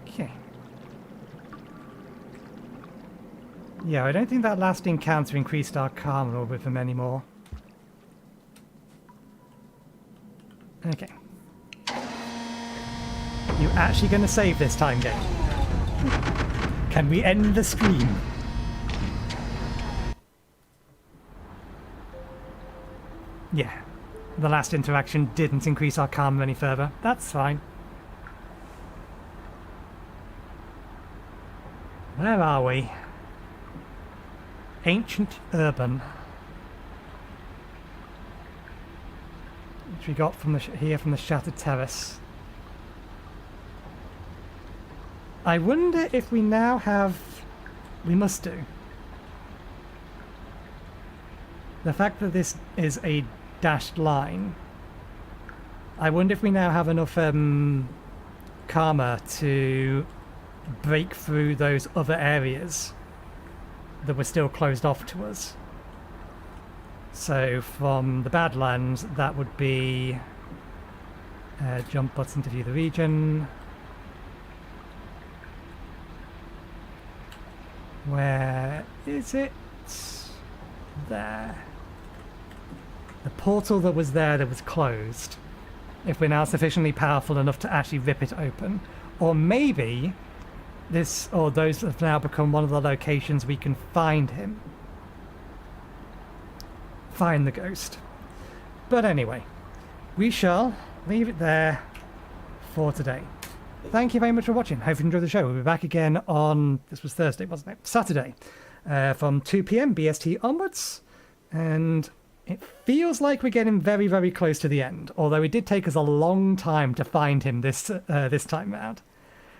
Okay. Yeah, I don't think that last encounter increased our karma with him anymore. Okay. You actually going to save this time, game? Can we end the stream? Yeah. The last interaction didn't increase our karma any further. That's fine. Where are we? Ancient Urban. Which we got from here from the Shattered Terrace. I wonder if we now have... We must do. The fact that this is a dashed line. I wonder if we now have enough karma to break through those other areas that were still closed off to us. So from the Badlands, that would be jump button to view the region. Where is it? There. The portal that was there that was closed. If we're now sufficiently powerful enough to actually rip it open. Or maybe this or those have now become one of the locations we can find him. Find the ghost. But anyway, we shall leave it there for today. Thank you very much for watching. Hope you enjoyed the show. We'll be back again on, this was Thursday, wasn't it? Saturday, from 2 PM BST onwards. And it feels like we're getting very, very close to the end. Although it did take us a long time to find him this time round.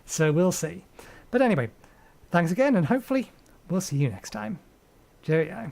So we'll see. But anyway, thanks again, and hopefully we'll see you next time. Cheerio.